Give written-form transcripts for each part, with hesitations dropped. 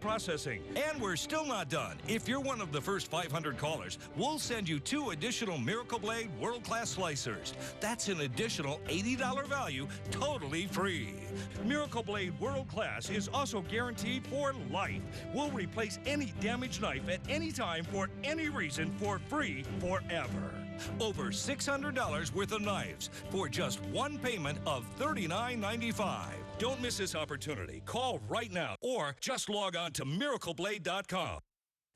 processing. And we're still not done. If you're one of the first 500 callers, we'll send you 2 additional Miracle Blade world-class slicers. That's an additional $80 value, totally free. Miracle Blade World Class is also guaranteed for life. We'll replace any damaged knife at any time for any reason for free forever. Over $600 worth of knives for just one payment of $39.95. Don't miss this opportunity. Call right now or just log on to miracleblade.com.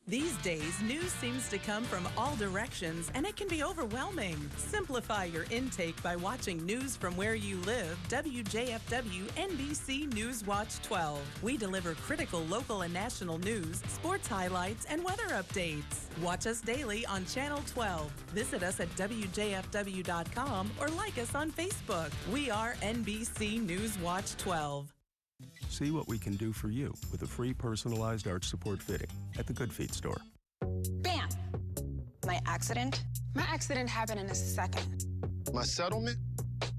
These days, news seems to come from all directions, and it can be overwhelming. Simplify your intake by watching news from where you live. WJFW NBC News Watch 12. We deliver critical local and national news, sports highlights, and weather updates. Watch us daily on Channel 12. Visit us at WJFW.com or like us on Facebook. We are NBC News Watch 12. See what we can do for you with a free personalized arch support fitting at the Good Feet store. Bam! My accident happened in a second. My settlement?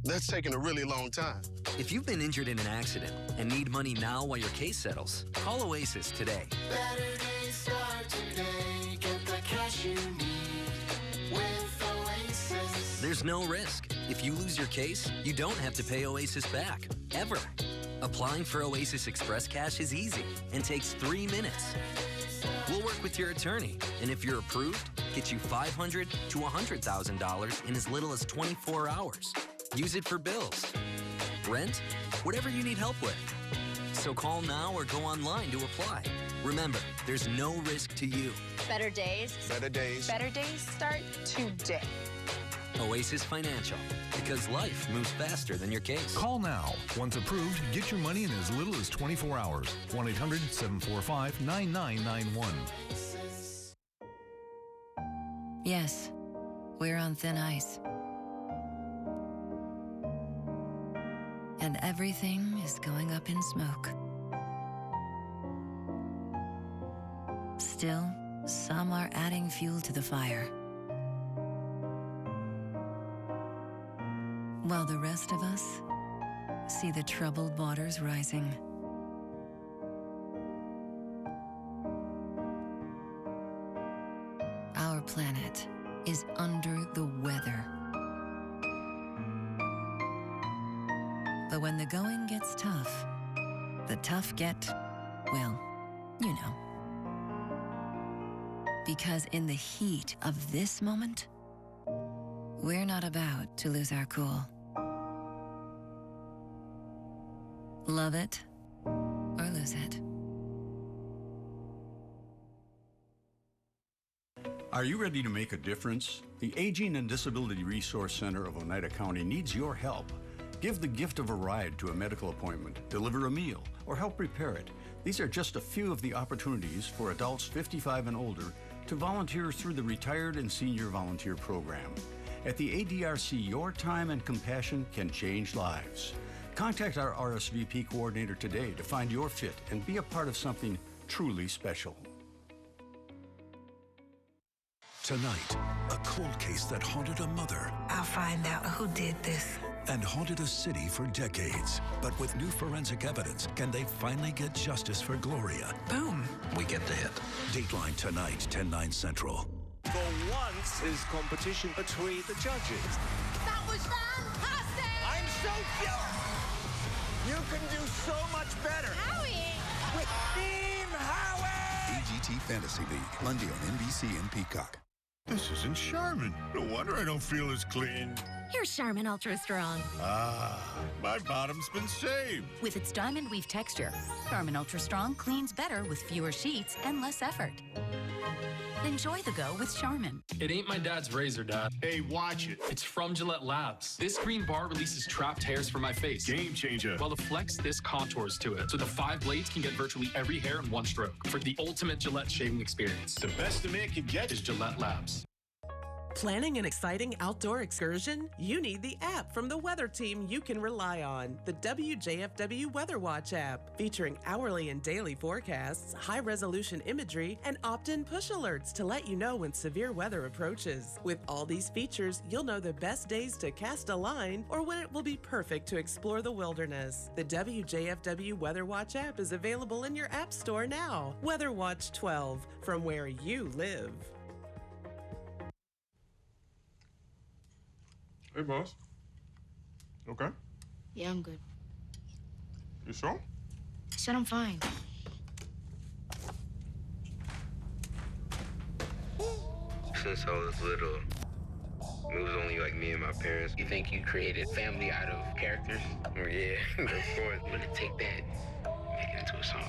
That's taking a really long time. If you've been injured in an accident and need money now while your case settles, call Oasis today. Better days start today. Get the cash you need with Oasis. There's no risk. If you lose your case, you don't have to pay Oasis back, ever. Applying for Oasis Express Cash is easy and takes 3 minutes. We'll work with your attorney, and if you're approved, get you $500,000 to $100,000 in as little as 24 hours. Use it for bills, rent, whatever you need help with. So call now or go online to apply. Remember, there's no risk to you. Better days. Better days. Better days start today. Oasis Financial, because life moves faster than your case. Call now. Once approved, get your money in as little as 24 hours. 1-800-745-9991. Yes, we're on thin ice. And everything is going up in smoke. Still, some are adding fuel to the fire, while the rest of us see the troubled waters rising. Our planet is under the weather. But when the going gets tough, the tough get, well, you know. Because in the heat of this moment, we're not about to lose our cool. Love it or lose it. Are you ready to make a difference? The Aging and Disability Resource Center of Oneida County needs your help. Give the gift of a ride to a medical appointment, deliver a meal, or help prepare it. These are just a few of the opportunities for adults 55 and older to volunteer through the Retired and Senior Volunteer Program. At the ADRC, your time and compassion can change lives. Contact our RSVP coordinator today to find your fit and be a part of something truly special. Tonight, a cold case that haunted a mother. I'll find out who did this. And haunted a city for decades. But with new forensic evidence, can they finally get justice for Gloria? Boom. We get the hit. Dateline tonight, 10/9 Central. For once, is competition between the judges. That was fantastic! I'm so jealous! You can do so much better. Howie! With Team Howie! AGT Fantasy League, Monday on NBC and Peacock. This isn't Charmin. No wonder I don't feel as clean. Here's Charmin Ultra Strong. Ah, my bottom's been saved. With its diamond weave texture, Charmin Ultra Strong cleans better with fewer sheets and less effort. Enjoy the go with Charmin. It ain't my dad's razor, Dad. Hey, watch it. It's from Gillette Labs. This green bar releases trapped hairs from my face. Game changer. While the Flex Disc contours to it, so the 5 blades can get virtually every hair in one stroke for the ultimate Gillette shaving experience. The best a man can get is Gillette Labs. Planning an exciting outdoor excursion? You need the app from the weather team you can rely on, the WJFW Weather Watch app, featuring hourly and daily forecasts, high-resolution imagery, and opt-in push alerts to let you know when severe weather approaches. With all these features, you'll know the best days to cast a line or when it will be perfect to explore the wilderness. The WJFW Weather Watch app is available in your app store now. Weather Watch 12, from where you live. Hey, boss. Okay? Yeah, I'm good. You sure? I said I'm fine. Since I was little, it was only like me and my parents. You think you created family out of characters? Yeah, of course. I'm gonna take that, make it into a song.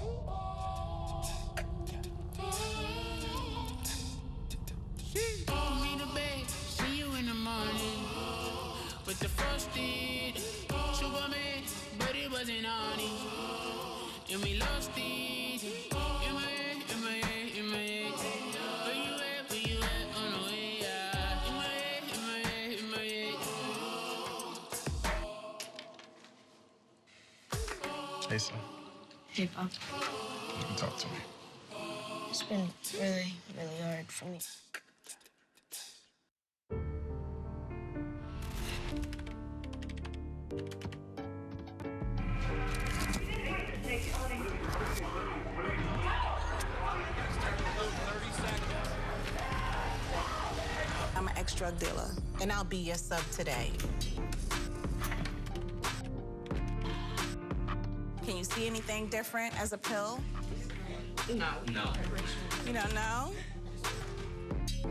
Me the bed, see you in the morning. With the frosted Superman, but it wasn't on it. And we lost it. In my head, in my head, in my head. Where you at, on the way, yeah. In my head, in my head, in my head. Hey, son. Hey, Pop. You can talk to me. It's been really, really hard for me. I'm an ex-drug dealer, and I'll be your sub today. Can you see anything different as a pill? No. You don't know?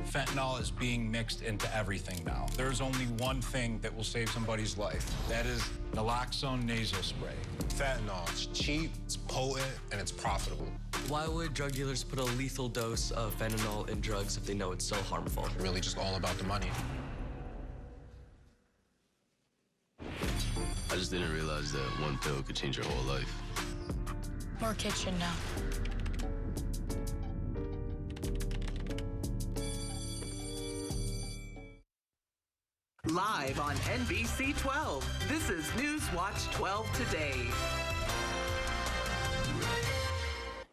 Fentanyl is being mixed into everything now. There's only one thing that will save somebody's life. That is naloxone nasal spray. Fentanyl, it's cheap, it's potent, and it's profitable. Why would drug dealers put a lethal dose of fentanyl in drugs if they know it's so harmful? Really just all about the money. I just didn't realize that one pill could change your whole life. More kitchen now. Live on NBC 12, this is Newswatch 12 Today.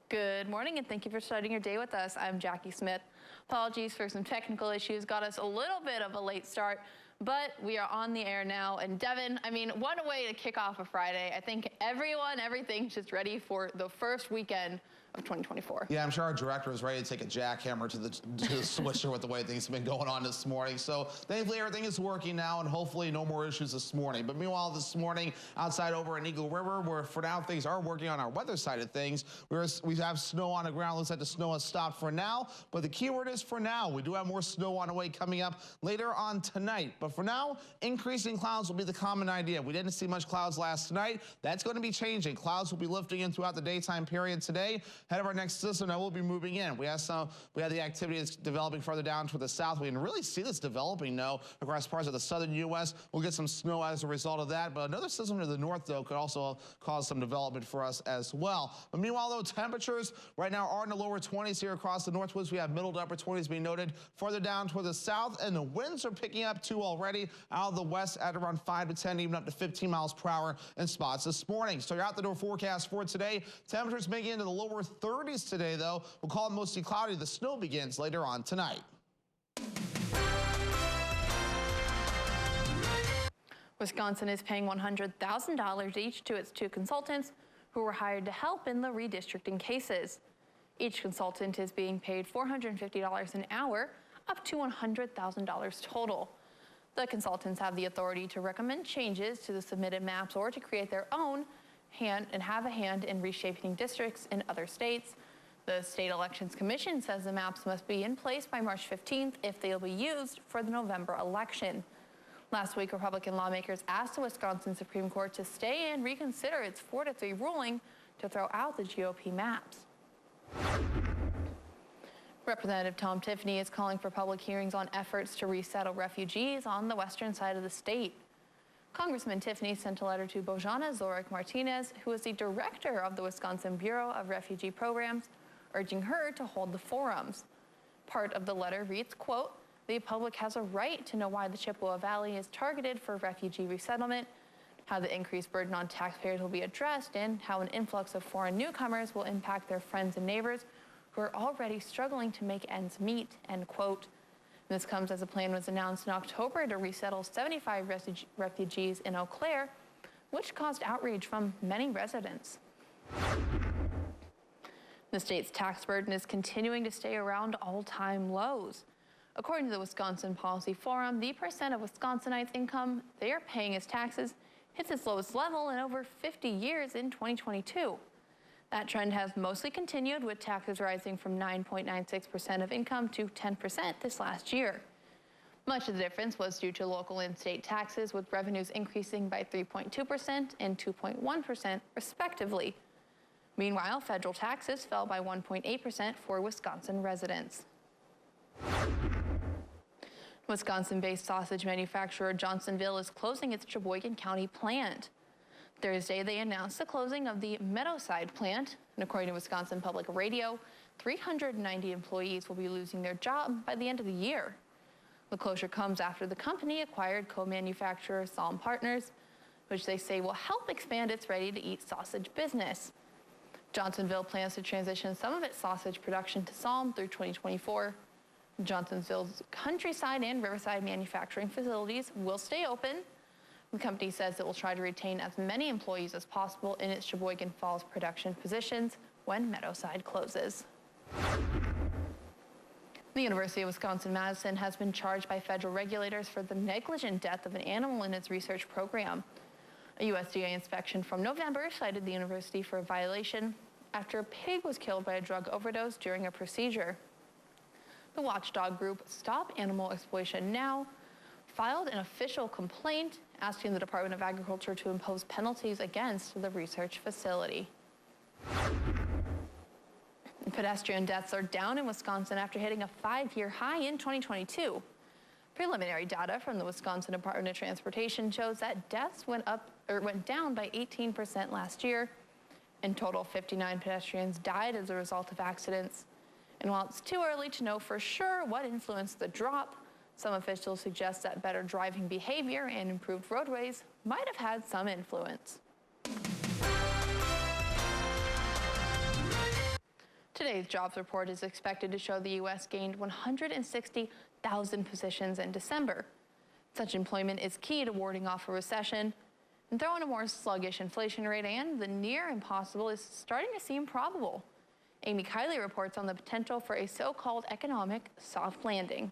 Good morning, and thank you for starting your day with us. I'm Jackie Smith. Apologies for some technical issues. Got us a little bit of a late start, but we are on the air now. And Devin, I mean, what a way to kick off a Friday. I think everything's just ready for the first weekend of 2024. Yeah, I'm sure our director is ready to take a jackhammer to the switcher with the way things have been going on this morning. So thankfully everything is working now, and hopefully no more issues this morning. But meanwhile, this morning outside over in Eagle River, where for now things are working on our weather side of things, we have snow on the ground. Looks like the snow has stopped for now, but the key word is for now. We do have more snow on the way coming up later on tonight. But for now, increasing clouds will be the common idea. We didn't see much clouds last night. That's going to be changing. Clouds will be lifting in throughout the daytime period today. Ahead of our next system that will be moving in. We have the activity that's developing further down to the south. We can really see this developing now across parts of the southern U.S. We'll get some snow as a result of that. But another system to the north, though, could also cause some development for us as well. But meanwhile, though, temperatures right now are in the lower 20s here across the northwoods. We have middle to upper 20s being noted further down toward the south, and the winds are picking up too already out of the west at around 5 to 10, even up to 15 miles per hour in spots this morning. So your out the door forecast for today. Temperatures making into the lower 30s today, though. We'll call it mostly cloudy. The snow begins later on tonight. Wisconsin is paying $100,000 each to its 2 consultants who were hired to help in the redistricting cases. Each consultant is being paid $450 an hour, up to $100,000 total. The consultants have the authority to recommend changes to the submitted maps or to create their own and have a hand in reshaping districts in other states. The State Elections Commission says the maps must be in place by March 15th if they'll be used for the November election. Last week, Republican lawmakers asked the Wisconsin Supreme Court to stay and reconsider its 4-3 ruling to throw out the GOP maps. Representative Tom Tiffany is calling for public hearings on efforts to resettle refugees on the western side of the state. Congressman Tiffany sent a letter to Bojana Zorik Martinez, who is the director of the Wisconsin Bureau of Refugee Programs, urging her to hold the forums. Part of the letter reads, quote, the public has a right to know why the Chippewa Valley is targeted for refugee resettlement, how the increased burden on taxpayers will be addressed, and how an influx of foreign newcomers will impact their friends and neighbors who are already struggling to make ends meet, end quote. This comes as a plan was announced in October to resettle 75 refugees in Eau Claire, which caused outrage from many residents. The state's tax burden is continuing to stay around all-time lows. According to the Wisconsin Policy Forum, the percent of Wisconsinites' income they are paying as taxes hits its lowest level in over 50 years in 2022. That trend has mostly continued, with taxes rising from 9.96% of income to 10% this last year. Much of the difference was due to local and state taxes, with revenues increasing by 3.2% and 2.1% respectively. Meanwhile, federal taxes fell by 1.8% for Wisconsin residents. Wisconsin-based sausage manufacturer Johnsonville is closing its Sheboygan County plant. Thursday, they announced the closing of the Meadowside plant, and according to Wisconsin Public Radio, 390 employees will be losing their job by the end of the year. The closure comes after the company acquired co-manufacturer Salm Partners, which they say will help expand its ready-to-eat sausage business. Johnsonville plans to transition some of its sausage production to Salm through 2024. Johnsonville's Countryside and Riverside manufacturing facilities will stay open. The company says it will try to retain as many employees as possible in its Sheboygan Falls production positions when Meadowside closes. The University of Wisconsin-Madison has been charged by federal regulators for the negligent death of an animal in its research program. A USDA inspection from November cited the university for a violation after a pig was killed by a drug overdose during a procedure. The watchdog group Stop Animal Exploitation Now filed an official complaint asking the Department of Agriculture to impose penalties against the research facility. Pedestrian deaths are down in Wisconsin after hitting a 5-year high in 2022. Preliminary data from the Wisconsin Department of Transportation shows that deaths went down by 18% last year. In total, 59 pedestrians died as a result of accidents. And while it's too early to know for sure what influenced the drop, some officials suggest that better driving behavior and improved roadways might have had some influence. Today's jobs report is expected to show the U.S. gained 160,000 positions in December. Such employment is key to warding off a recession. And throw in a more sluggish inflation rate, and the near impossible is starting to seem probable. Amy Kiley reports on the potential for a so-called economic soft landing.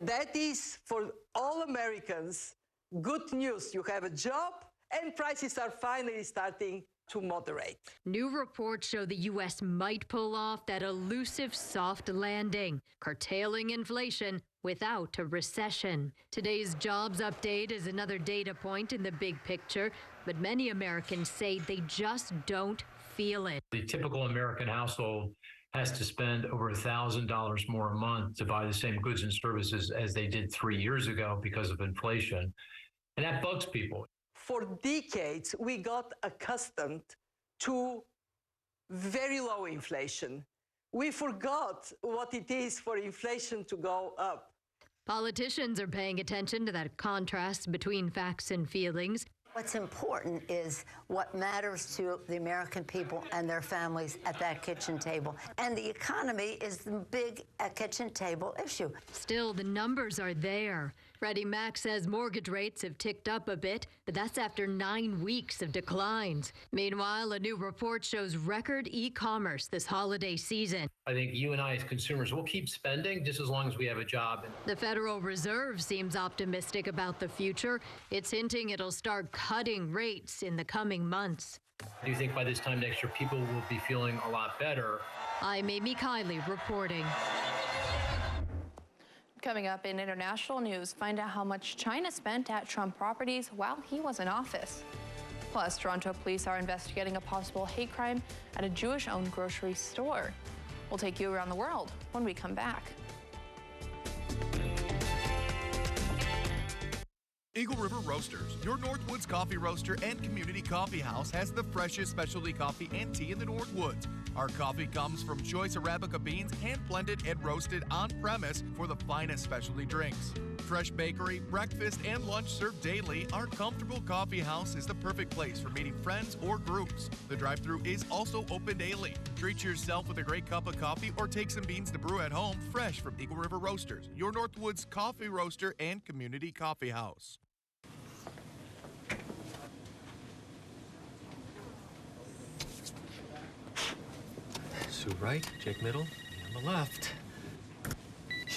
That is, for all Americans, good news. You have a job, and prices are finally starting to moderate. New reports show the U.S. might pull off that elusive soft landing, curtailing inflation without a recession. Today's jobs update is another data point in the big picture, but many Americans say they just don't feel it. The typical American household has to spend over $1,000 more a month to buy the same goods and services as they did 3 years ago because of inflation. And that bugs people. For decades, we got accustomed to very low inflation. We forgot what it is for inflation to go up. Politicians are paying attention to that contrast between facts and feelings. What's important is what matters to the American people and their families at that kitchen table. And the economy is the big kitchen table issue. Still, the numbers are there. Freddie Mac says mortgage rates have ticked up a bit, but that's after 9 weeks of declines. Meanwhile, a new report shows record e-commerce this holiday season. I think you and I as consumers will keep spending just as long as we have a job. The Federal Reserve seems optimistic about the future. It's hinting it'll start cutting rates in the coming months. Do you think by this time next year people will be feeling a lot better? I'm Amy Kiley reporting. Coming up in international news, find out how much China spent at Trump properties while he was in office. Plus, Toronto police are investigating a possible hate crime at a Jewish-owned grocery store. We'll take you around the world when we come back. Eagle River Roasters, your Northwoods coffee roaster and community coffee house, has the freshest specialty coffee and tea in the Northwoods. Our coffee comes from choice Arabica beans, hand-blended and roasted on-premise for the finest specialty drinks. Fresh bakery, breakfast, and lunch served daily, our comfortable coffee house is the perfect place for meeting friends or groups. The drive-thru is also open daily. Treat yourself with a great cup of coffee or take some beans to brew at home, fresh from Eagle River Roasters, your Northwoods coffee roaster and community coffee house. Sue right, Jake middle, me on the left.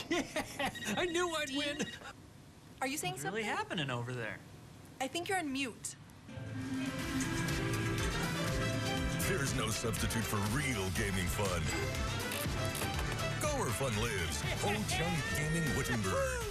Yeah, I knew I'd win. Are you saying What's something? really happening over there? I think you're on mute. There's no substitute for real gaming fun. Go where fun lives. Ho Chung Gaming Wittenberg.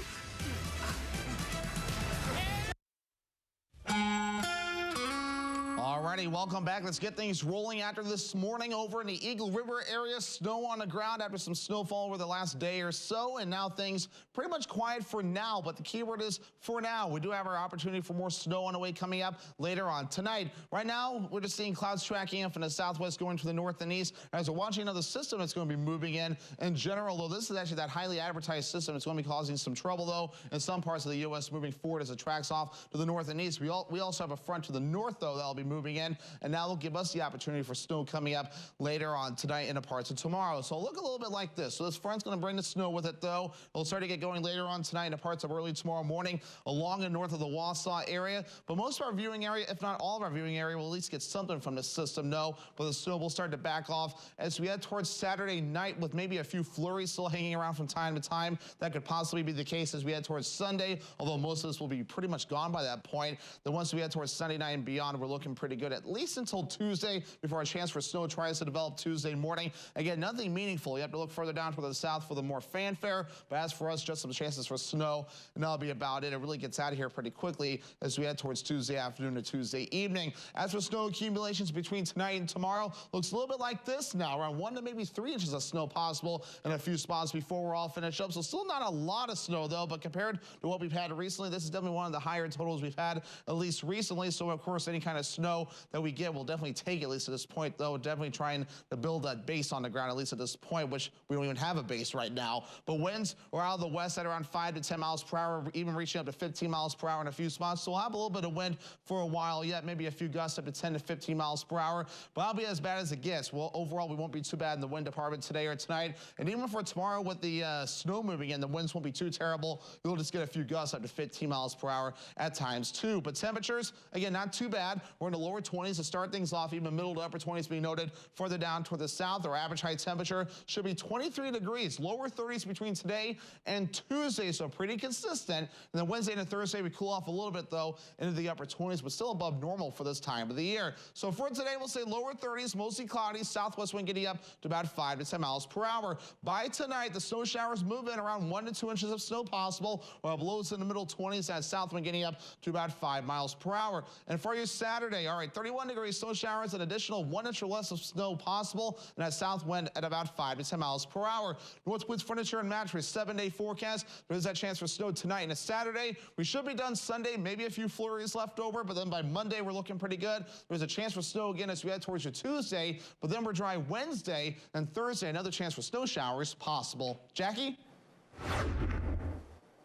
Alrighty, welcome back. Let's get things rolling after this morning over in the Eagle River area. Snow on the ground after some snowfall over the last day or so, and now things pretty much quiet for now, but the key word is for now. We do have our opportunity for more snow on the way coming up later on tonight. Right now, we're just seeing clouds tracking in from the southwest going to the north and east. As we're watching another system that's going to be moving in general, though this is actually that highly advertised system. It's going to be causing some trouble, though, in some parts of the U.S. moving forward as it tracks off to the north and east. We also have a front to the north, though, that'll be moving in, and now they'll give us the opportunity for snow coming up later on tonight and a parts of tomorrow. So look a little bit like this. So this front's going to bring the snow with it, though. It'll start to get going later on tonight and parts of early tomorrow morning along and north of the Wausau area. But most of our viewing area, if not all of our viewing area, will at least get something from this system, no. But the snow will start to back off as we head towards Saturday night with maybe a few flurries still hanging around from time to time. That could possibly be the case as we head towards Sunday, although most of this will be pretty much gone by that point. Then once we head towards Sunday night and beyond, we're looking pretty good, at least until Tuesday, before a chance for snow tries to develop Tuesday morning. Again, nothing meaningful. You have to look further down toward the south for the more fanfare. But as for us, just some chances for snow, and that'll be about it. It really gets out of here pretty quickly as we head towards Tuesday afternoon to Tuesday evening. As for snow accumulations between tonight and tomorrow, looks a little bit like this now, around 1 to maybe 3 inches of snow possible in a few spots before we're all finished up. So still not a lot of snow, though, but compared to what we've had recently, this is definitely one of the higher totals we've had, at least recently. So, of course, any kind of snow that we get, we'll definitely take, at least at this point, though. Definitely trying to build that base on the ground, at least at this point, which we don't even have a base right now. But winds are out of the west at around 5 to 10 miles per hour, even reaching up to 15 miles per hour in a few spots. So we'll have a little bit of wind for a while yet, maybe a few gusts up to 10 to 15 miles per hour. But that'll be as bad as it gets. Well, overall, we won't be too bad in the wind department today or tonight. And even for tomorrow with the snow moving in, the winds won't be too terrible. You'll just get a few gusts up to 15 miles per hour at times, too. But temperatures, again, not too bad. We're in the lower 20s to start things off, even middle to upper 20s being noted. Further down toward the south, our average high temperature should be 23 degrees, lower 30s between today and Tuesday, so pretty consistent. And then Wednesday and Thursday, we cool off a little bit, though, into the upper 20s, but still above normal for this time of the year. So for today, we'll say lower 30s, mostly cloudy, southwest wind getting up to about 5 to 10 miles per hour. By tonight, the snow showers move in around 1 to 2 inches of snow possible, while lows in the middle 20s, that south wind getting up to about 5 miles per hour. And for your Saturday, all right, 31 degrees snow showers, an additional 1 inch or less of snow possible, and that south wind at about 5 to 10 miles per hour. Northwoods Furniture and Mattress 7-day forecast. There is that chance for snow tonight and a Saturday. We should be done Sunday, maybe a few flurries left over, but then by Monday we're looking pretty good. There's a chance for snow again as we head towards your Tuesday, but then we're dry Wednesday and Thursday. Another chance for snow showers possible. Jackie?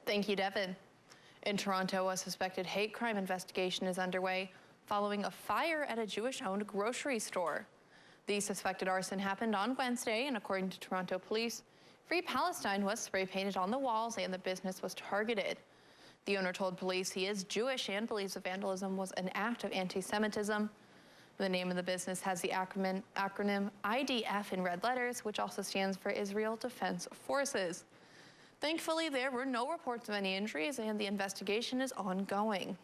Thank you, Devin. In Toronto, a suspected hate crime investigation is underway following a fire at a Jewish-owned grocery store. The suspected arson happened on Wednesday, and according to Toronto police, Free Palestine was spray painted on the walls and the business was targeted. The owner told police he is Jewish and believes the vandalism was an act of anti-Semitism. The name of the business has the acronym IDF in red letters, which also stands for Israel Defense Forces. Thankfully, there were no reports of any injuries, and the investigation is ongoing.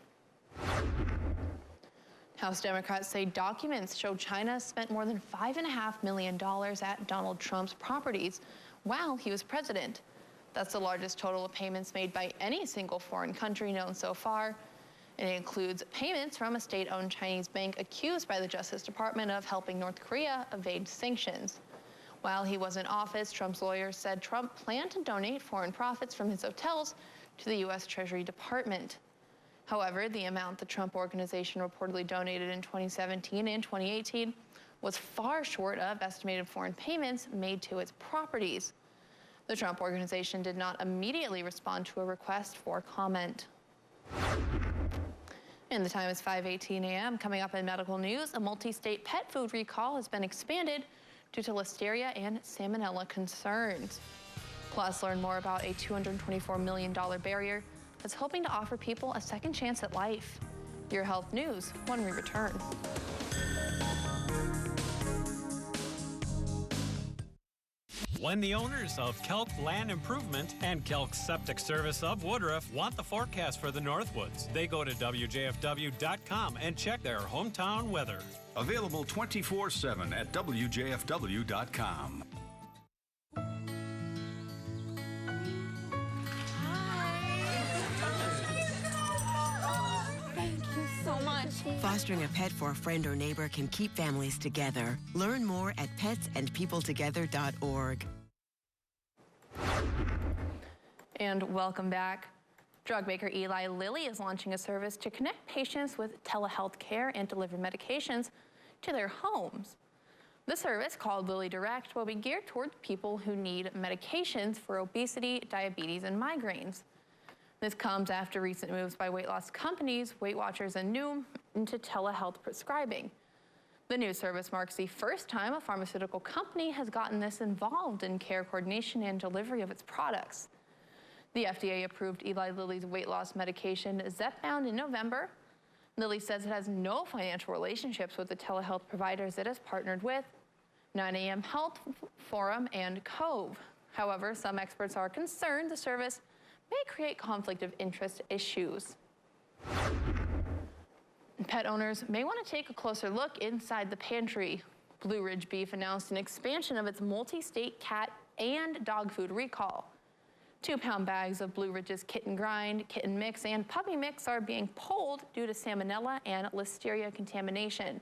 House Democrats say documents show China spent more than $5.5 million at Donald Trump's properties while he was president. That's the largest total of payments made by any single foreign country known so far. And it includes payments from a state-owned Chinese bank accused by the Justice Department of helping North Korea evade sanctions. While he was in office, Trump's lawyers said Trump planned to donate foreign profits from his hotels to the U.S. Treasury Department. However, the amount the Trump Organization reportedly donated in 2017 and 2018 was far short of estimated foreign payments made to its properties. The Trump Organization did not immediately respond to a request for comment. And the time is 5:18 a.m. Coming up in medical news, a multi-state pet food recall has been expanded due to Listeria and Salmonella concerns. Plus, learn more about a $224 million barrier that's hoping to offer people a second chance at life. Your health news when we return. When the owners of Kelk Land Improvement and Kelk Septic Service of Woodruff want the forecast for the Northwoods, they go to WJFW.com and check their hometown weather. Available 24/7 at WJFW.com. Fostering a pet for a friend or neighbor can keep families together. Learn more at petsandpeopletogether.org. And welcome back. Drug maker Eli Lilly is launching a service to connect patients with telehealth care and deliver medications to their homes. The service, called Lilly Direct, will be geared toward people who need medications for obesity, diabetes, and migraines. This comes after recent moves by weight loss companies, Weight Watchers and Noom, into telehealth prescribing. The new service marks the first time a pharmaceutical company has gotten this involved in care coordination and delivery of its products. The FDA approved Eli Lilly's weight loss medication Zepbound in November. Lilly says it has no financial relationships with the telehealth providers it has partnered with, 9am Health Forum and Cove. However, some experts are concerned the service may create conflict of interest issues. Pet owners may want to take a closer look inside the pantry. Blue Ridge Beef announced an expansion of its multi-state cat and dog food recall. 2-pound bags of Blue Ridge's kitten grind, kitten mix, and puppy mix are being pulled due to Salmonella and Listeria contamination.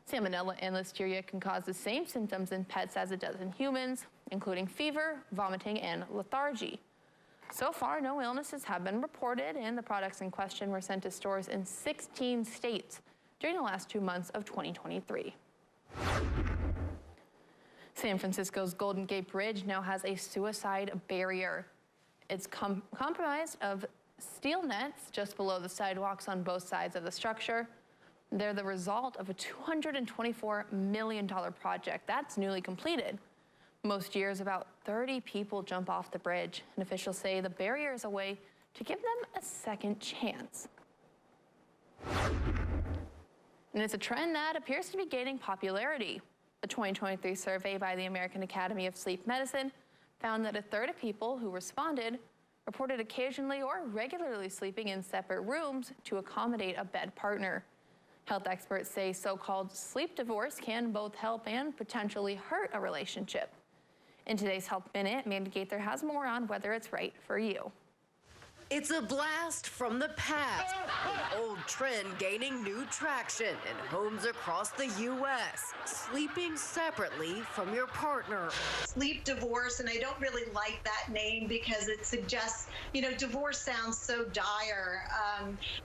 Salmonella and Listeria can cause the same symptoms in pets as it does in humans, including fever, vomiting, and lethargy. So far, no illnesses have been reported, and the products in question were sent to stores in 16 states during the last 2 months of 2023. San Francisco's Golden Gate Bridge now has a suicide barrier. It's comprised of steel nets just below the sidewalks on both sides of the structure. They're the result of a $224 million project that's newly completed. Most years, about 30 people jump off the bridge, and officials say the barrier is a way to give them a second chance. And it's a trend that appears to be gaining popularity. The 2023 survey by the American Academy of Sleep Medicine found that a third of people who responded reported occasionally or regularly sleeping in separate rooms to accommodate a bed partner. Health experts say so-called sleep divorce can both help and potentially hurt a relationship. In today's Health Minute, Mandy Gaither has more on whether it's right for you. It's a blast from the past. An old trend gaining new traction in homes across the U.S. Sleeping separately from your partner. Sleep divorce, and I don't really like that name because it suggests, divorce sounds so dire.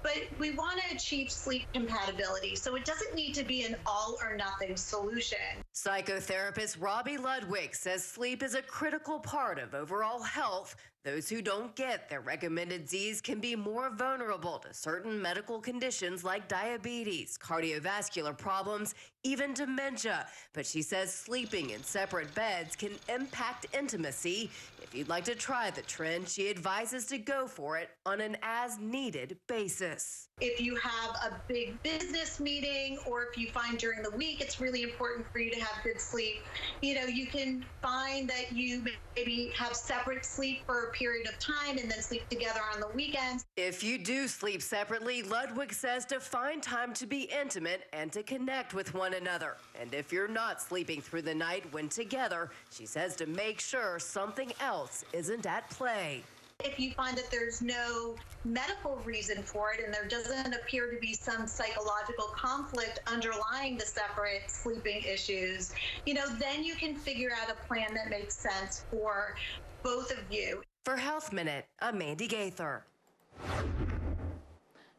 But we want to achieve sleep compatibility, so it doesn't need to be an all or nothing solution. Psychotherapist Robbie Ludwig says sleep is a critical part of overall health. Those who don't get their recommended Z's can be more vulnerable to certain medical conditions like diabetes, cardiovascular problems, even dementia. But she says sleeping in separate beds can impact intimacy. If you'd like to try the trend, she advises to go for it on an as-needed basis. If you have a big business meeting, or if you find during the week it's really important for you to have good sleep, you can find that you maybe have separate sleep for a period of time and then sleep together on the weekends. If you do sleep separately, Ludwig says to find time to be intimate and to connect with one another. And if you're not sleeping through the night when together, she says to make sure something else isn't at play. If you find that there's no medical reason for it and there doesn't appear to be some psychological conflict underlying the separate sleeping issues, then you can figure out a plan that makes sense for both of you. For Health Minute, I'm Mandy Gaither.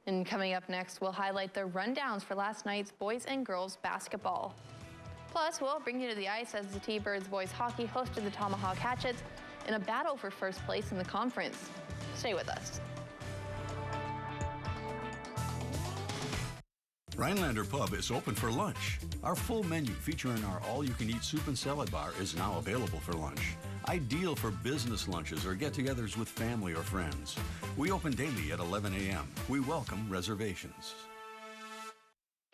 And coming up next, we'll highlight the rundowns for last night's boys and girls basketball. Plus, we'll bring you to the ice as the T-Birds boys hockey hosted the Tomahawk Hatchets in a battle for first place in the conference. Stay with us. Rhinelander Pub is open for lunch. Our full menu featuring our all-you-can-eat soup and salad bar is now available for lunch. Ideal for business lunches or get-togethers with family or friends. We open daily at 11 a.m. We welcome reservations.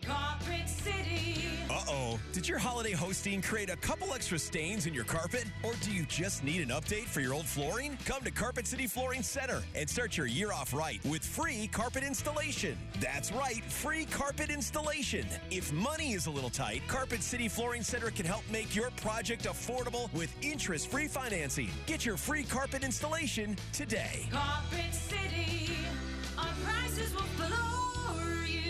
Carpet City. Uh-oh. Did your holiday hosting create a couple extra stains in your carpet? Or do you just need an update for your old flooring? Come to Carpet City Flooring Center and start your year off right with free carpet installation. That's right, free carpet installation. If money is a little tight, Carpet City Flooring Center can help make your project affordable with interest-free financing. Get your free carpet installation today. Carpet City. Our prices will floor you.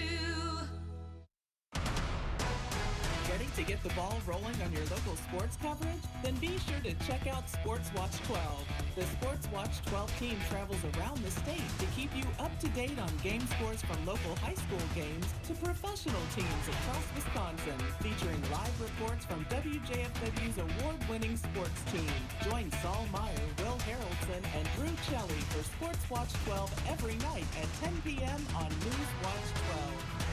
Ready to get the ball rolling on your local sports coverage? Then be sure to check out Sports Watch 12. The Sports Watch 12 team travels around the state to keep you up to date on game scores from local high school games to professional teams across Wisconsin, featuring live reports from WJFW's award-winning sports team. Join Saul Meyer, Will Harrelson, and Drew Shelley for Sports Watch 12 every night at 10 p.m. on News Watch 12.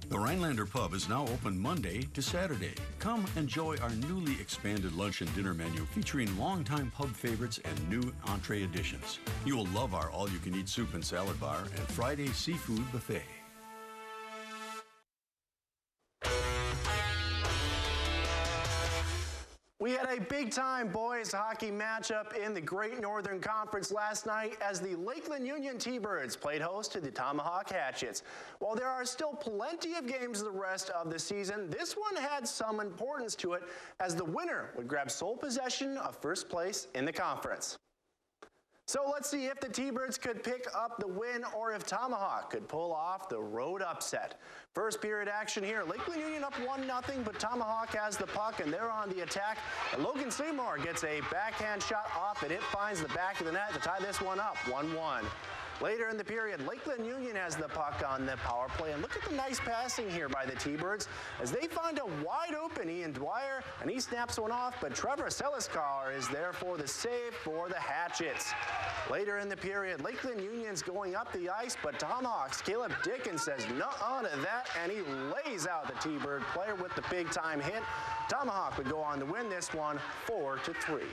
The Rhinelander Pub is now open Monday to Saturday. Come enjoy our newly expanded lunch and dinner menu featuring longtime pub favorites and new entree additions. You will love our all-you-can-eat soup and salad bar and Friday seafood buffet. We had a big-time boys hockey matchup in the Great Northern Conference last night as the Lakeland Union T-Birds played host to the Tomahawk Hatchets. While there are still plenty of games the rest of the season, this one had some importance to it as the winner would grab sole possession of first place in the conference. So let's see if the T-Birds could pick up the win or if Tomahawk could pull off the road upset. First period action here. Lakeland Union up 1-0, but Tomahawk has the puck and they're on the attack. And Logan Seymour gets a backhand shot off and it finds the back of the net to tie this one up 1-1. Later in the period, Lakeland Union has the puck on the power play. And look at the nice passing here by the T-Birds as they find a wide open Ian Dwyer, and he snaps one off, but Trevor Seliskar is there for the save for the Hatchets. Later in the period, Lakeland Union's going up the ice, but Tomahawks' Caleb Dickens says nuh-uh to that, and he lays out the T-Bird player with the big-time hit. Tomahawk would go on to win this one 4-3.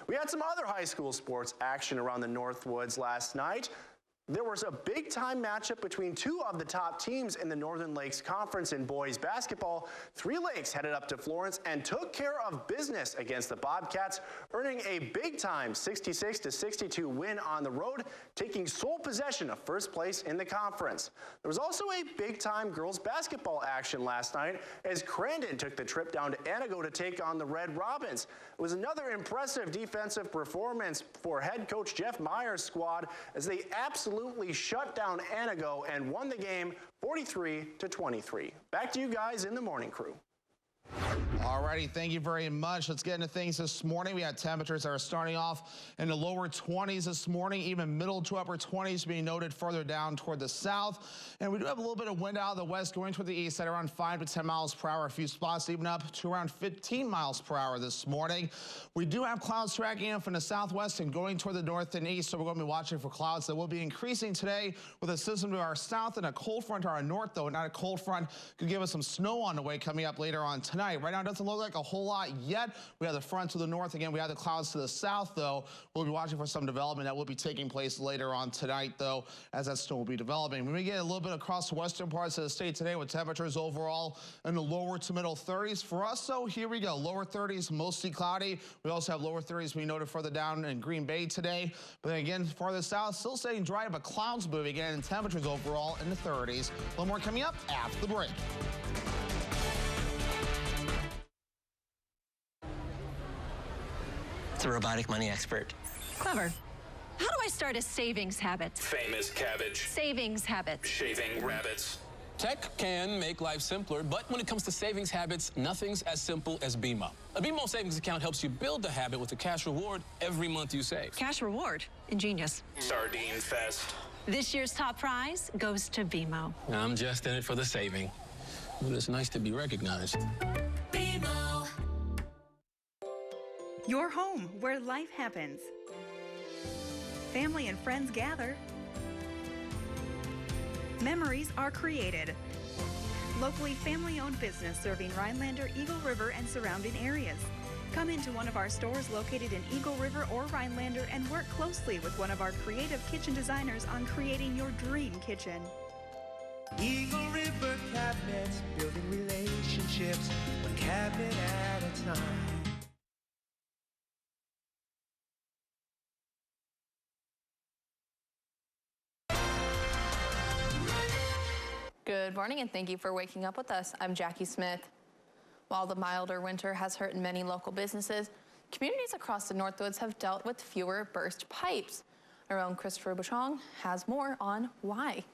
We had some other high school sports action around the Northwoods last night. There was a big-time matchup between two of the top teams in the Northern Lakes Conference in boys basketball. Three Lakes headed up to Florence and took care of business against the Bobcats, earning a big-time 66-62 win on the road, taking sole possession of first place in the conference. There was also a big-time girls basketball action last night as Crandon took the trip down to Anago to take on the Red Robins. It was another impressive defensive performance for head coach Jeff Meyer's squad as they absolutely shut down Anago and won the game 43-23. Back to you guys in the morning crew. Alrighty, thank you very much. Let's get into things this morning. We had temperatures that are starting off in the lower 20s this morning, even middle to upper 20s being noted further down toward the south. And we do have a little bit of wind out of the west going toward the east at around 5 to 10 miles per hour. A few spots even up to around 15 miles per hour this morning. We do have clouds tracking in from the southwest and going toward the north and east, so we're going to be watching for clouds that will be increasing today with a system to our south and a cold front to our north, though not a cold front. Could give us some snow on the way coming up later on tonight. Right now, it doesn't look like a whole lot yet. We have the front to the north. Again, we have the clouds to the south, though. We'll be watching for some development that will be taking place later on tonight, though, as that snow will be developing. We may get a little bit across the western parts of the state today with temperatures overall in the lower to middle 30s. For us, though, here we go. Lower 30s, mostly cloudy. We also have lower 30s we noted further down in Green Bay today. But then again, farther south, still staying dry, but clouds moving in and temperatures overall in the 30s. A little more coming up after the break. It's a robotic money expert. Clever. How do I start a savings habit? Famous cabbage. Savings habit. Shaving rabbits. Tech can make life simpler, but when it comes to savings habits, nothing's as simple as BMO. A BMO savings account helps you build a habit with a cash reward every month you save. Cash reward? Ingenious. Sardine Fest. This year's top prize goes to BMO. I'm just in it for the saving. But it's nice to be recognized. BMO. Your home, where life happens. Family and friends gather. Memories are created. Locally family-owned business serving Rhinelander, Eagle River, and surrounding areas. Come into one of our stores located in Eagle River or Rhinelander and work closely with one of our creative kitchen designers on creating your dream kitchen. Eagle River Cabinets, building relationships, one cabinet at a time. Good morning and thank you for waking up with us. I'm Jackie Smith. While the milder winter has hurt many local businesses, communities across the Northwoods have dealt with fewer burst pipes. Our own Christopher Buchong has more on why.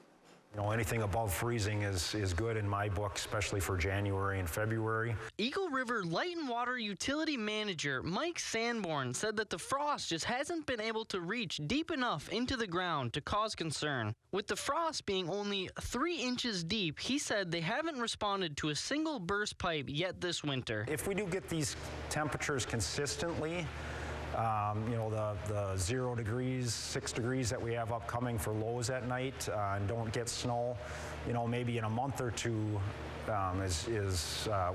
You know, anything above freezing is good in my book, especially for January and February. Eagle River Light and Water Utility Manager Mike Sanborn said that the frost just hasn't been able to reach deep enough into the ground to cause concern. With the frost being only 3 inches deep, he said they haven't responded to a single burst pipe yet this winter. If we do get these temperatures consistently, you know, the 0 degrees, 6 degrees that we have upcoming for lows at night, and don't get snow, you know, maybe in a month or two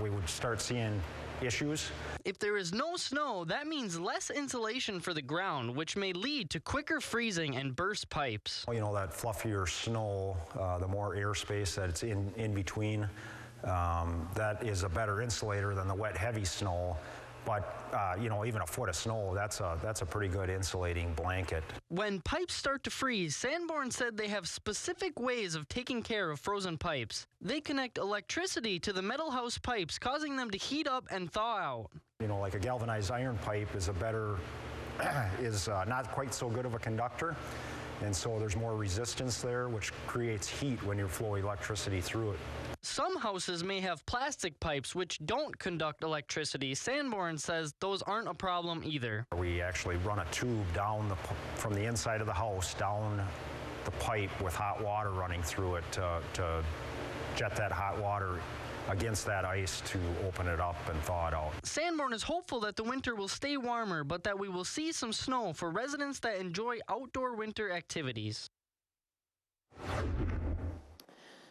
we would start seeing issues. If there is no snow, that means less insulation for the ground, which may lead to quicker freezing and burst pipes. You know, that fluffier snow, the more airspace that it's in between, that is a better insulator than the wet, heavy snow. But, you know, even a foot of snow, that's a pretty good insulating blanket. When pipes start to freeze, Sanborn said they have specific ways of taking care of frozen pipes. They connect electricity to the metal house pipes, causing them to heat up and thaw out. You know, like a galvanized iron pipe is not quite so good of a conductor. And so there's more resistance there, which creates heat when you flow electricity through it. Some houses may have plastic pipes which don't conduct electricity. Sanborn says those aren't a problem either. We actually run a tube down from the inside of the house down the pipe with hot water running through it to jet that hot water against that ice to open it up and thaw it out. Sanborn is hopeful that the winter will stay warmer, but that we will see some snow for residents that enjoy outdoor winter activities.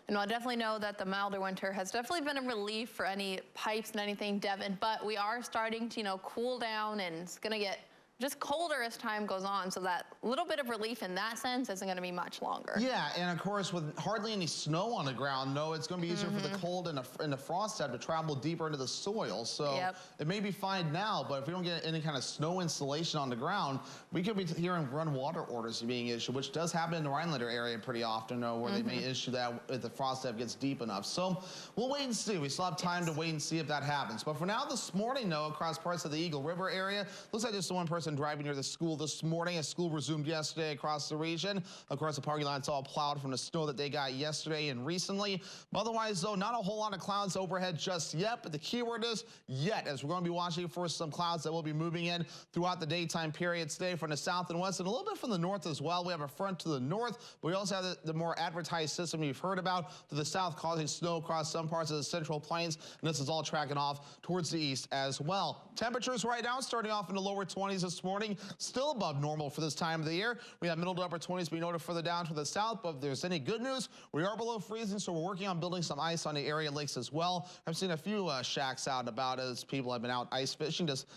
And I definitely know that the milder winter has definitely been a relief for any pipes and anything, Devin, but we are starting to, you know, cool down, and it's going to get just colder as time goes on, so that little bit of relief in that sense isn't going to be much longer. Yeah, and of course, with hardly any snow on the ground, no, it's going to be easier for the cold and the frost to travel deeper into the soil. So it may be fine now, but if we don't get any kind of snow insulation on the ground, we could be hearing run water orders being issued, which does happen in the Rhinelander area pretty often, where they may issue that if the frost depth gets deep enough. So we'll wait and see. We still have time to wait and see if that happens. But for now, this morning, across parts of the Eagle River area, looks like just one person driving near the school this morning. As school resumed yesterday across the region. Of course, the parking lot's all plowed from the snow that they got yesterday and recently. Otherwise, though, not a whole lot of clouds overhead just yet, but the key word is yet, as we're going to be watching for some clouds that will be moving in throughout the daytime period today from the south and west and a little bit from the north as well. We have a front to the north, but we also have the more advertised system you've heard about to the south, causing snow across some parts of the central plains, and this is all tracking off towards the east as well. Temperatures right now starting off in the lower 20s this morning. Still above normal for this time of the year. We have middle to upper 20s being noted further down to the south, but if there's any good news, we are below freezing, so we're working on building some ice on the area lakes as well. I've seen a few shacks out and about as people have been out ice fishing. Just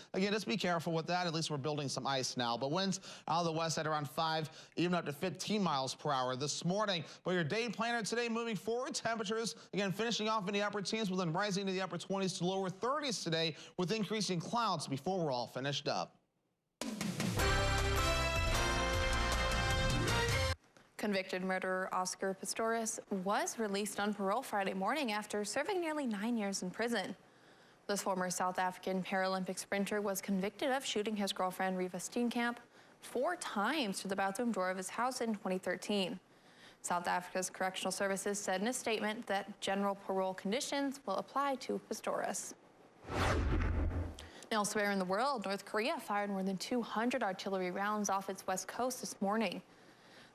be careful with that. At least we're building some ice now. But winds out of the west at around 5, even up to 15 miles per hour this morning. But your day planner today moving forward, temperatures, again, finishing off in the upper teens, but then rising to the upper 20s to lower 30s today with increasing clouds before we're all finished up. Convicted murderer Oscar Pistorius was released on parole Friday morning after serving nearly 9 years in prison. This former South African Paralympic sprinter was convicted of shooting his girlfriend Reva Steenkamp 4 times through the bathroom door of his house in 2013. South Africa's Correctional Services said in a statement that general parole conditions will apply to Pistorius. Elsewhere in the world, North Korea fired more than 200 artillery rounds off its west coast this morning.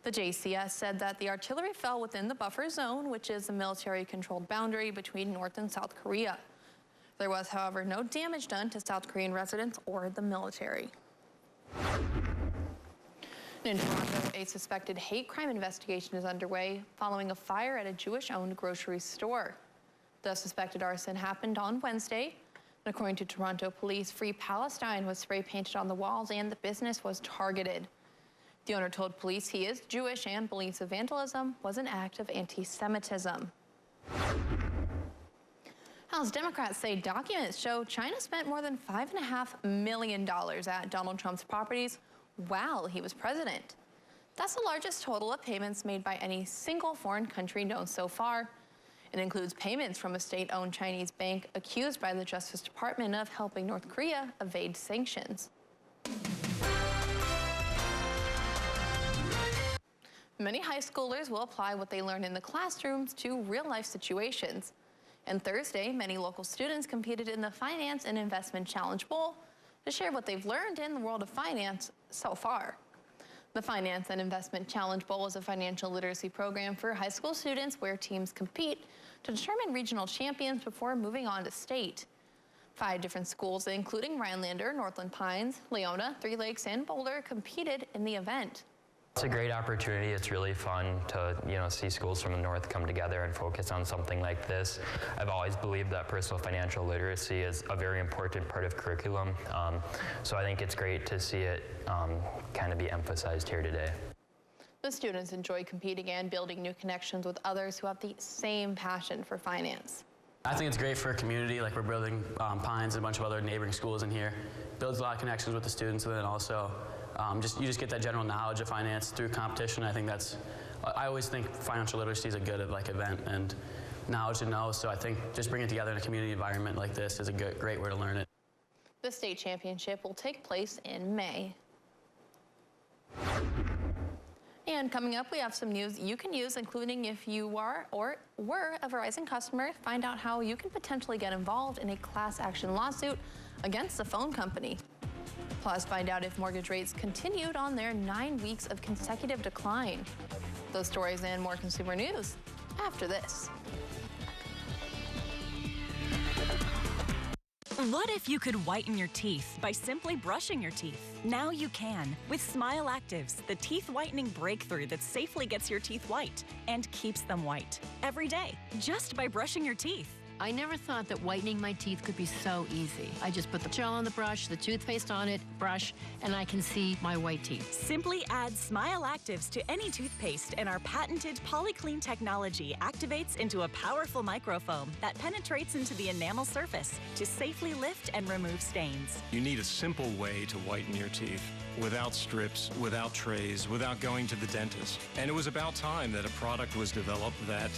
The JCS said that the artillery fell within the buffer zone, which is a military-controlled boundary between North and South Korea. There was, however, no damage done to South Korean residents or the military. In Toronto, a suspected hate crime investigation is underway following a fire at a Jewish-owned grocery store. The suspected arson happened on Wednesday. And according to Toronto police, Free Palestine was spray-painted on the walls and the business was targeted. The owner told police he is Jewish and believes the vandalism was an act of anti-Semitism. House Democrats say documents show China spent more than $5.5 million at Donald Trump's properties while he was president. That's the largest total of payments made by any single foreign country known so far. It includes payments from a state-owned Chinese bank accused by the Justice Department of helping North Korea evade sanctions. Many high schoolers will apply what they learn in the classrooms to real-life situations. And Thursday, many local students competed in the Finance and Investment Challenge Bowl to share what they've learned in the world of finance so far. The Finance and Investment Challenge Bowl is a financial literacy program for high school students where teams compete to determine regional champions before moving on to state. 5 different schools, including Rhinelander, Northland Pines, Leona, Three Lakes, and Boulder, competed in the event. It's a great opportunity. It's really fun to, see schools from the North come together and focus on something like this. I've always believed that personal financial literacy is a very important part of curriculum. So I think it's great to see it kind of be emphasized here today. The students enjoy competing and building new connections with others who have the same passion for finance. I think it's great for a community, like we're building Pines and a bunch of other neighboring schools in here. Builds a lot of connections with the students, and then also you just get that general knowledge of finance through competition. I always think financial literacy is a good event and knowledge to know, so I think just bringing it together in a community environment like this is a great way to learn it. The state championship will take place in May. And coming up, we have some news you can use, including if you are or were a Verizon customer. Find out how you can potentially get involved in a class action lawsuit against the phone company. Plus, find out if mortgage rates continued on their 9 weeks of consecutive decline. Those stories and more consumer news after this. What if you could whiten your teeth by simply brushing your teeth? Now you can with Smile Actives, the teeth whitening breakthrough that safely gets your teeth white and keeps them white every day, just by brushing your teeth. I never thought that whitening my teeth could be so easy. I just put the gel on the brush, the toothpaste on it, brush, and I can see my white teeth. Simply add Smile Actives to any toothpaste and our patented PolyClean technology activates into a powerful microfoam that penetrates into the enamel surface to safely lift and remove stains. You need a simple way to whiten your teeth. Without strips, without trays, without going to the dentist. And it was about time that a product was developed that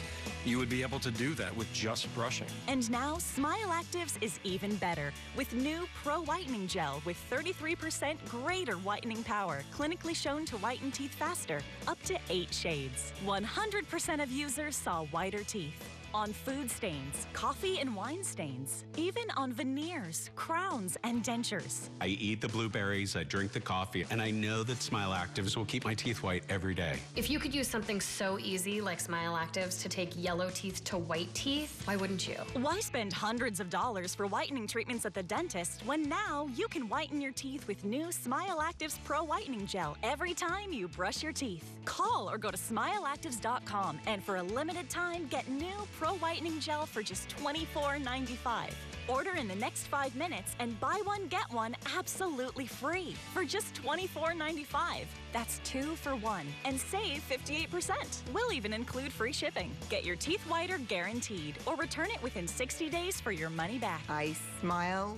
you would be able to do that with just brushing. And now Smile Actives is even better with new Pro Whitening Gel with 33% greater whitening power, clinically shown to whiten teeth faster, up to 8 shades. 100% of users saw whiter teeth. On food stains, coffee and wine stains, even on veneers, crowns, and dentures. I eat the blueberries, I drink the coffee, and I know that Smile Actives will keep my teeth white every day. If you could use something so easy like Smile Actives to take yellow teeth to white teeth, why wouldn't you? Why spend hundreds of dollars for whitening treatments at the dentist when now you can whiten your teeth with new Smile Actives Pro Whitening Gel every time you brush your teeth? Call or go to smileactives.com and for a limited time get new Pro Whitening Gel for just $24.95. Order in the next 5 minutes and buy one, get one absolutely free for just $24.95. That's 2 for 1 and save 58%. We'll even include free shipping. Get your teeth whiter guaranteed or return it within 60 days for your money back. I smile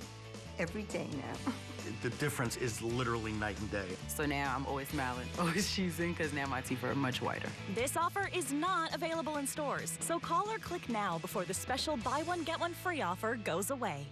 every day now. The difference is literally night and day. So now I'm always smiling, always choosing, because now my teeth are much whiter. This offer is not available in stores, so call or click now before the special buy one, get one free offer goes away.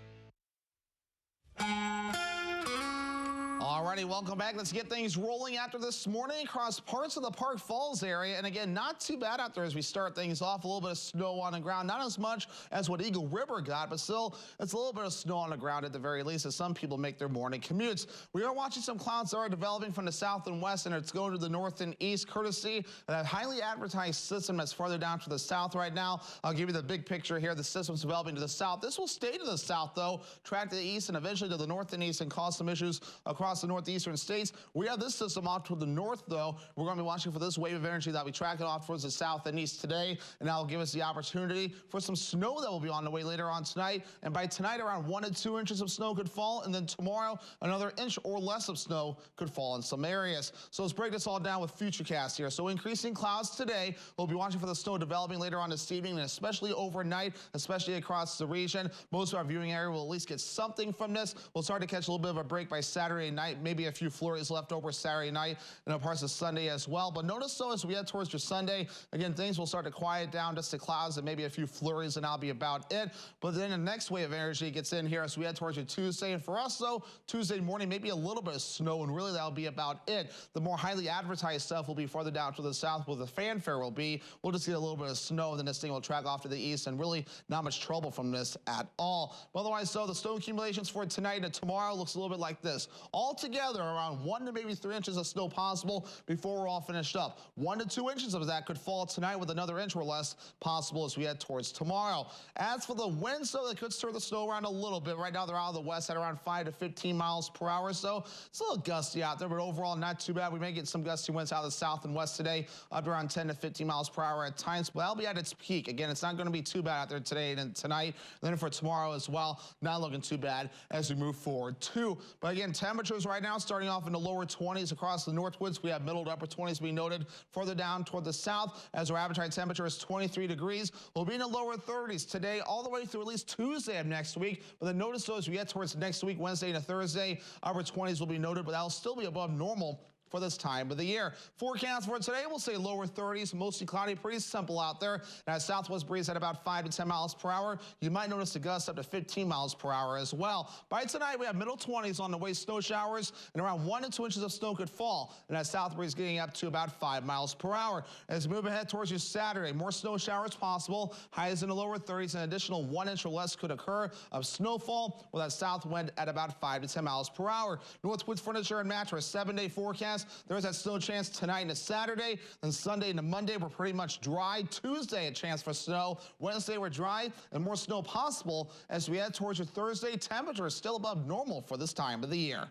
All Alrighty, welcome back. Let's get things rolling after this morning across parts of the Park Falls area. And again, not too bad out there as we start things off. A little bit of snow on the ground, not as much as what Eagle River got, but still it's a little bit of snow on the ground at the very least as some people make their morning commutes. We are watching some clouds that are developing from the south and west, and it's going to the north and east courtesy of that highly advertised system that's farther down to the south right now. I'll give you the big picture here. The system's developing to the south. This will stay to the south, though, track to the east and eventually to the north and east and cause some issues across the northeastern states. We have this system off to the north, though. We're going to be watching for this wave of energy that we track it off towards the south and east today, and that'll give us the opportunity for some snow that will be on the way later on tonight. And by tonight, around 1 to 2 inches of snow could fall, and then tomorrow, another inch or less of snow could fall in some areas. So let's break this all down with Futurecast here. So increasing clouds today. We'll be watching for the snow developing later on this evening, and especially overnight, especially across the region. Most of our viewing area will at least get something from this. We'll start to catch a little bit of a break by Saturday night, maybe a few flurries left over Saturday night and parts of Sunday as well. But notice, though, as we head towards your Sunday, again, things will start to quiet down, just the clouds and maybe a few flurries, and that'll be about it. But then the next wave of energy gets in here as we head towards your Tuesday. And for us, though, Tuesday morning, maybe a little bit of snow, and really that'll be about it. The more highly advertised stuff will be farther down to the south where the fanfare will be. We'll just get a little bit of snow, and then this thing will track off to the east, and really not much trouble from this at all. But otherwise, though, the snow accumulations for tonight and tomorrow looks a little bit like this. All together, around 1 to maybe 3 inches of snow possible before we're all finished up. 1 to 2 inches of that could fall tonight, with another inch or less possible as we head towards tomorrow. As for the winds, though, they could stir the snow around a little bit. Right now, they're out of the west at around 5 to 15 miles per hour. So it's a little gusty out there, but overall, not too bad. We may get some gusty winds out of the south and west today, up to around 10 to 15 miles per hour at times, but that'll be at its peak. Again, it's not going to be too bad out there today and tonight. And then for tomorrow as well, not looking too bad as we move forward too. But again, temperatures right now starting off in the lower 20s across the Northwoods. We have middle to upper 20s being noted further down toward the south, as our average high temperature is 23 degrees. We'll be in the lower 30s today all the way through at least Tuesday of next week. But then notice, though, as we get towards next week, Wednesday and Thursday, upper 20s will be noted, but that'll still be above normal for this time of the year. Forecast for today, we'll say lower 30s, mostly cloudy, pretty simple out there. And a southwest breeze at about 5 to 10 miles per hour. You might notice the gusts up to 15 miles per hour as well. By tonight, we have middle 20s on the way, snow showers, and around 1 to 2 inches of snow could fall. And that south breeze getting up to about 5 miles per hour. As we move ahead towards your Saturday, more snow showers possible. Highs in the lower 30s, an additional 1 inch or less could occur of snowfall, with that south wind at about 5 to 10 miles per hour. Northwoods Furniture and Mattress, 7-day forecast. There's that snow chance tonight into Saturday. Then Sunday into Monday, we're pretty much dry. Tuesday, a chance for snow. Wednesday, we're dry and more snow possible. As we head towards your Thursday, temperature is still above normal for this time of the year.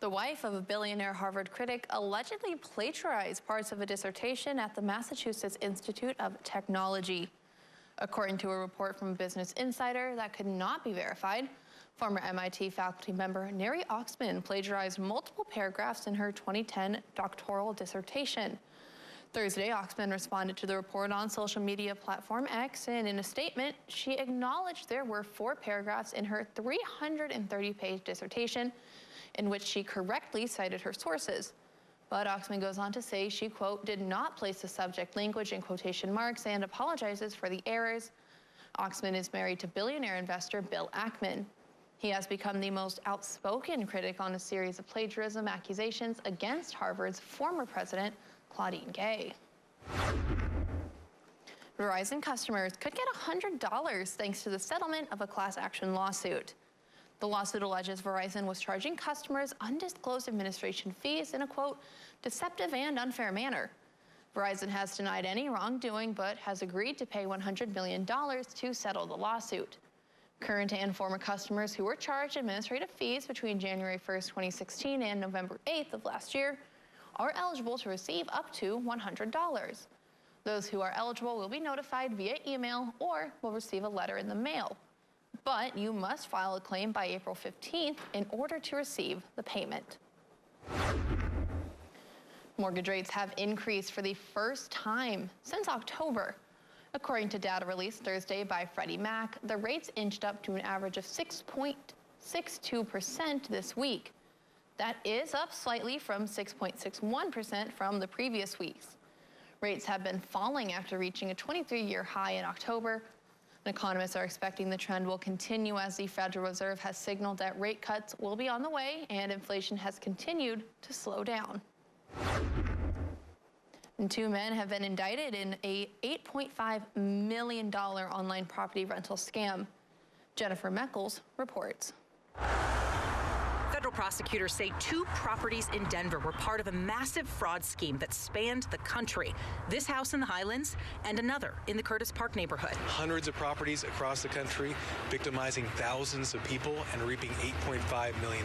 The wife of a billionaire Harvard critic allegedly plagiarized parts of a dissertation at the Massachusetts Institute of Technology. According to a report from Business Insider that could not be verified, former MIT faculty member Neri Oxman plagiarized multiple paragraphs in her 2010 doctoral dissertation. Thursday, Oxman responded to the report on social media platform X, and in a statement, she acknowledged there were 4 paragraphs in her 330-page dissertation in which she correctly cited her sources. But Oxman goes on to say she, quote, did not place the subject language in quotation marks and apologizes for the errors. Oxman is married to billionaire investor Bill Ackman. He has become the most outspoken critic on a series of plagiarism accusations against Harvard's former president, Claudine Gay. Verizon customers could get $100 thanks to the settlement of a class action lawsuit. The lawsuit alleges Verizon was charging customers undisclosed administration fees in a, quote, deceptive and unfair manner. Verizon has denied any wrongdoing, but has agreed to pay $100 million to settle the lawsuit. Current and former customers who were charged administrative fees between January 1st, 2016 and November 8th of last year are eligible to receive up to $100. Those who are eligible will be notified via email or will receive a letter in the mail. But you must file a claim by April 15th in order to receive the payment. Mortgage rates have increased for the first time since October. According to data released Thursday by Freddie Mac, the rates inched up to an average of 6.62% this week. That is up slightly from 6.61% from the previous weeks. Rates have been falling after reaching a 23-year high in October. And economists are expecting the trend will continue as the Federal Reserve has signaled that rate cuts will be on the way and inflation has continued to slow down. And 2 men have been indicted in a $8.5 million online property rental scam. Jennifer Meckles reports. Federal prosecutors say 2 properties in Denver were part of a massive fraud scheme that spanned the country. This house in the Highlands and another in the Curtis Park neighborhood. Hundreds of properties across the country, victimizing thousands of people and reaping $8.5 million.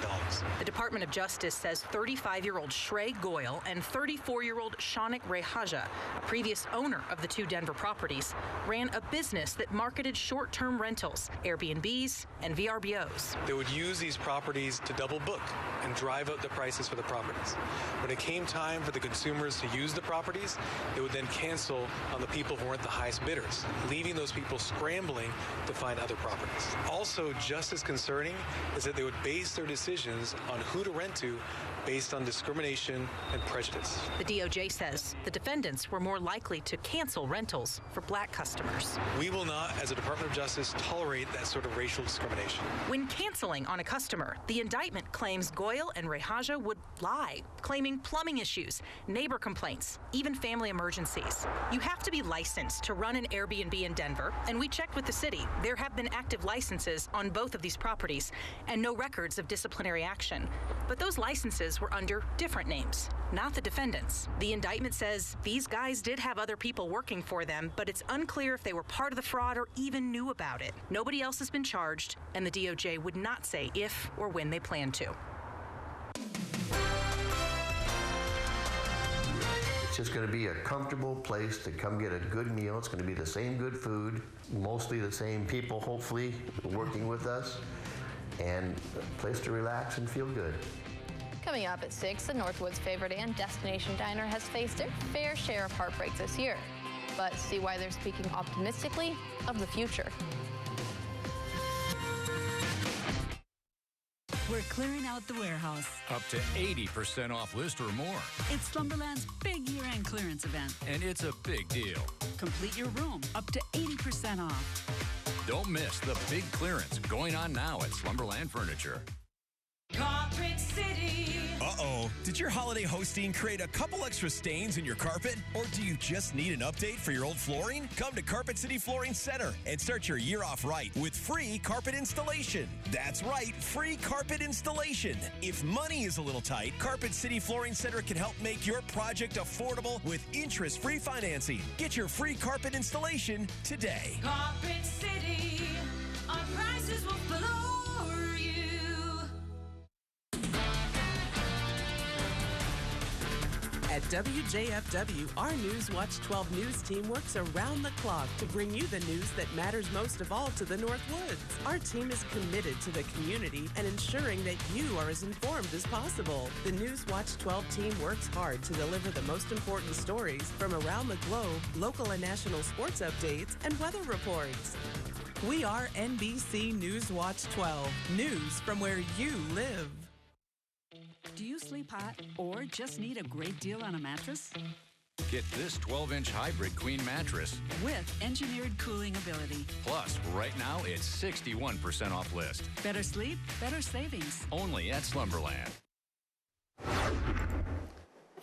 The Department of Justice says 35-year-old Shrey Goyle and 34-year-old Shaunik Rehaja, a previous owner of the 2 Denver properties, ran a business that marketed short-term rentals, Airbnbs, and VRBOs. They would use these properties to double book and drive up the prices for the properties. When it came time for the consumers to use the properties, they would then cancel on the people who weren't the highest bidders, leaving those people scrambling to find other properties. Also, just as concerning is that they would base their decisions on who to rent to based on discrimination and prejudice. The DOJ says the defendants were more likely to cancel rentals for black customers. We will not, as a Department of Justice, tolerate that sort of racial discrimination. When canceling on a customer, the indictment claims Goyle and Rehaja would lie, claiming plumbing issues, neighbor complaints, even family emergencies. You have to be licensed to run an Airbnb in Denver, and we checked with the city. There have been active licenses on both of these properties and no records of disciplinary action. But those licenses were under different names, not the defendants. The indictment says these guys did have other people working for them, but it's unclear if they were part of the fraud or even knew about it. Nobody else has been charged, and the DOJ would not say if or when they plan to. It's just going to be a comfortable place to come get a good meal. It's going to be the same good food, mostly the same people, hopefully, working with us, and a place to relax and feel good. Coming up at 6, the Northwoods favorite and Destination Diner has faced their fair share of heartbreaks this year. But see why they're speaking optimistically of the future. We're clearing out the warehouse. Up to 80% off list or more. It's Slumberland's big year-end clearance event. And it's a big deal. Complete your room, up to 80% off. Don't miss the big clearance going on now at Slumberland Furniture. Carpet City. Uh-oh. Did your holiday hosting create a couple extra stains in your carpet? Or do you just need an update for your old flooring? Come to Carpet City Flooring Center and start your year off right with free carpet installation. That's right, free carpet installation. If money is a little tight, Carpet City Flooring Center can help make your project affordable with interest-free financing. Get your free carpet installation today. Carpet City. Our prices will floor you. At WJFW, our Newswatch 12 news team works around the clock to bring you the news that matters most of all to the Northwoods. Our team is committed to the community and ensuring that you are as informed as possible. The Newswatch 12 team works hard to deliver the most important stories from around the globe, local and national sports updates, and weather reports. We are NBC Newswatch 12, news from where you live. Do you sleep hot or just need a great deal on a mattress? Get this 12-inch hybrid queen mattress with engineered cooling ability. Plus, right now, it's 61% off list. Better sleep, better savings. Only at Slumberland.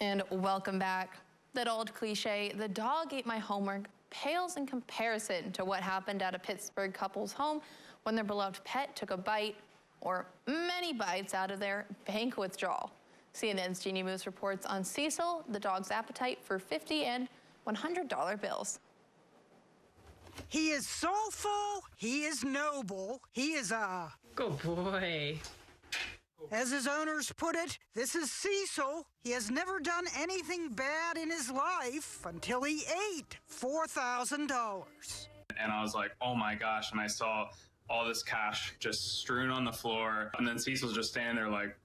And welcome back. That old cliche, the dog ate my homework, pales in comparison to what happened at a Pittsburgh couple's home when their beloved pet took a bite or many bites out of their bank withdrawal. CNN's Jeannie Moose reports on Cecil, the dog's appetite for $50 and $100 bills. He is soulful, he is noble, he is a... Good boy. As his owners put it, this is Cecil. He has never done anything bad in his life until he ate $4,000. And I was like, oh my gosh, and I saw all this cash just strewn on the floor. And then Cecil's just standing there like...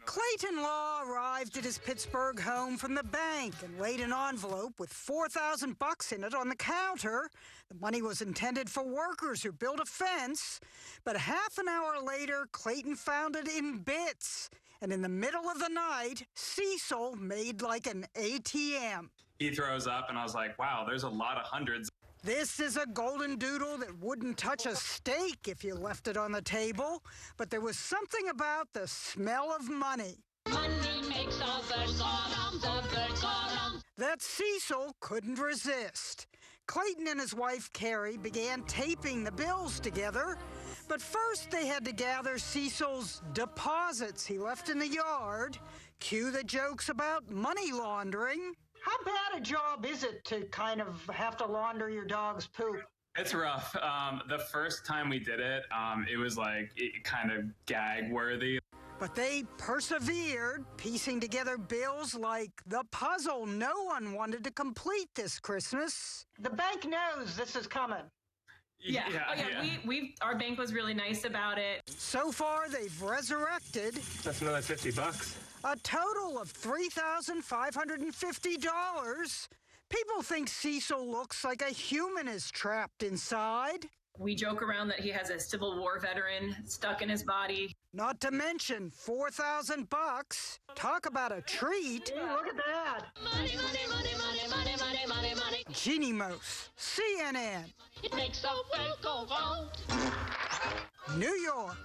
Clayton Law arrived at his Pittsburgh home from the bank and laid an envelope with $4,000 in it on the counter. The money was intended for workers who built a fence. But half an hour later, Clayton found it in bits. And in the middle of the night, Cecil made like an ATM. He throws up and I was like, wow, there's a lot of hundreds. This is a golden doodle that wouldn't touch a steak if you left it on the table, but there was something about the smell of money. Money makes the birds go round, the birds go round. That Cecil couldn't resist. Clayton and his wife, Carrie, began taping the bills together, but first they had to gather Cecil's deposits he left in the yard. Cue the jokes about money laundering. How bad a job is it to kind of have to launder your dog's poop? It's rough. The first time we did it, it was like kind of gag worthy. But they persevered, piecing together bills like the puzzle no one wanted to complete this Christmas. The bank knows this is coming. Yeah. Our bank was really nice about it. So far, they've resurrected. That's another $50. A total of $3,550. People think Cecil looks like a human is trapped inside. We joke around that he has a Civil War veteran stuck in his body. Not to mention $4,000. Talk about a treat. Hey, look at that. Money, money, money, money, money, money, money, money. Jeannie Mose, CNN. It makes the world go round. New York.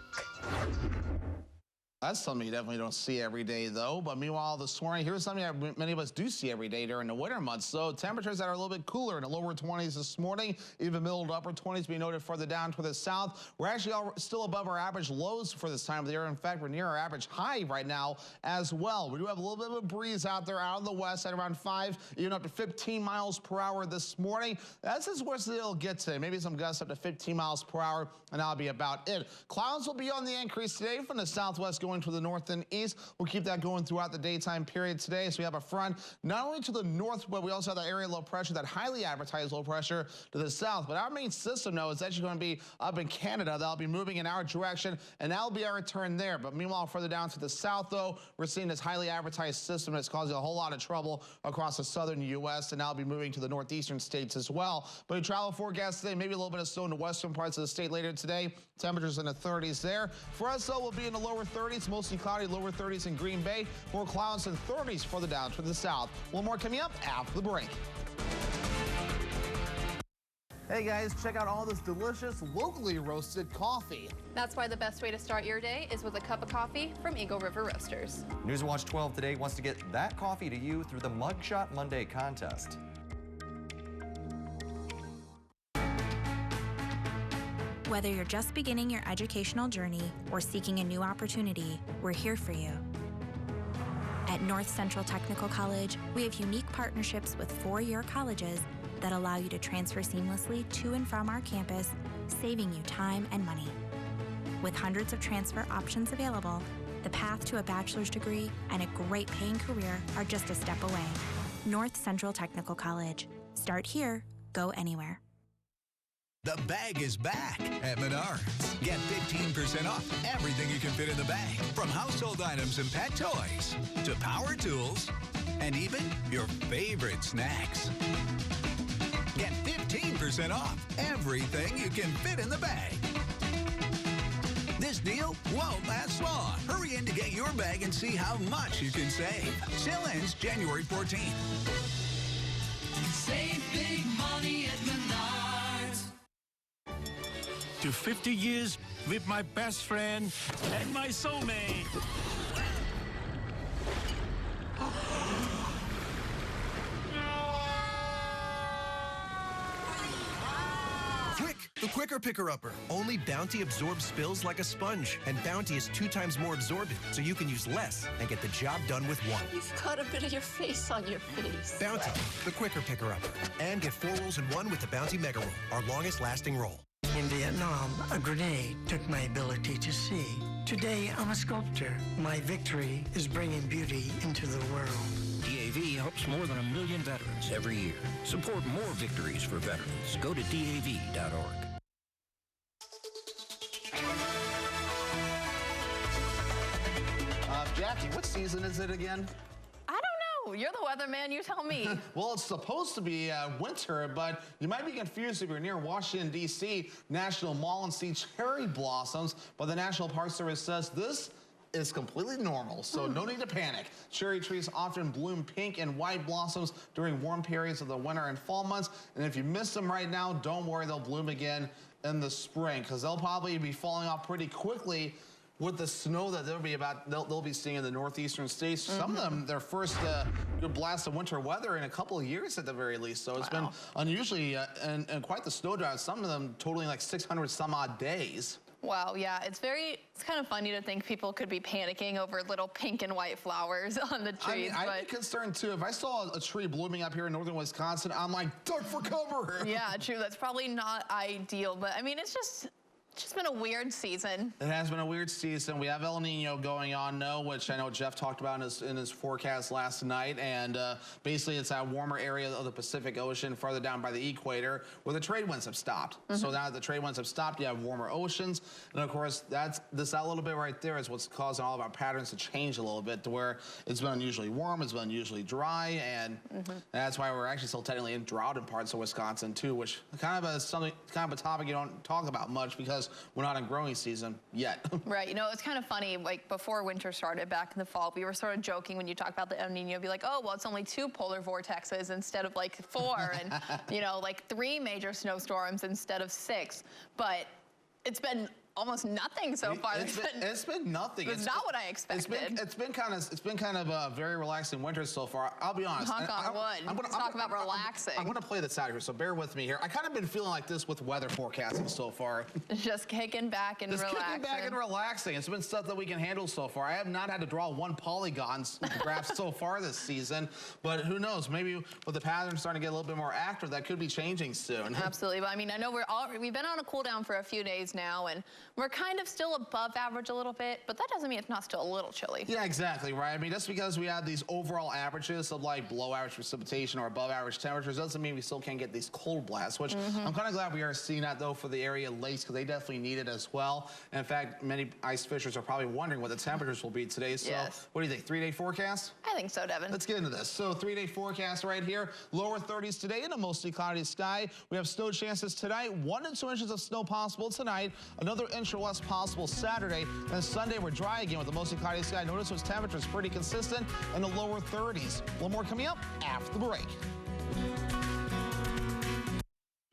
That's something you definitely don't see every day, though. But meanwhile, this morning, here's something that many of us do see every day during the winter months. So temperatures that are a little bit cooler in the lower 20s this morning, even middle to upper 20s being noted further down to the south. We're actually still above our average lows for this time of the year. In fact, we're near our average high right now as well. We do have a little bit of a breeze out there out of the west at around 5, even up to 15 miles per hour this morning. That's as worst as it'll get today. Maybe some gusts up to 15 miles per hour, and that'll be about it. Clouds will be on the increase today from the southwest going to the north and east. We'll keep that going throughout the daytime period today. So we have a front not only to the north, but we also have that area low pressure, that highly advertised low pressure to the south. But our main system, though, is actually going to be up in Canada. That'll be moving in our direction, and that'll be our return there. But meanwhile, further down to the south, though, we're seeing this highly advertised system that's causing a whole lot of trouble across the southern U.S., and that'll be moving to the northeastern states as well. But a travel forecast today, maybe a little bit of snow in the western parts of the state later today. Temperatures in the 30s there. For us, though, we'll be in the lower 30s, mostly cloudy, lower 30s in Green Bay. More clouds and 30s further down to the south. One more coming up after the break. Hey guys, check out all this delicious, locally roasted coffee. That's why the best way to start your day is with a cup of coffee from Eagle River Roasters. Newswatch 12 today wants to get that coffee to you through the Mugshot Monday contest. Whether you're just beginning your educational journey or seeking a new opportunity, we're here for you. At North Central Technical College, we have unique partnerships with four-year colleges that allow you to transfer seamlessly to and from our campus, saving you time and money. With hundreds of transfer options available, the path to a bachelor's degree and a great paying career are just a step away. North Central Technical College. Start here, go anywhere. The bag is back at Menards. Get 15% off everything you can fit in the bag, from household items and pet toys to power tools and even your favorite snacks. Get 15% off everything you can fit in the bag. This deal won't last long. Hurry in to get your bag and see how much you can save. Sale ends January 14th. Save big money at Menards. To 50 years with my best friend and my soulmate. Quick, the Quicker Picker-Upper. Only Bounty absorbs spills like a sponge, and Bounty is 2 times more absorbent, so you can use less and get the job done with 1. You've got a bit of your face on your face. Bounty, the Quicker Picker-Upper. And get 4 rolls in 1 with the Bounty Mega Roll, our longest lasting roll. In Vietnam, a grenade took my ability to see. Today, I'm a sculptor. My victory is bringing beauty into the world. DAV helps more than 1 million veterans every year. Support more victories for veterans. Go to DAV.org. Jackie, what season is it again? I don't know. You're the weatherman. You tell me. Well, it's supposed to be winter, but you might be confused if you're near Washington, D.C. National Mall and see cherry blossoms, but the National Park Service says this is completely normal, so no need to panic. Cherry trees often bloom pink and white blossoms during warm periods of the winter and fall months, and if you miss them right now, don't worry, they'll bloom again in the spring, because they'll probably be falling off pretty quickly with the snow that they'll be seeing in the northeastern states. Some of them, their first good blast of winter weather in a couple of years at the very least. So it's been unusually and quite the snow drive. Some of them totaling like 600 some odd days. Wow, yeah, it's kind of funny to think people could be panicking over little pink and white flowers on the trees. I mean, I'd be concerned too. If I saw a tree blooming up here in northern Wisconsin, I'm like, duck for cover. Yeah, true. That's probably not ideal, but I mean, it's just been a weird season. It has been a weird season. We have El Nino going on now, which I know Jeff talked about in his forecast last night. And basically, it's that warmer area of the Pacific Ocean farther down by the equator where the trade winds have stopped. So now that the trade winds have stopped, you have warmer oceans. And of course, that little bit right there is what's causing all of our patterns to change a little bit to where it's been unusually warm, it's been unusually dry. And that's why we're actually still technically in drought in parts of Wisconsin, too, which kind of is kind of a topic you don't talk about much because we're not in growing season yet. Right. You know, it's kind of funny. Like before winter started back in the fall, we were sort of joking when you talk about the El Nino. Be like, oh, well, it's only 2 polar vortexes instead of like 4, and you know, like 3 major snowstorms instead of 6. But it's been almost nothing so far. It's been nothing. It's not what I expected. It's been kind of a very relaxing winter so far. I'll be honest. Knock on wood. Let's talk about relaxing. I'm going to play this out here, so bear with me here. I kind of been feeling like this with weather forecasting so far. Just kicking back and relaxing. Just kicking back and relaxing. It's been stuff that we can handle so far. I have not had to draw one polygon graph so far this season, but who knows? Maybe with the pattern starting to get a little bit more active, that could be changing soon. Absolutely. But I mean, I know we've been on a cool down for a few days now, and we're kind of still above average a little bit, but that doesn't mean it's not still a little chilly. Yeah, exactly, right? I mean, just because we have these overall averages of like below average precipitation or above average temperatures doesn't mean we still can't get these cold blasts, which I'm kind of glad we are seeing that though for the area lakes because they definitely need it as well. And in fact, many ice fishers are probably wondering what the temperatures will be today. So what do you think, 3-day forecast? I think so, Devin. Let's get into this. So 3-day forecast right here, lower 30s today in a mostly cloudy sky. We have snow chances tonight, 1 to 2 inches of snow possible tonight, another inch or less possible Saturday, and Sunday we're dry again with a mostly cloudy sky. Notice those temperatures pretty consistent in the lower 30s. A little more coming up after the break.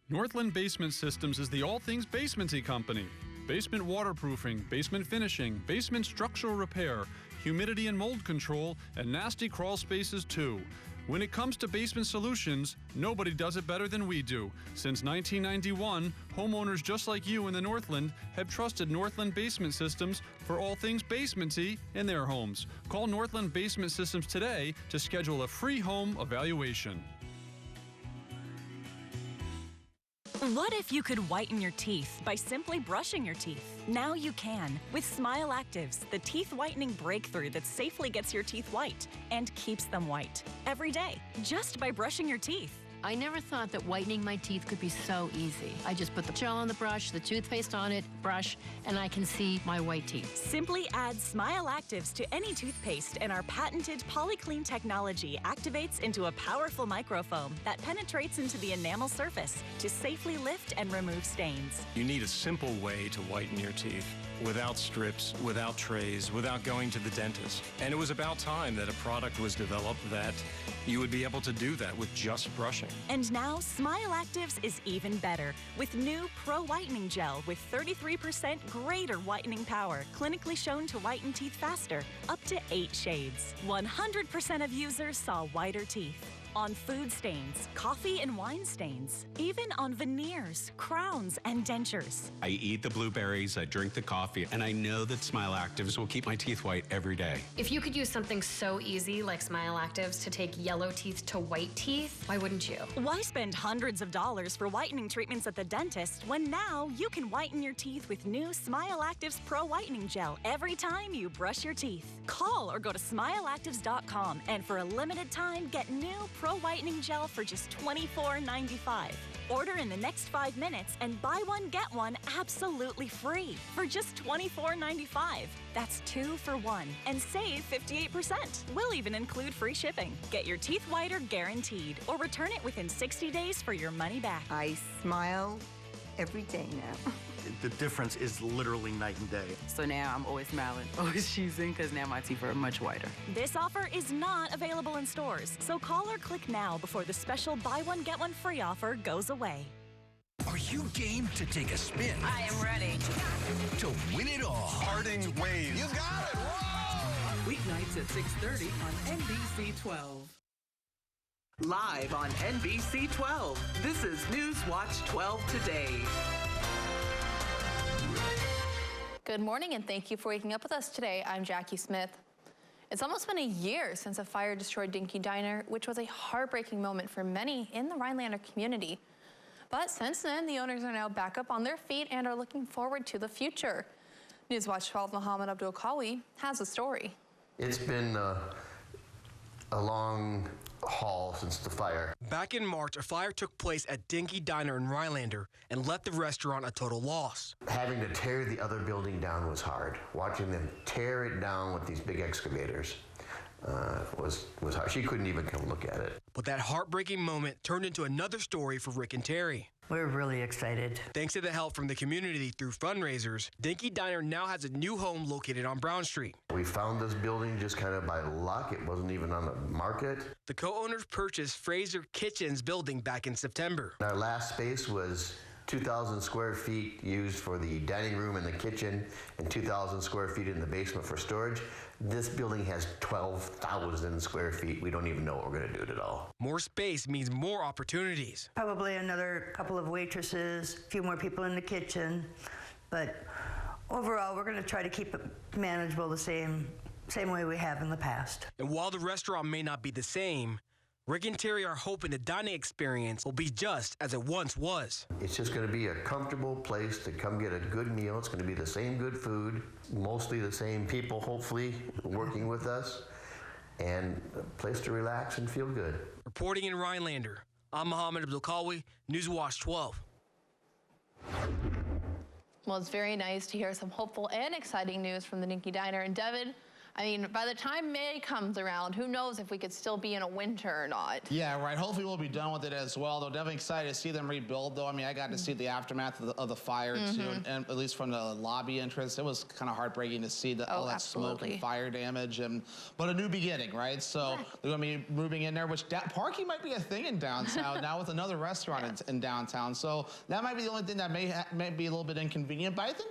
Northland Basement Systems is the all things basementy company. Basement waterproofing, basement finishing, basement structural repair, humidity and mold control, and nasty crawl spaces too. When it comes to basement solutions, nobody does it better than we do. Since 1991, homeowners just like you in the Northland have trusted Northland Basement Systems for all things basementy in their homes. Call Northland Basement Systems today to schedule a free home evaluation. What if you could whiten your teeth by simply brushing your teeth? Now you can with Smile Actives, the teeth whitening breakthrough that safely gets your teeth white and keeps them white every day just by brushing your teeth. I never thought that whitening my teeth could be so easy. I just put the gel on the brush, the toothpaste on it, brush, and I can see my white teeth. Simply add Smile Actives to any toothpaste and our patented PolyClean technology activates into a powerful microfoam that penetrates into the enamel surface to safely lift and remove stains. You need a simple way to whiten your teeth. Without strips, without trays, without going to the dentist. And it was about time that a product was developed that you would be able to do that with just brushing. And now Smile Actives is even better with new Pro Whitening Gel with 33% greater whitening power, clinically shown to whiten teeth faster, up to 8 shades. 100% of users saw whiter teeth. On food stains, coffee and wine stains, even on veneers, crowns, and dentures. I eat the blueberries, I drink the coffee, and I know that Smile Actives will keep my teeth white every day. If you could use something so easy like Smile Actives to take yellow teeth to white teeth, why wouldn't you? Why spend hundreds of dollars for whitening treatments at the dentist when now you can whiten your teeth with new Smile Actives Pro Whitening Gel every time you brush your teeth? Call or go to smileactives.com and for a limited time get new Pro Whitening Gel for just $24.95. Order in the next 5 minutes and buy one, get one absolutely free for just $24.95. That's 2 for 1 and save 58%. We'll even include free shipping. Get your teeth whiter guaranteed or return it within 60 days for your money back. I smile every day now. The difference is literally night and day. So now I'm always smiling, always choosing, because now my teeth are much whiter. This offer is not available in stores, so call or click now before the special buy one, get one free offer goes away. Are you game to take a spin? I am ready. To win it all. Parting ways. You got it. Whoa! Weeknights at 6:30 on NBC 12. Live on NBC 12, this is News Watch 12 Today. Good morning and thank you for waking up with us today. I'm Jackie Smith. It's almost been a year since a fire destroyed Dinky Diner, which was a heartbreaking moment for many in the Rhinelander community. But since then, the owners are now back up on their feet and are looking forward to the future. Newswatch 12 Mohammed Abdul Qawi has a story. It's been a long haul since the fire. Back in March, a fire took place at Dinky Diner in Rhinelander and left the restaurant a total loss. Having to tear the other building down was hard. Watching them tear it down with these big excavators was hard. She couldn't even come look at it. But that heartbreaking moment turned into another story for Rick and Terry. We're really excited. Thanks to the help from the community through fundraisers, Dinky Diner now has a new home located on Brown Street. We found this building just kind of by luck. It wasn't even on the market. The co-owners purchased Fraser Kitchen's building back in September. Our last space was 2,000 square feet used for the dining room and the kitchen, and 2,000 square feet in the basement for storage. This building has 12,000 square feet. We don't even know what we're going to do with it all. More space means more opportunities. Probably another couple of waitresses, a few more people in the kitchen, but overall, we're going to try to keep it manageable the same way we have in the past. And while the restaurant may not be the same, Rick and Terry are hoping the dining experience will be just as it once was. It's just going to be a comfortable place to come get a good meal. It's going to be the same good food, mostly the same people, hopefully, working with us, and a place to relax and feel good. Reporting in Rhinelander, I'm Mohammed Abdul Qawi, Newswatch 12. Well, it's very nice to hear some hopeful and exciting news from the Dinky Diner in Devon. I mean, by the time May comes around, who knows if we could still be in a winter or not. Yeah, right. Hopefully we'll be done with it as well, though. Definitely excited to see them rebuild, though. I mean, I got to see the aftermath of the fire, too, and at least from the lobby entrance. It was kind of heartbreaking to see all that smoke and fire damage. But a new beginning, right? So they're going to be moving in there, which parking might be a thing in downtown now with another restaurant in downtown. So that might be the only thing that may be a little bit inconvenient, but I think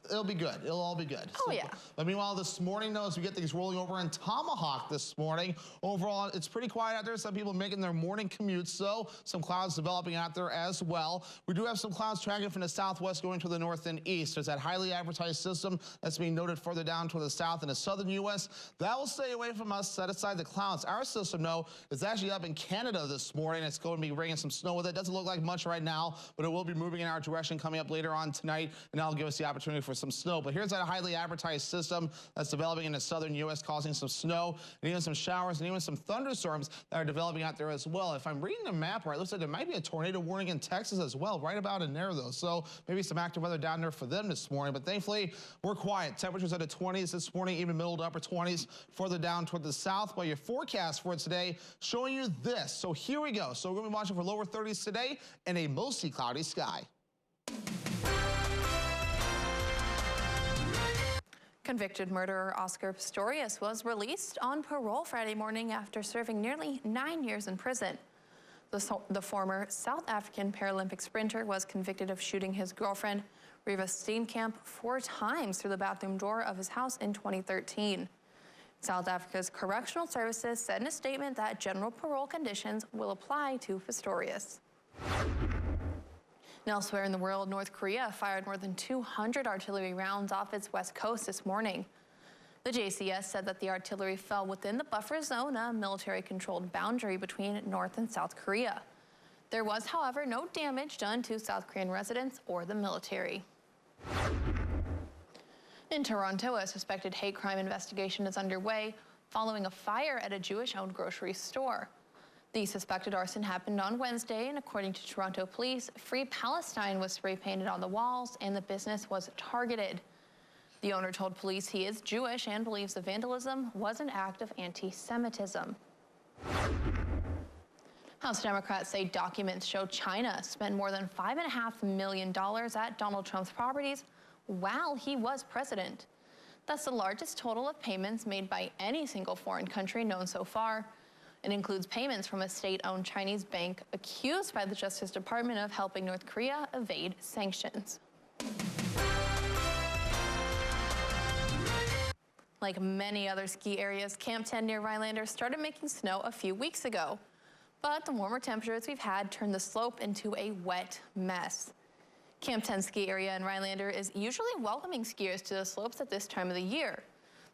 it'll be good. It'll all be good. Oh, yeah. But meanwhile, this morning, though, as we get things rolling over in Tomahawk this morning, overall, it's pretty quiet out there. Some people making their morning commutes, so some clouds developing out there as well. We do have some clouds tracking from the southwest going to the north and east. There's that highly advertised system that's being noted further down toward the south in the southern U.S. That will stay away from us, set aside the clouds. Our system, though, is actually up in Canada this morning. It's going to be bringing some snow with it. Doesn't look like much right now, but it will be moving in our direction coming up later on tonight, and that'll give us the opportunity for some snow. But here's that highly advertised system that's developing in the southern U.S., causing some snow and even some showers and even some thunderstorms that are developing out there as well. If I'm reading the map right, it looks like there might be a tornado warning in Texas as well, right about in there, though. So maybe some active weather down there for them this morning. But thankfully, we're quiet. Temperatures at the 20s this morning, even middle to upper 20s further down toward the south. But your forecast for today showing you this. So here we go. So we're going to be watching for lower 30s today and a mostly cloudy sky. Convicted murderer Oscar Pistorius was released on parole Friday morning after serving nearly 9 years in prison. The former South African Paralympic sprinter was convicted of shooting his girlfriend, Riva Steenkamp, 4 times through the bathroom door of his house in 2013. South Africa's Correctional Services said in a statement that general parole conditions will apply to Pistorius. And elsewhere in the world, North Korea fired more than 200 artillery rounds off its west coast this morning. The JCS said that the artillery fell within the buffer zone, a military-controlled boundary between North and South Korea. There was, however, no damage done to South Korean residents or the military. In Toronto, a suspected hate crime investigation is underway following a fire at a Jewish-owned grocery store. The suspected arson happened on Wednesday, and according to Toronto police, Free Palestine was spray-painted on the walls and the business was targeted. The owner told police he is Jewish and believes the vandalism was an act of anti-Semitism. House Democrats say documents show China spent more than $5.5 million at Donald Trump's properties while he was president. That's the largest total of payments made by any single foreign country known so far. It includes payments from a state-owned Chinese bank accused by the Justice Department of helping North Korea evade sanctions. Like many other ski areas, Camp 10 near Rhinelander started making snow a few weeks ago. But the warmer temperatures we've had turned the slope into a wet mess. Camp 10 ski area in Rhinelander is usually welcoming skiers to the slopes at this time of the year.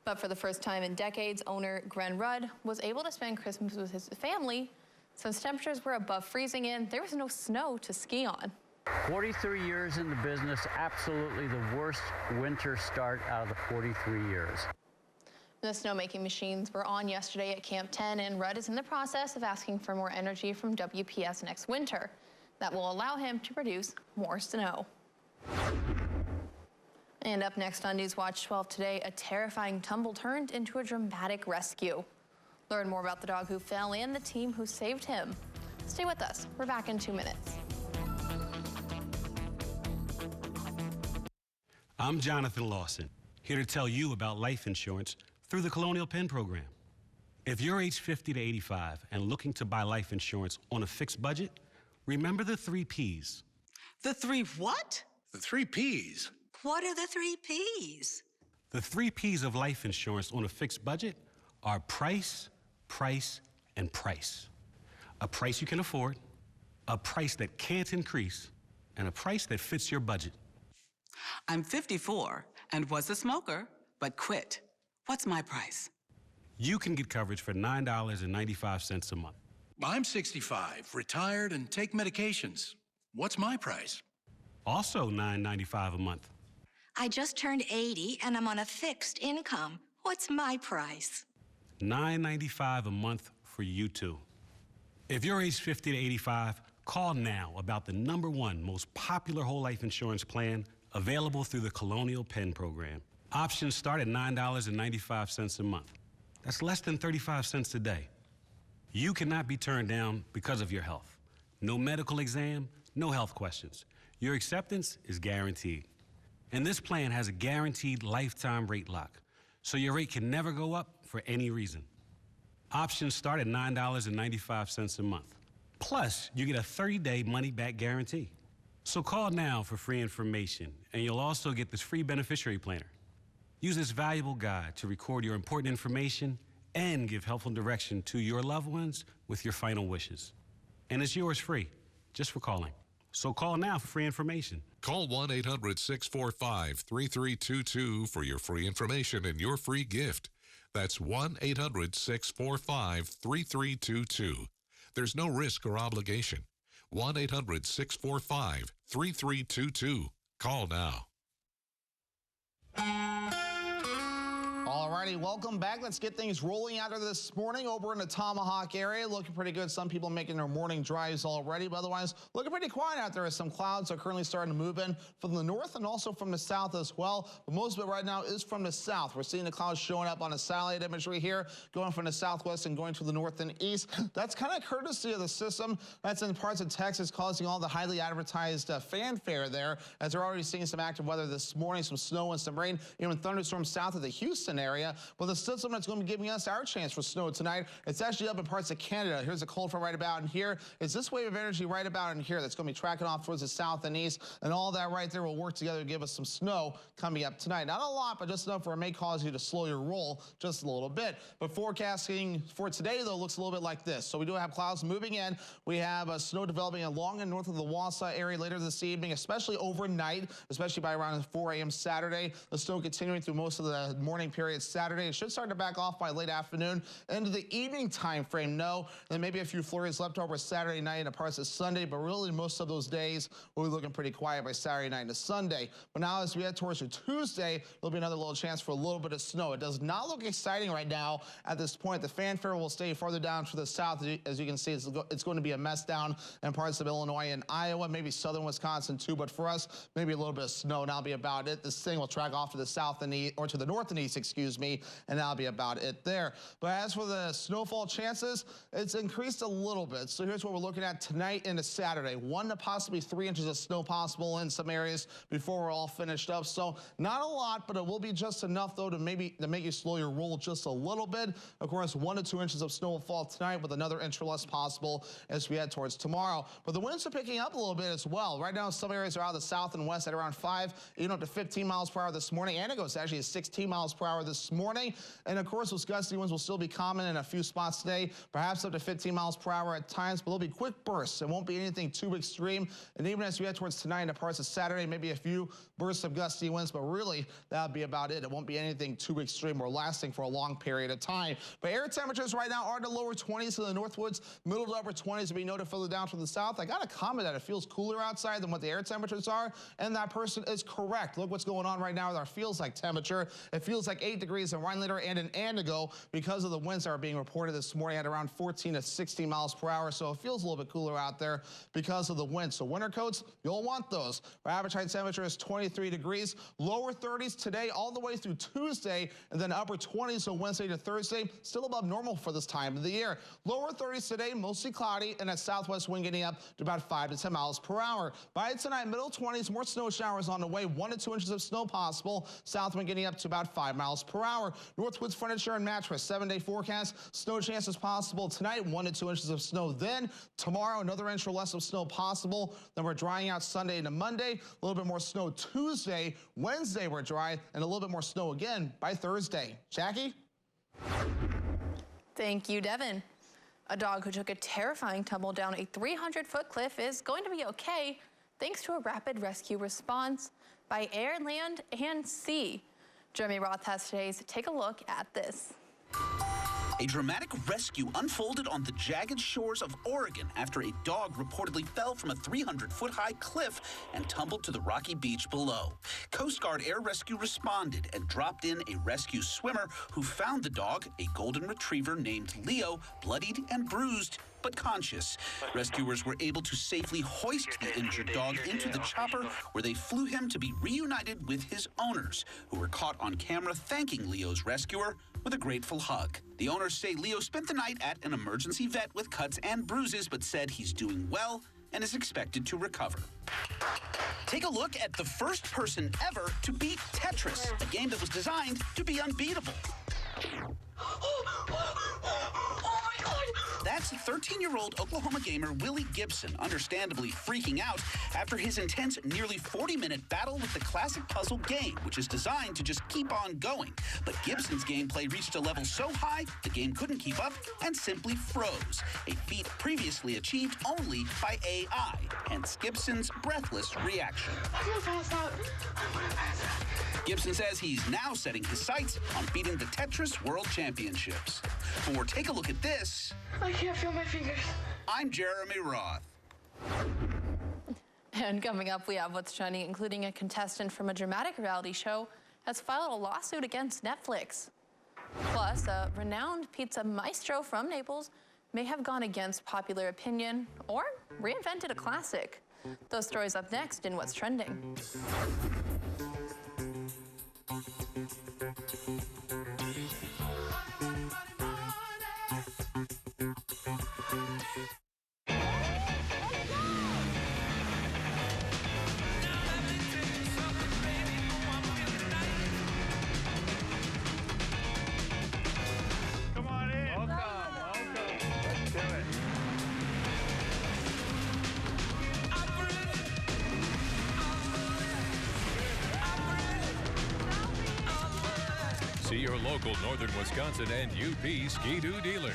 But for the first time in decades, owner Gren Rudd was able to spend Christmas with his family. Since temperatures were above freezing in, there was no snow to ski on. 43 years in the business, absolutely the worst winter start out of the 43 years. The snowmaking machines were on yesterday at Camp 10, and Rudd is in the process of asking for more energy from WPS next winter. That will allow him to produce more snow. And up next on Newswatch 12 today, a terrifying tumble turned into a dramatic rescue. Learn more about the dog who fell and the team who saved him. Stay with us. We're back in 2 minutes. I'm Jonathan Lawson, here to tell you about life insurance through the Colonial Penn program. If you're age 50 to 85 and looking to buy life insurance on a fixed budget, remember the 3 Ps. The 3 what? The 3 Ps. What are the 3 Ps? The 3 Ps of life insurance on a fixed budget are price, price, and price. A price you can afford, a price that can't increase, and a price that fits your budget. I'm 54 and was a smoker, but quit. What's my price? You can get coverage for $9.95 a month. I'm 65, retired, and take medications. What's my price? Also $9.95 a month. I just turned 80 and I'm on a fixed income. What's my price? $9.95 a month for you too. If you're age 50 to 85, call now about the #1 most popular whole life insurance plan available through the Colonial Penn program. Options start at $9.95 a month. That's less than 35 cents a day. You cannot be turned down because of your health. No medical exam, no health questions. Your acceptance is guaranteed. And this plan has a guaranteed lifetime rate lock, so your rate can never go up for any reason. Options start at $9.95 a month. Plus, you get a 30-day money-back guarantee. So call now for free information, and you'll also get this free beneficiary planner. Use this valuable guide to record your important information and give helpful direction to your loved ones with your final wishes. And it's yours free, just for calling. So call now for free information. Call 1-800-645-3322 for your free information and your free gift. That's 1-800-645-3322. There's no risk or obligation. 1-800-645-3322. Call now. Alrighty, welcome back. Let's get things rolling out of this morning over in the Tomahawk area. Looking pretty good. Some people making their morning drives already, but otherwise looking pretty quiet out there as some clouds are currently starting to move in from the north and also from the south as well. But most of it right now is from the south. We're seeing the clouds showing up on a satellite imagery here, going from the southwest and going to the north and east. That's kind of courtesy of the system that's in parts of Texas, causing all the highly advertised fanfare there, as they're already seeing some active weather this morning, some snow and some rain, even thunderstorms south of the Houston area. But the system that's going to be giving us our chance for snow tonight, it's actually up in parts of Canada. Here's a cold front right about in here. It's this wave of energy right about in here that's going to be tracking off towards the south and east, and all that right there will work together to give us some snow coming up tonight. Not a lot, but just enough where it may cause you to slow your roll just a little bit. But forecasting for today, though, looks a little bit like this. So we do have clouds moving in. We have snow developing along and north of the Wausau area later this evening, especially overnight, especially by around 4 a.m. Saturday. The snow continuing through most of the morning period Saturday. It should start to back off by late afternoon into the evening time frame. No, then maybe a few flurries left over Saturday night and parts of Sunday, but really most of those days will be looking pretty quiet by Saturday night into Sunday. But now as we head towards Tuesday, there'll be another little chance for a little bit of snow. It does not look exciting right now at this point. The fanfare will stay farther down to the south. As you can see, it's going to be a mess down in parts of Illinois and Iowa, maybe southern Wisconsin too, but for us, maybe a little bit of snow, and that'll be about it. This thing will track off to the south and east, or to the north and east, excuse me. excuse me, and that'll be about it there. But as for the snowfall chances, it's increased a little bit. So here's what we're looking at tonight into Saturday. 1 to possibly 3 inches of snow possible in some areas before we're all finished up. So not a lot, but it will be just enough though to make you slow your roll just a little bit. Of course, 1 to 2 inches of snow will fall tonight with another inch or less possible as we head towards tomorrow. But the winds are picking up a little bit as well. Right now, some areas are out of the south and west at around 5, even up to 15 miles per hour this morning. Antigos actually is 16 miles per hour this morning. And of course, those gusty winds will still be common in a few spots today, perhaps up to 15 miles per hour at times, but they'll be quick bursts. It won't be anything too extreme. And even as we head towards tonight and parts of Saturday, maybe a few bursts of gusty winds, but really that'll be about it. It won't be anything too extreme or lasting for a long period of time. But air temperatures right now are in the lower 20s in the Northwoods, middle to upper 20s to be noted further down from the south. I got a comment that it feels cooler outside than what the air temperatures are, and that person is correct. Look what's going on right now with our feels like temperature. It feels like 8 degrees in Rhinelander and in Antigo because of the winds that are being reported this morning at around 14 to 16 miles per hour. So it feels a little bit cooler out there because of the wind. So winter coats, you'll want those. Our average high temperature is 23 degrees, lower 30s today all the way through Tuesday, and then upper 20s so Wednesday to Thursday, still above normal for this time of the year. Lower 30s today, mostly cloudy, and that southwest wind getting up to about 5 to 10 miles per hour. By tonight, middle 20s, more snow showers on the way, 1 to 2 inches of snow possible. South wind getting up to about 5 miles per hour. Northwoods Furniture and Mattress, 7-day forecast. Snow chances possible tonight, 1 to 2 inches of snow. Then tomorrow, another inch or less of snow possible. Then we're drying out Sunday into Monday. A little bit more snow Tuesday. Wednesday we're dry, and a little bit more snow again by Thursday. Jackie? Thank you, Devin. A dog who took a terrifying tumble down a 300-foot cliff is going to be okay thanks to a rapid rescue response by air, land, and sea. Jeremy Roth has today's Take a Look at This. A dramatic rescue unfolded on the jagged shores of Oregon after a dog reportedly fell from a 300-foot-high cliff and tumbled to the rocky beach below. Coast Guard Air Rescue responded and dropped in a rescue swimmer who found the dog, a golden retriever named Leo, bloodied and bruised, but conscious. Rescuers were able to safely hoist the injured dog into the chopper, where they flew him to be reunited with his owners, who were caught on camera thanking Leo's rescuer with a grateful hug. The owners say Leo spent the night at an emergency vet with cuts and bruises, but said he's doing well and is expected to recover. Take a look at the first person ever to beat Tetris, a game that was designed to be unbeatable. That's 13-year-old Oklahoma gamer Willie Gibson, understandably freaking out after his intense, nearly 40-minute battle with the classic puzzle game, which is designed to just keep on going. But Gibson's gameplay reached a level so high, the game couldn't keep up and simply froze, a feat previously achieved only by AI, hence Gibson's breathless reaction. Gibson says he's now setting his sights on beating the Tetris World Championships. For Take a Look at This, I can't feel my fingers. I'm Jeremy Roth. And coming up, we have what's trending, including a contestant from a dramatic reality show has filed a lawsuit against Netflix. Plus, a renowned pizza maestro from Naples may have gone against popular opinion or reinvented a classic. Those stories up next in What's Trending. See your local Northern Wisconsin and UP Ski-Doo dealers.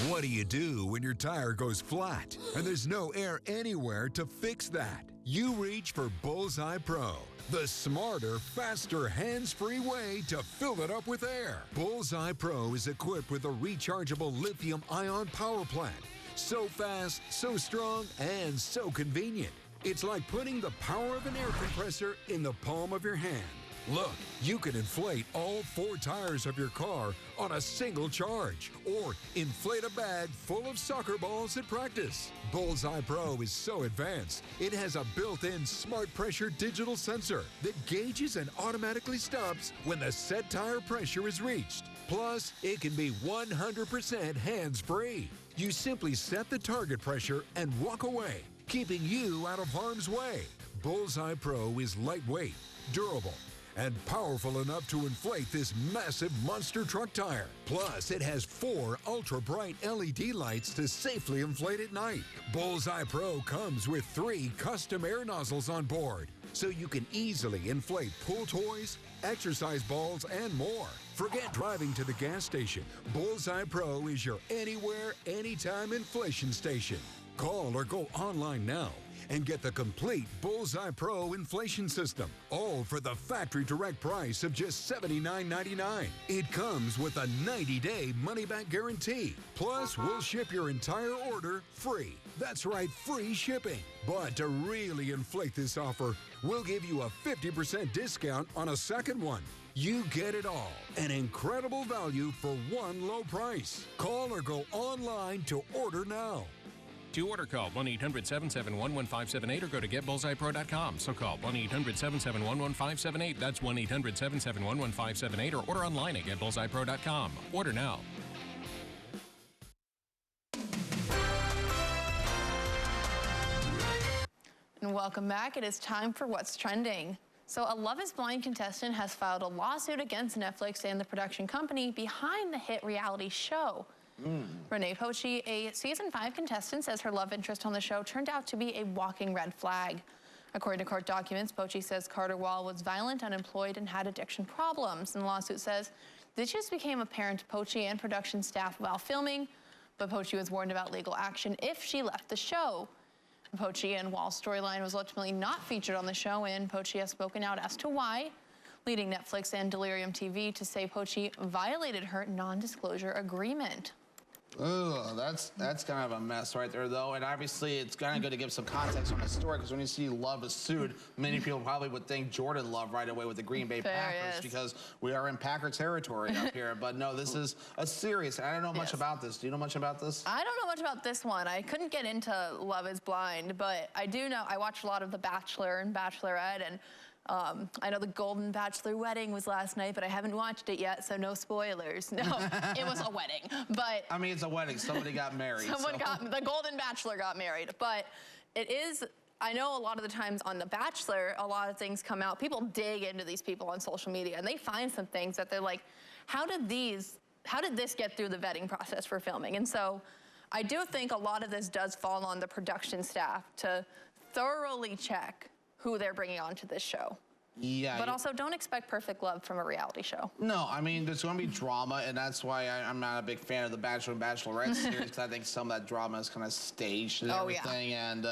What do when your tire goes flat and there's no air anywhere to fix that? You reach for Bullseye Pro, the smarter, faster, hands-free way to fill it up with air. Bullseye Pro is equipped with a rechargeable lithium-ion power plant. So fast, so strong, and so convenient. It's like putting the power of an air compressor in the palm of your hand. Look, you can inflate all 4 tires of your car on a single charge, or inflate a bag full of soccer balls at practice. Bullseye Pro is so advanced, it has a built-in smart pressure digital sensor that gauges and automatically stops when the set tire pressure is reached. Plus, it can be 100% hands-free. You simply set the target pressure and walk away, keeping you out of harm's way. Bullseye Pro is lightweight, durable, and powerful enough to inflate this massive monster truck tire. Plus, it has 4 ultra-bright LED lights to safely inflate at night. Bullseye Pro comes with 3 custom air nozzles on board, so you can easily inflate pool toys, exercise balls, and more. Forget driving to the gas station. Bullseye Pro is your anywhere, anytime inflation station. Call or go online now and get the complete Bullseye Pro inflation system, all for the factory direct price of just $79.99. It comes with a 90-day money-back guarantee. Plus, we'll ship your entire order free. That's right, free shipping. But to really inflate this offer, we'll give you a 50% discount on a second one. You get it all. An incredible value for one low price. Call or go online to order now. To order, call 1-800-771-1578 or go to getbullseyepro.com. So call 1-800-771-1578. That's 1-800-771-1578 or order online at getbullseyepro.com. Order now. And welcome back. It is time for What's Trending. So a Love is Blind contestant has filed a lawsuit against Netflix and the production company behind the hit reality show. Renee Pochi, a season 5 contestant, says her love interest on the show turned out to be a walking red flag. According to court documents, Pochi says Carter Wall was violent, unemployed, and had addiction problems. And the lawsuit says this just became apparent to Pochi and production staff while filming, but Pochi was warned about legal action if she left the show. Pochi and Wall's storyline was ultimately not featured on the show, and Pochi has spoken out as to why, leading Netflix and Delirium TV to say Pochi violated her non-disclosure agreement. Ugh, that's kind of a mess right there, though. And obviously, it's kind of good to give some context on the story, because when you see Love is sued, many people probably would think Jordan Love right away with the Green Bay Packers, because we are in Packer territory up here. But no, this is a serious. I don't know much about this. Do you know much about this? I don't know much about this one. I couldn't get into Love is Blind, but I do know I watched a lot of The Bachelor and Bachelorette, and I know the Golden Bachelor wedding was last night, but I haven't watched it yet, so no spoilers. No, it was a wedding, but... I mean, it's a wedding. Somebody got married. The Golden Bachelor got married, but it is... I know a lot of the times on The Bachelor, a lot of things come out. People dig into these people on social media, and they find some things that they're like, how did this get through the vetting process for filming? And so I do think a lot of this does fall on the production staff to thoroughly check who they're bringing onto this show. Yeah. But also, don't expect perfect love from a reality show. No, I mean, there's going to be drama, and that's why I'm not a big fan of the Bachelor and Bachelorette series, because I think some of that drama is kind of staged and everything. Yeah. And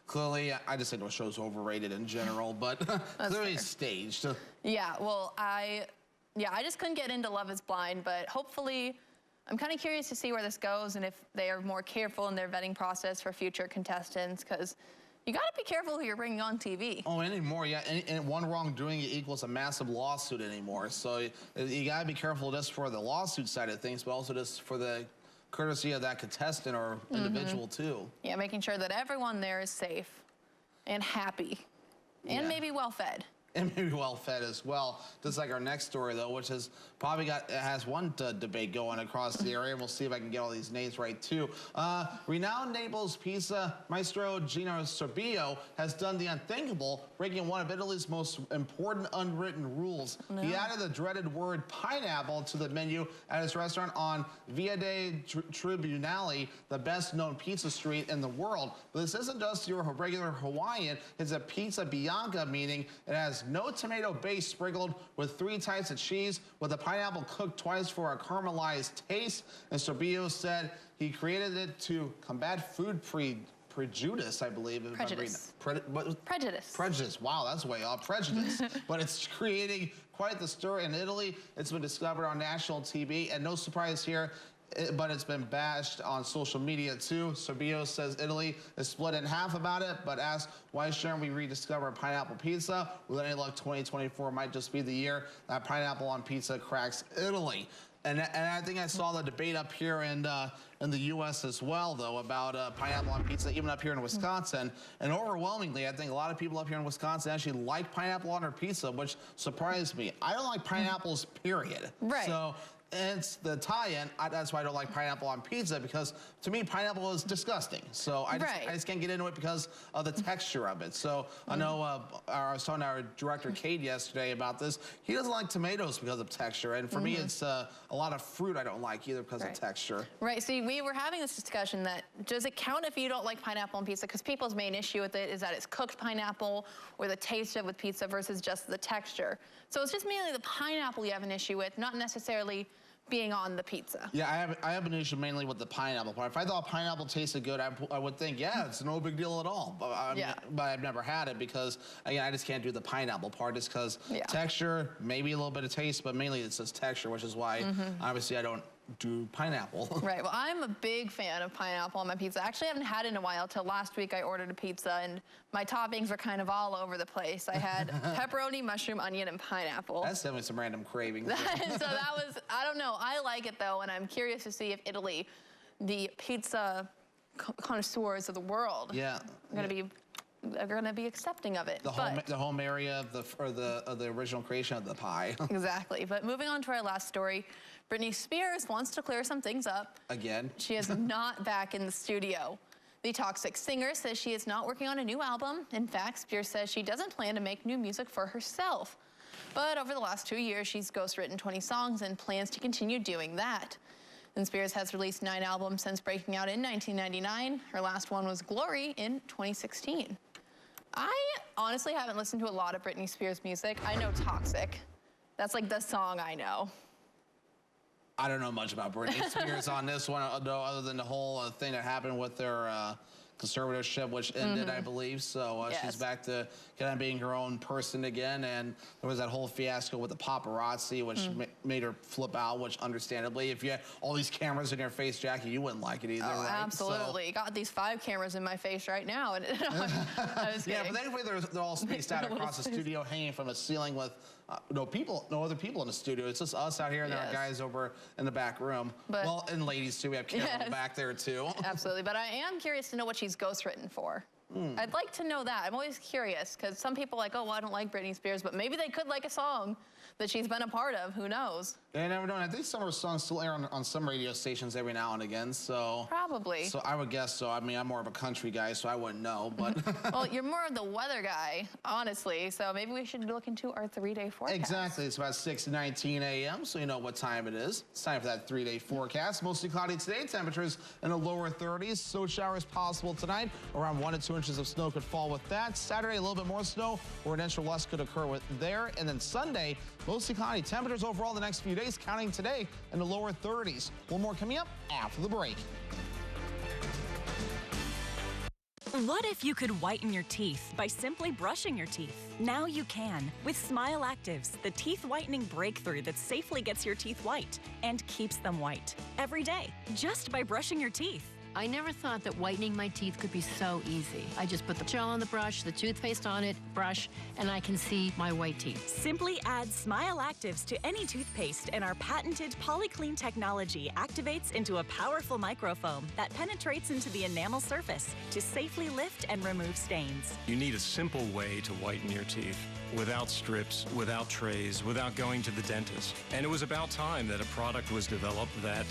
clearly, I just think the show's overrated in general, but clearly it's staged. Yeah, well, I just couldn't get into Love is Blind, but hopefully, I'm kind of curious to see where this goes and if they are more careful in their vetting process for future contestants, because you got to be careful who you're bringing on TV. Oh, anymore, yeah. And one wrongdoing equals a massive lawsuit anymore. So you got to be careful just for the lawsuit side of things, but also just for the courtesy of that contestant or individual, too. Yeah, making sure that everyone there is safe and happy and maybe well-fed. And maybe well-fed as well. Just like our next story, though, which has probably has one debate going across the area. We'll see if I can get all these names right, too. Renowned Naples pizza maestro Gino Sorbio has done the unthinkable, breaking one of Italy's most important unwritten rules. No. He added the dreaded word pineapple to the menu at his restaurant on Via dei Tribunali, the best-known pizza street in the world. But this isn't just your regular Hawaiian. It's a pizza bianca, meaning it has no tomato base sprinkled with 3 types of cheese, with the pineapple cooked twice for a caramelized taste. And Sorbio said he created it to combat food prejudice, I believe. Prejudice. Prejudice. Prejudice. Wow, that's way off. Prejudice. But it's creating quite the stir in Italy. It's been discovered on national TV, and no surprise here, but it's been bashed on social media too. Sorbio says Italy is split in half about it, but asks why shouldn't we rediscover pineapple pizza? With any luck, 2024 might just be the year that pineapple on pizza cracks Italy. And I think I saw the debate up here in the U.S. as well, though, about pineapple on pizza, even up here in Wisconsin. And overwhelmingly, I think a lot of people up here in Wisconsin actually like pineapple on their pizza, which surprised me. I don't like pineapples, period. Right. So it's the tie-in. That's why I don't like pineapple on pizza, because to me, pineapple is disgusting. So I just can't get into it because of the texture of it. So I know I was talking to our director, Kate, yesterday about this. He doesn't like tomatoes because of texture. And for me, it's a lot of fruit I don't like either because of texture. Right. See, we were having this discussion that does it count if you don't like pineapple on pizza? Because people's main issue with it is that it's cooked pineapple or the taste of it with pizza versus just the texture. So it's just mainly the pineapple you have an issue with, not necessarily being on the pizza. Yeah, I have an issue mainly with the pineapple part. If I thought pineapple tasted good, I would think, yeah, it's no big deal at all. But, but I've never had it because, again, I just can't do the pineapple part just because texture, maybe a little bit of taste, but mainly it's just texture, which is why, obviously, I don't do pineapple. Right. Well, I'm a big fan of pineapple on my pizza. Actually, I haven't had it in a while. Till last week, I ordered a pizza, and my toppings are kind of all over the place. I had pepperoni, mushroom, onion, and pineapple. That's definitely some random cravings. So that was, I don't know. I like it, though, and I'm curious to see if Italy, the pizza connoisseurs of the world, are going to be accepting of it. The home area of the original creation of the pie. Exactly. But moving on to our last story, Britney Spears wants to clear some things up. Again. She is not back in the studio. The Toxic singer says she is not working on a new album. In fact, Spears says she doesn't plan to make new music for herself. But over the last 2 years, she's ghostwritten 20 songs and plans to continue doing that. And Spears has released 9 albums since breaking out in 1999. Her last one was Glory in 2016. I honestly haven't listened to a lot of Britney Spears music. I know Toxic. That's like the song I know. I don't know much about Britney Spears on this one, other than the whole thing that happened with their conservatorship, which ended, I believe. So she's back to kind of being her own person again. And there was that whole fiasco with the paparazzi, which made her flip out, which understandably, if you had all these cameras in your face, Jackie, you wouldn't like it either, right? Absolutely. Got these 5 cameras in my face right now. And I was but thankfully they're all spaced out across the studio, hanging from the ceiling with no other people in the studio. It's just us out here, and there are guys over in the back room. Well, and ladies too. We have cameras back there too. Absolutely. But I am curious to know what she's ghostwritten for. I'd like to know that. I'm always curious because some people are like, oh, well, I don't like Britney Spears, but maybe they could like a song that she's been a part of. Who knows? They never know. I think some of her songs still air on some radio stations every now and again. So probably. So I would guess so. I mean, I'm more of a country guy, so I wouldn't know. But well, you're more of the weather guy, honestly. So maybe we should look into our 3-day forecast. Exactly. It's about 6:19 a.m., so you know what time it is. It's time for that 3-day forecast. Mostly cloudy today. Temperatures in the lower 30s. Snow showers possible tonight. Around 1 to 2 inches of snow could fall with that. Saturday, a little bit more snow, or an inch or less could occur with there. And then Sunday, mostly cloudy. Temperatures overall the next few days, counting today in the lower 30s. One more coming up after the break. What if you could whiten your teeth by simply brushing your teeth? Now you can with Smile Actives, the teeth whitening breakthrough that safely gets your teeth white and keeps them white every day just by brushing your teeth. I never thought that whitening my teeth could be so easy. I just put the gel on the brush, the toothpaste on it, brush, and I can see my white teeth. Simply add Smile Actives to any toothpaste and our patented PolyClean technology activates into a powerful microfoam that penetrates into the enamel surface to safely lift and remove stains. You need a simple way to whiten your teeth. Without strips, without trays, without going to the dentist. And it was about time that a product was developed that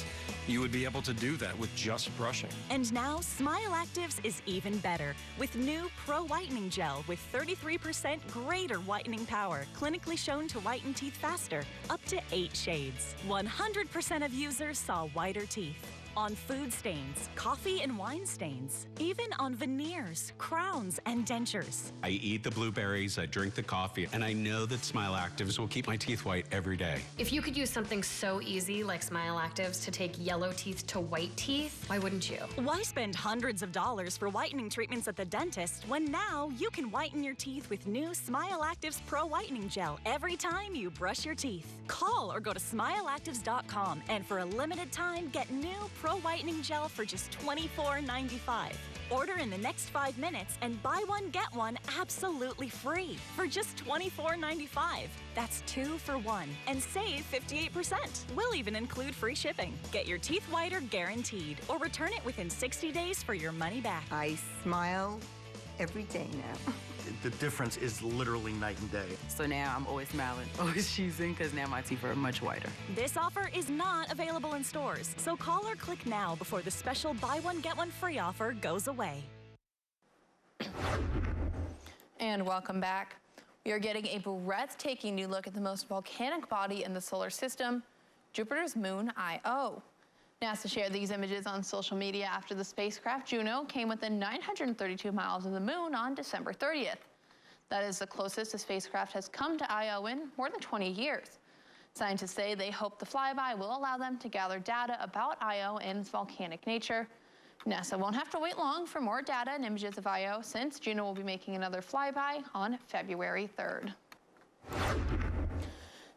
you would be able to do that with just brushing. And now Smile Actives is even better with new Pro Whitening Gel with 33% greater whitening power, clinically shown to whiten teeth faster, up to 8 shades. 100% of users saw whiter teeth. on food stains, coffee and wine stains, even on veneers, crowns, and dentures. I eat the blueberries, I drink the coffee, and I know that Smile Actives will keep my teeth white every day. If you could use something so easy like Smile Actives to take yellow teeth to white teeth, why wouldn't you? Why spend hundreds of dollars for whitening treatments at the dentist when now you can whiten your teeth with new Smile Actives Pro Whitening Gel every time you brush your teeth? Call or go to smileactives.com and for a limited time get new Pro Whitening Gel for just $24.95. Order in the next 5 minutes and buy one, get one absolutely free for just $24.95. That's 2 for 1 and save 58%. We'll even include free shipping. Get your teeth whiter guaranteed or return it within 60 days for your money back. I smile every day now. The difference is literally night and day. So now I'm always smiling, always choosing, because now my teeth are much whiter. This offer is not available in stores, so call or click now before the special buy one, get one free offer goes away. And welcome back. We are getting a breathtaking new look at the most volcanic body in the solar system, Jupiter's moon Io. NASA shared these images on social media after the spacecraft Juno came within 932 miles of the moon on December 30th. That is the closest a spacecraft has come to Io in more than 20 years. Scientists say they hope the flyby will allow them to gather data about Io and its volcanic nature. NASA won't have to wait long for more data and images of Io since Juno will be making another flyby on February 3rd.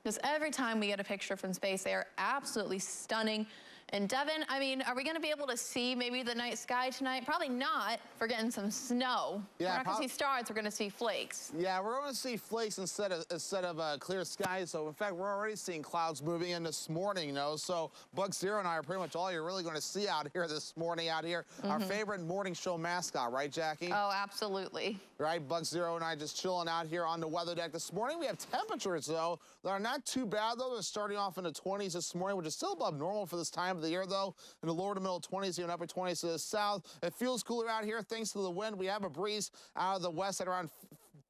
Just every time we get a picture from space, they are absolutely stunning. And Devin, I mean, are we going to be able to see maybe the night sky tonight? Probably not. We're getting some snow. Yeah, we're not going to see stars. We're going to see flakes. Yeah, we're going to see flakes instead of clear skies. So in fact, we're already seeing clouds moving in this morning. You know, so Bug Zero and I are pretty much all you're really going to see out here this morning. Our favorite morning show mascot, right, Jackie? Oh, absolutely. Right, Bug Zero and I just chilling out here on the weather deck this morning. We have temperatures though that are not too bad though. They're starting off in the 20s this morning, which is still above normal for this time of the year though. In the lower to middle 20s, even upper 20s to the south. It feels cooler out here thanks to the wind. We have a breeze out of the west at around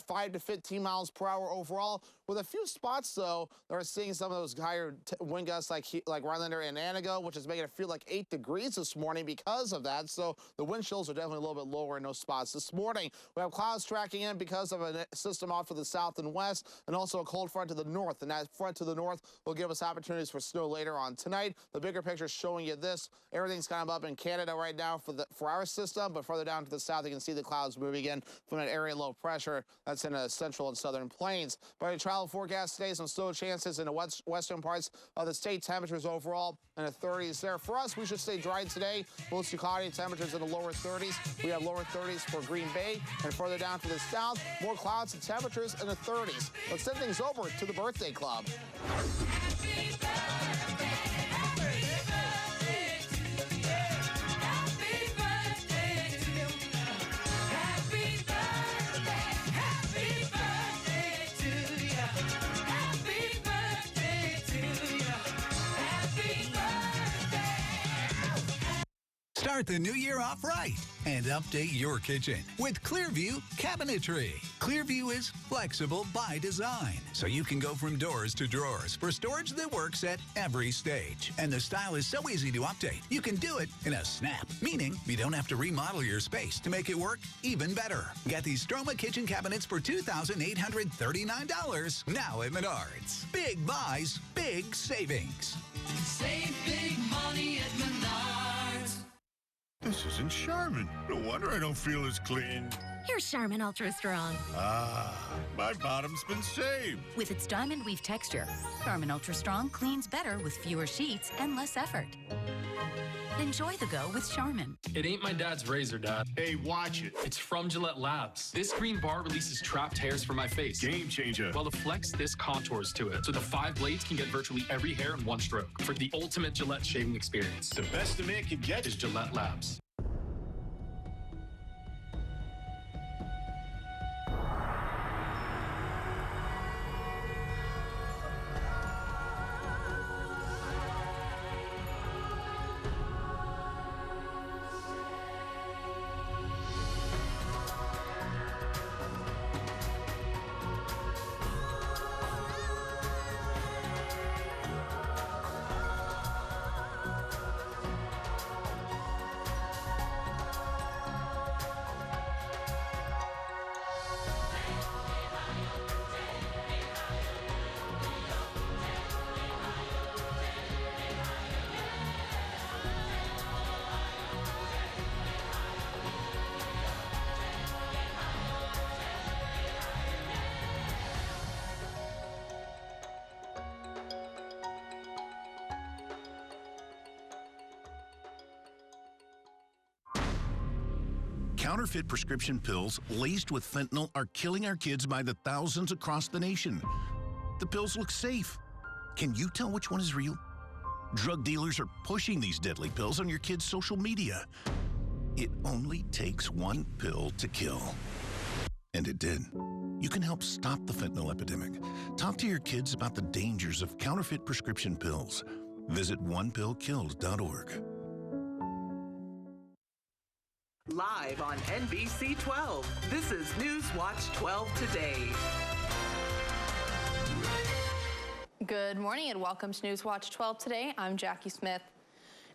5 to 15 miles per hour overall. With a few spots, though, that are seeing some of those higher wind gusts like Rhinelander and Antigo, which is making it feel like 8 degrees this morning because of that. So the wind chills are definitely a little bit lower in those spots this morning. We have clouds tracking in because of a system off to the south and west, and also a cold front to the north. And that front to the north will give us opportunities for snow later on tonight. The bigger picture is showing you this. Everything's kind of up in Canada right now for our system, but further down to the south, you can see the clouds moving in from that area low pressure that's in the central and southern plains. By the travel forecast today, some snow chances in the western parts of the state. Temperatures overall in the 30s there. For us, we should stay dry today. Mostly cloudy, temperatures in the lower 30s. We have lower 30s for Green Bay, and further down to the south, more clouds and temperatures in the 30s. Let's send things over to the birthday club. Start the new year off right and update your kitchen with Clearview Cabinetry. Clearview is flexible by design, so you can go from doors to drawers for storage that works at every stage. And the style is so easy to update, you can do it in a snap, meaning you don't have to remodel your space to make it work even better. Get these Stroma kitchen cabinets for $2,839 now at Menards. Big buys, big savings. Save big money at Menards. This isn't Charmin. No wonder I don't feel as clean. Here's Charmin Ultra Strong. Ah, my bottom's been saved. With its diamond weave texture, Charmin Ultra Strong cleans better with fewer sheets and less effort. Enjoy the go with Charmin. It ain't my dad's razor, Dad. Hey, watch it. It's from Gillette Labs. This green bar releases trapped hairs from my face. Game changer. While the Flex, this contours to it. So the 5 blades can get virtually every hair in one stroke. For the ultimate Gillette shaving experience. The best a man can get is Gillette Labs. Counterfeit prescription pills laced with fentanyl are killing our kids by the thousands across the nation. The pills look safe. Can you tell which one is real? Drug dealers are pushing these deadly pills on your kids' social media. It only takes one pill to kill. And it did. You can help stop the fentanyl epidemic. Talk to your kids about the dangers of counterfeit prescription pills. Visit onepillkills.org. Live on NBC 12, this is Newswatch 12 Today. Good morning and welcome to Newswatch 12 Today. I'm Jackie Smith.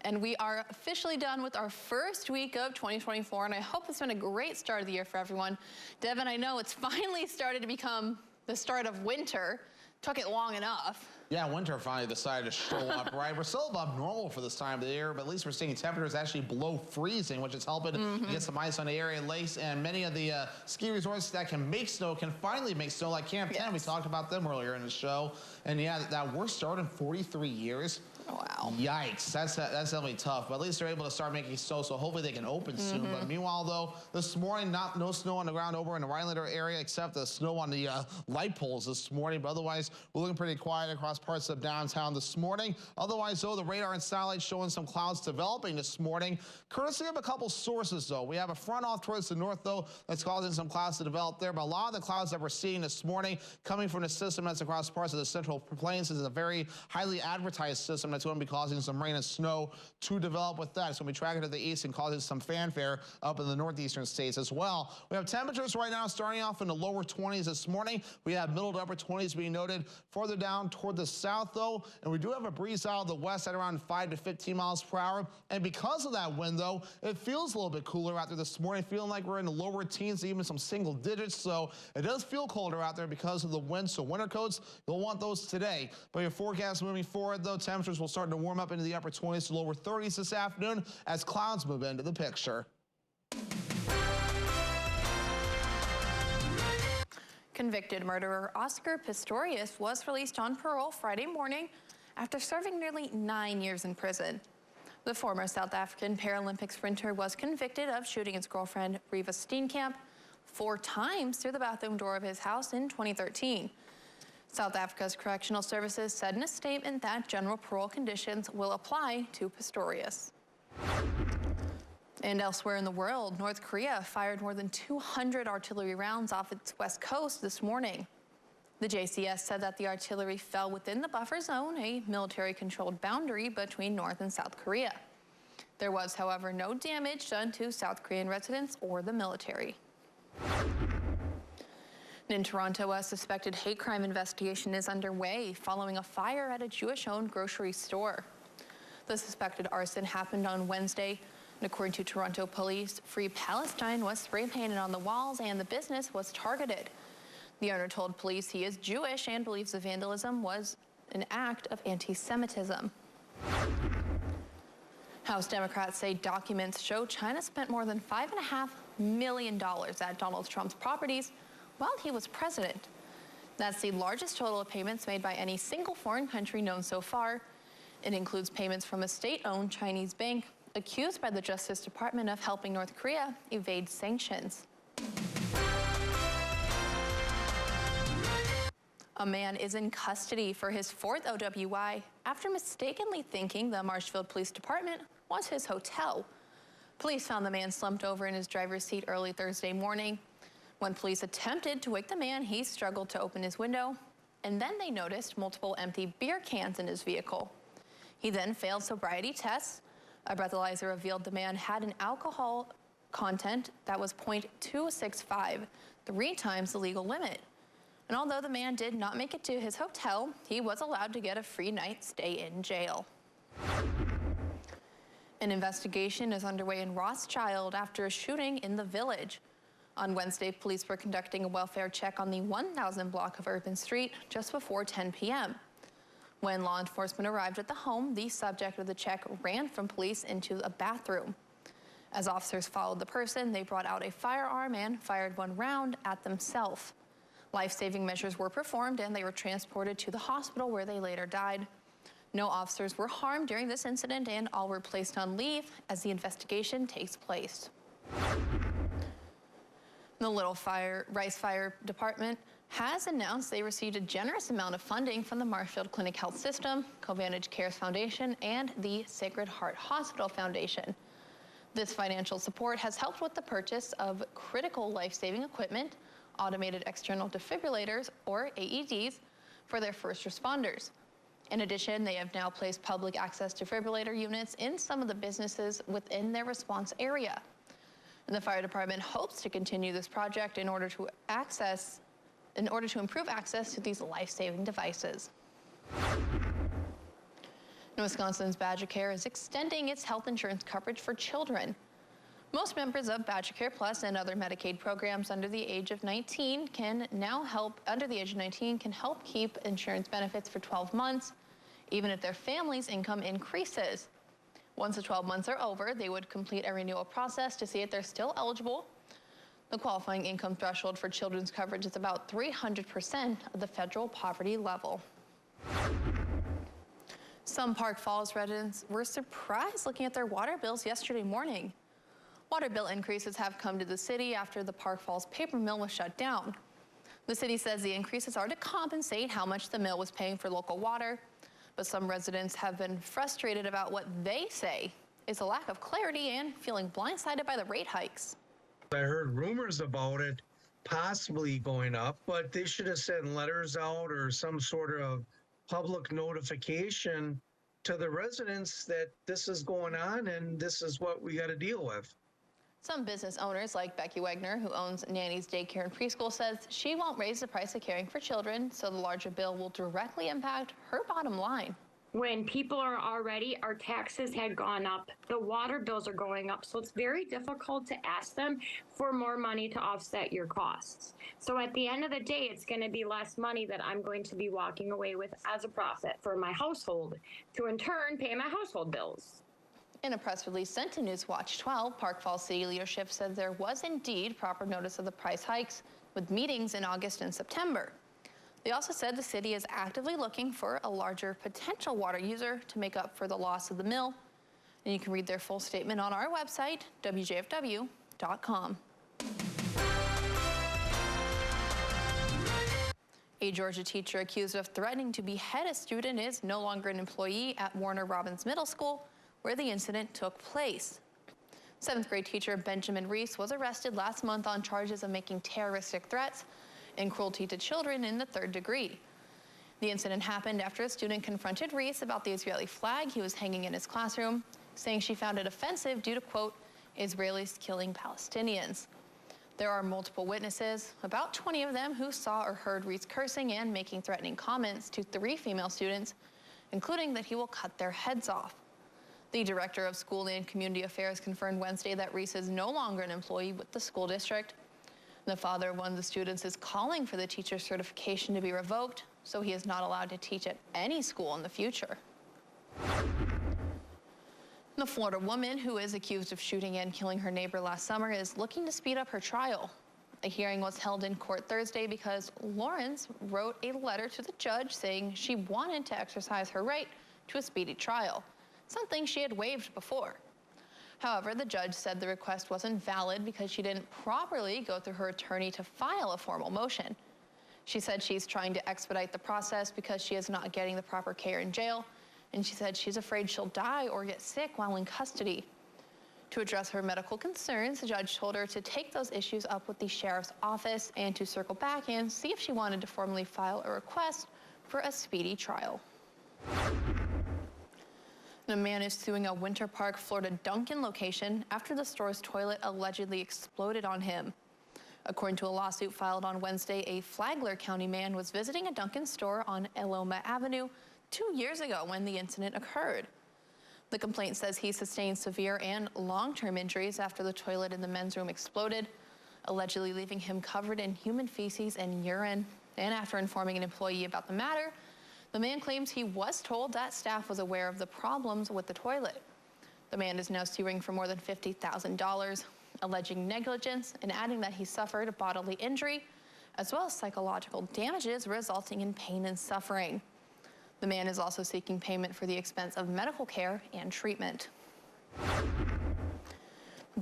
And we are officially done with our first week of 2024, and I hope it's been a great start of the year for everyone. Devin, I know it's finally started to become the start of winter. Took it long enough. Yeah, winter finally decided to show up, right? We're still above normal for this time of the year, but at least we're seeing temperatures actually below freezing, which is helping to get some ice on the area. Lakes and many of the ski resorts that can make snow can finally make snow, like Camp 10. We talked about them earlier in the show. And yeah, that worst start in 43 years. Oh, wow. Yikes, that's definitely tough, but at least they're able to start making snow, so hopefully they can open soon. But meanwhile, though, this morning, no snow on the ground over in the Rhinelander area, except the snow on the light poles this morning. But otherwise, we're looking pretty quiet across parts of downtown this morning. Otherwise, though, the radar and satellite showing some clouds developing this morning, courtesy of a couple sources, though. We have a front off towards the north, though, that's causing some clouds to develop there. But a lot of the clouds that we're seeing this morning coming from the system that's across parts of the Central Plains is a very highly advertised system that's going to be causing some rain and snow to develop with that. It's going to be tracking to the east and causing some fanfare up in the northeastern states as well. We have temperatures right now starting off in the lower 20s this morning. We have middle to upper 20s being noted further down toward the south, though, and we do have a breeze out of the west at around 5 to 15 miles per hour. And because of that wind, though, it feels a little bit cooler out there this morning, feeling like we're in the lower teens, even some single digits. So it does feel colder out there because of the wind. So winter coats, you'll want those today. But your forecast moving forward, though, temperatures will start to warm up into the upper 20s to lower 30s this afternoon as clouds move into the picture. Convicted murderer Oscar Pistorius was released on parole Friday morning after serving nearly 9 years in prison. The former South African Paralympic sprinter was convicted of shooting his girlfriend Reeva Steenkamp 4 times through the bathroom door of his house in 2013. South Africa's Correctional Services said in a statement that general parole conditions will apply to Pistorius. And elsewhere in the world, North Korea fired more than 200 artillery rounds off its west coast this morning. The JCS said that the artillery fell within the buffer zone, a military-controlled boundary between North and South Korea. There was, however, no damage done to South Korean residents or the military. In Toronto, a suspected hate crime investigation is underway following a fire at a Jewish-owned grocery store. The suspected arson happened on Wednesday. And according to Toronto police, Free Palestine was spray-painted on the walls and the business was targeted. The owner told police he is Jewish and believes the vandalism was an act of anti-Semitism. House Democrats say documents show China spent more than $5.5 million at Donald Trump's properties while he was president. That's the largest total of payments made by any single foreign country known so far. It includes payments from a state-owned Chinese bank accused by the Justice Department of helping North Korea evade sanctions. A man is in custody for his 4th OWI after mistakenly thinking the Marshfield Police Department was his hotel. Police found the man slumped over in his driver's seat early Thursday morning. When police attempted to wake the man, he struggled to open his window, and then they noticed multiple empty beer cans in his vehicle. He then failed sobriety tests. A breathalyzer revealed the man had an alcohol content that was 0.265, 3 times the legal limit. And although the man did not make it to his hotel, he was allowed to get a free night stay in jail. An investigation is underway in Rothschild after a shooting in the Village. On Wednesday, police were conducting a welfare check on the 1000 block of Urban Street just before 10 p.m. When law enforcement arrived at the home, the subject of the check ran from police into a bathroom. As officers followed the person, they brought out a firearm and fired 1 round at themselves. Life-saving measures were performed and they were transported to the hospital where they later died. No officers were harmed during this incident and all were placed on leave as the investigation takes place. The Little Rice Fire Department has announced they received a generous amount of funding from the Marshfield Clinic Health System, Covantage Cares Foundation, and the Sacred Heart Hospital Foundation. This financial support has helped with the purchase of critical life-saving equipment, automated external defibrillators, or AEDs, for their first responders. In addition, they have now placed public access defibrillator units in some of the businesses within their response area. And the fire department hopes to continue this project in order to improve access to these life-saving devices. Wisconsin's Badger Care is extending its health insurance coverage for children. Most members of Badger Care Plus and other Medicaid programs under the age of 19 can help keep insurance benefits for 12 months, even if their family's income increases. Once the 12 months are over, they would complete a renewal process to see if they're still eligible. The qualifying income threshold for children's coverage is about 300% of the federal poverty level. Some Park Falls residents were surprised looking at their water bills yesterday morning. Water bill increases have come to the city after the Park Falls paper mill was shut down. The city says the increases are to compensate how much the mill was paying for local water, but some residents have been frustrated about what they say is a lack of clarity and feeling blindsided by the rate hikes. I heard rumors about it possibly going up, but they should have sent letters out or some sort of public notification to the residents that this is going on and this is what we got to deal with. Some business owners like Becky Wagner, who owns Nanny's Daycare and Preschool, says she won't raise the price of caring for children, so the larger bill will directly impact her bottom line. When people are already, our taxes had gone up, the water bills are going up, so it's very difficult to ask them for more money to offset your costs. So at the end of the day, it's going to be less money that I'm going to be walking away with as a profit for my household to in turn pay my household bills. In a press release sent to Newswatch 12, Park Falls City leadership said there was indeed proper notice of the price hikes, with meetings in August and September. They also said the city is actively looking for a larger potential water user to make up for the loss of the mill. And you can read their full statement on our website, WJFW.com. A Georgia teacher accused of threatening to behead a student is no longer an employee at Warner Robins Middle School, where the incident took place. 7th grade teacher Benjamin Reese was arrested last month on charges of making terroristic threats and cruelty to children in the 3rd degree. The incident happened after a student confronted Reese about the Israeli flag he was hanging in his classroom, saying she found it offensive due to, quote, Israelis killing Palestinians. There are multiple witnesses, about 20 of them, who saw or heard Reese cursing and making threatening comments to 3 female students, including that he will cut their heads off. The director of School and Community Affairs confirmed Wednesday that Reese is no longer an employee with the school district. The father of one of the students is calling for the teacher's certification to be revoked, so he is not allowed to teach at any school in the future. The Florida woman who is accused of shooting and killing her neighbor last summer is looking to speed up her trial. A hearing was held in court Thursday because Lawrence wrote a letter to the judge saying she wanted to exercise her right to a speedy trial, something she had waived before. However, the judge said the request wasn't valid because she didn't properly go through her attorney to file a formal motion. She said she's trying to expedite the process because she is not getting the proper care in jail, and she said she's afraid she'll die or get sick while in custody. To address her medical concerns, the judge told her to take those issues up with the sheriff's office and to circle back and see if she wanted to formally file a request for a speedy trial. A man is suing a Winter Park, Florida Dunkin' location after the store's toilet allegedly exploded on him. According to a lawsuit filed on Wednesday, a Flagler County man was visiting a Dunkin' store on Eloma Avenue 2 years ago when the incident occurred. The complaint says he sustained severe and long-term injuries after the toilet in the men's room exploded, allegedly leaving him covered in human feces and urine. And after informing an employee about the matter, the man claims he was told that staff was aware of the problems with the toilet. The man is now suing for more than $50,000, alleging negligence and adding that he suffered a bodily injury, as well as psychological damages resulting in pain and suffering. The man is also seeking payment for the expense of medical care and treatment.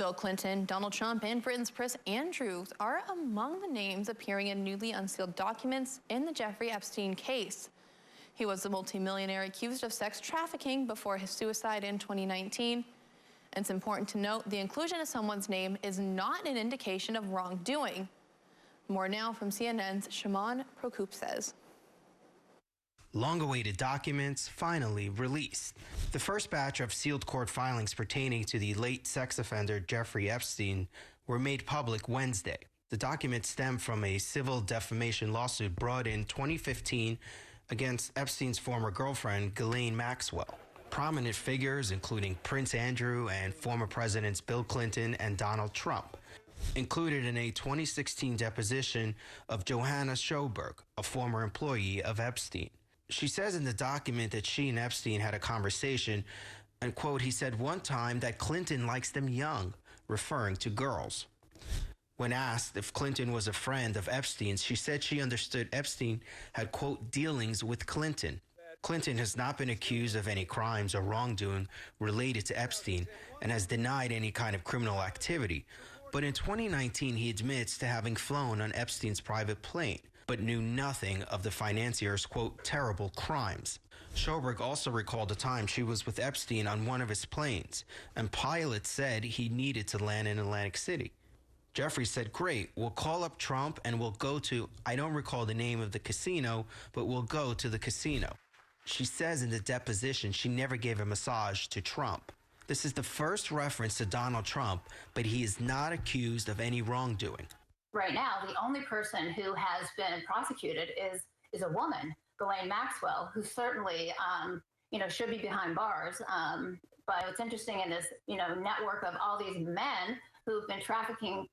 Bill Clinton, Donald Trump, and Britain's Prince Andrew are among the names appearing in newly unsealed documents in the Jeffrey Epstein case. He was the multimillionaire accused of sex trafficking before his suicide in 2019. It's important to note the inclusion of someone's name is not an indication of wrongdoing. More now from CNN's Shimon Prokupses. Long-awaited documents finally released. The first batch of sealed court filings pertaining to the late sex offender Jeffrey Epstein were made public Wednesday. The documents stem from a civil defamation lawsuit brought in 2015 against Epstein's former girlfriend, Ghislaine Maxwell. Prominent figures, including Prince Andrew and former presidents Bill Clinton and Donald Trump, included in a 2016 deposition of Johanna Schoberg, a former employee of Epstein. She says in the document that she and Epstein had a conversation, and, quote, he said one time that Clinton likes them young, referring to girls. When asked if Clinton was a friend of Epstein's, she said she understood Epstein had, quote, dealings with Clinton. Clinton has not been accused of any crimes or wrongdoing related to Epstein and has denied any kind of criminal activity. But in 2019, he admits to having flown on Epstein's private plane, but knew nothing of the financier's, quote, terrible crimes. Schoberg also recalled a time she was with Epstein on one of his planes, and pilots said he needed to land in Atlantic City. Jeffrey said, great, we'll call up Trump and we'll go to, I don't recall the name of the casino, but we'll go to the casino. She says in the deposition she never gave a massage to Trump. This is the first reference to Donald Trump, but he is not accused of any wrongdoing. Right now, the only person who has been prosecuted is a woman, Ghislaine Maxwell, who certainly, should be behind bars. But what's interesting in this, network of all these men who've been trafficking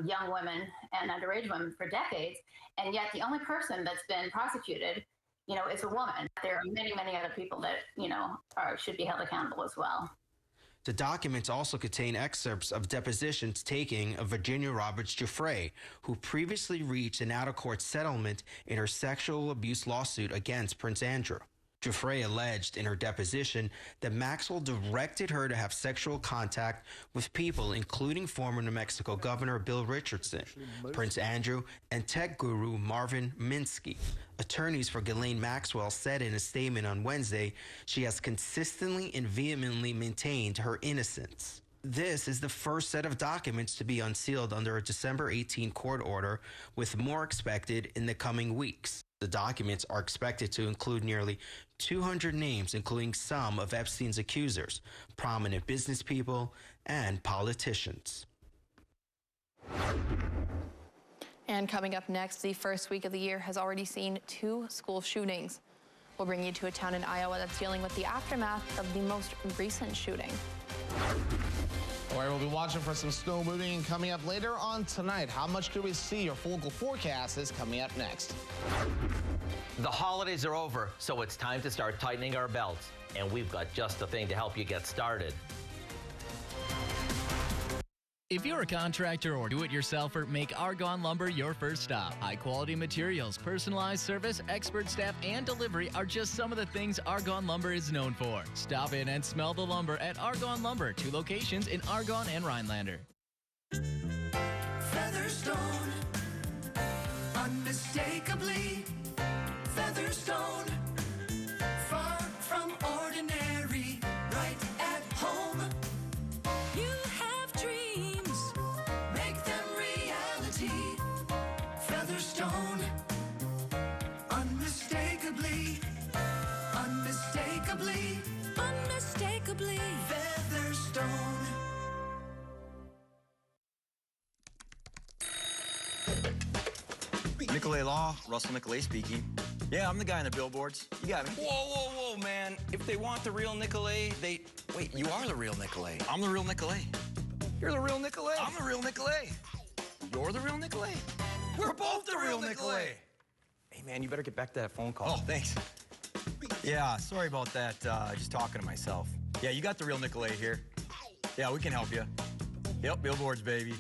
young women and underage women for decades, and yet the only person that's been prosecuted, is a woman. There are many, many other people that, should be held accountable as well. The documents also contain excerpts of depositions taken of Virginia Roberts Giuffre, who previously reached an out-of-court settlement in her sexual abuse lawsuit against Prince Andrew. Giuffre alleged in her deposition that Maxwell directed her to have sexual contact with people including former New Mexico Governor Bill Richardson, Prince Andrew, and tech guru Marvin Minsky. Attorneys for Ghislaine Maxwell said in a statement on Wednesday she has consistently and vehemently maintained her innocence. This is the first set of documents to be unsealed under a December 18 court order, with more expected in the coming weeks. The documents are expected to include nearly 200 names, including some of Epstein's accusers, prominent business people, and politicians. And coming up next, the first week of the year has already seen 2 school shootings. We'll bring you to a town in Iowa that's dealing with the aftermath of the most recent shooting. All right, we'll be watching for some snow moving coming up later on tonight. How much do we see? Your full forecast is coming up next. The holidays are over, so it's time to start tightening our belts. And we've got just the thing to help you get started. If you're a contractor or do-it-yourselfer, make Argonne Lumber your first stop. High-quality materials, personalized service, expert staff, and delivery are just some of the things Argonne Lumber is known for. Stop in and smell the lumber at Argonne Lumber, 2 locations in Argonne and Rhinelander. Featherstone, unmistakably Featherstone, far from ordinary, right at home. You have dreams, make them reality. Featherstone, unmistakably, unmistakably, unmistakably Featherstone. Nicolay Law, Russell Nicolay speaking. Yeah, I'm the guy on the billboards. You got me. Whoa, whoa, whoa, man. If they want the real Nicolay, they... Wait, you are the real Nicolay. I'm the real Nicolay. You're the real Nicolay. I'm the real Nicolay. You're the real Nicolay. We're both the real Nicolay. Hey, man, you better get back to that phone call. Oh, thanks. Yeah, sorry about that. Just talking to myself. Yeah, you got the real Nicolay here. Yeah, we can help you. Yep, billboards, baby.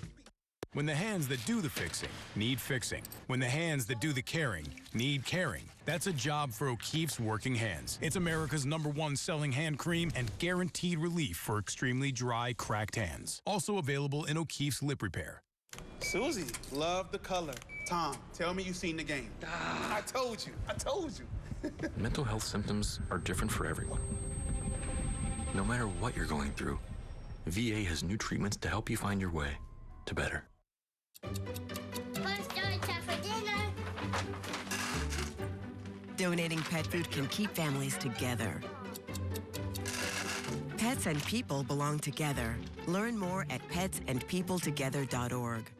When the hands that do the fixing need fixing. When the hands that do the caring need caring. That's a job for O'Keeffe's Working Hands. It's America's #1 selling hand cream and guaranteed relief for extremely dry, cracked hands. Also available in O'Keeffe's Lip Repair. Susie, love the color. Tom, tell me you've seen the game. I told you. Mental health symptoms are different for everyone. No matter what you're going through, VA has new treatments to help you find your way to better. Donating pet food can keep families together. Pets and people belong together. Learn more at petsandpeopletogether.org.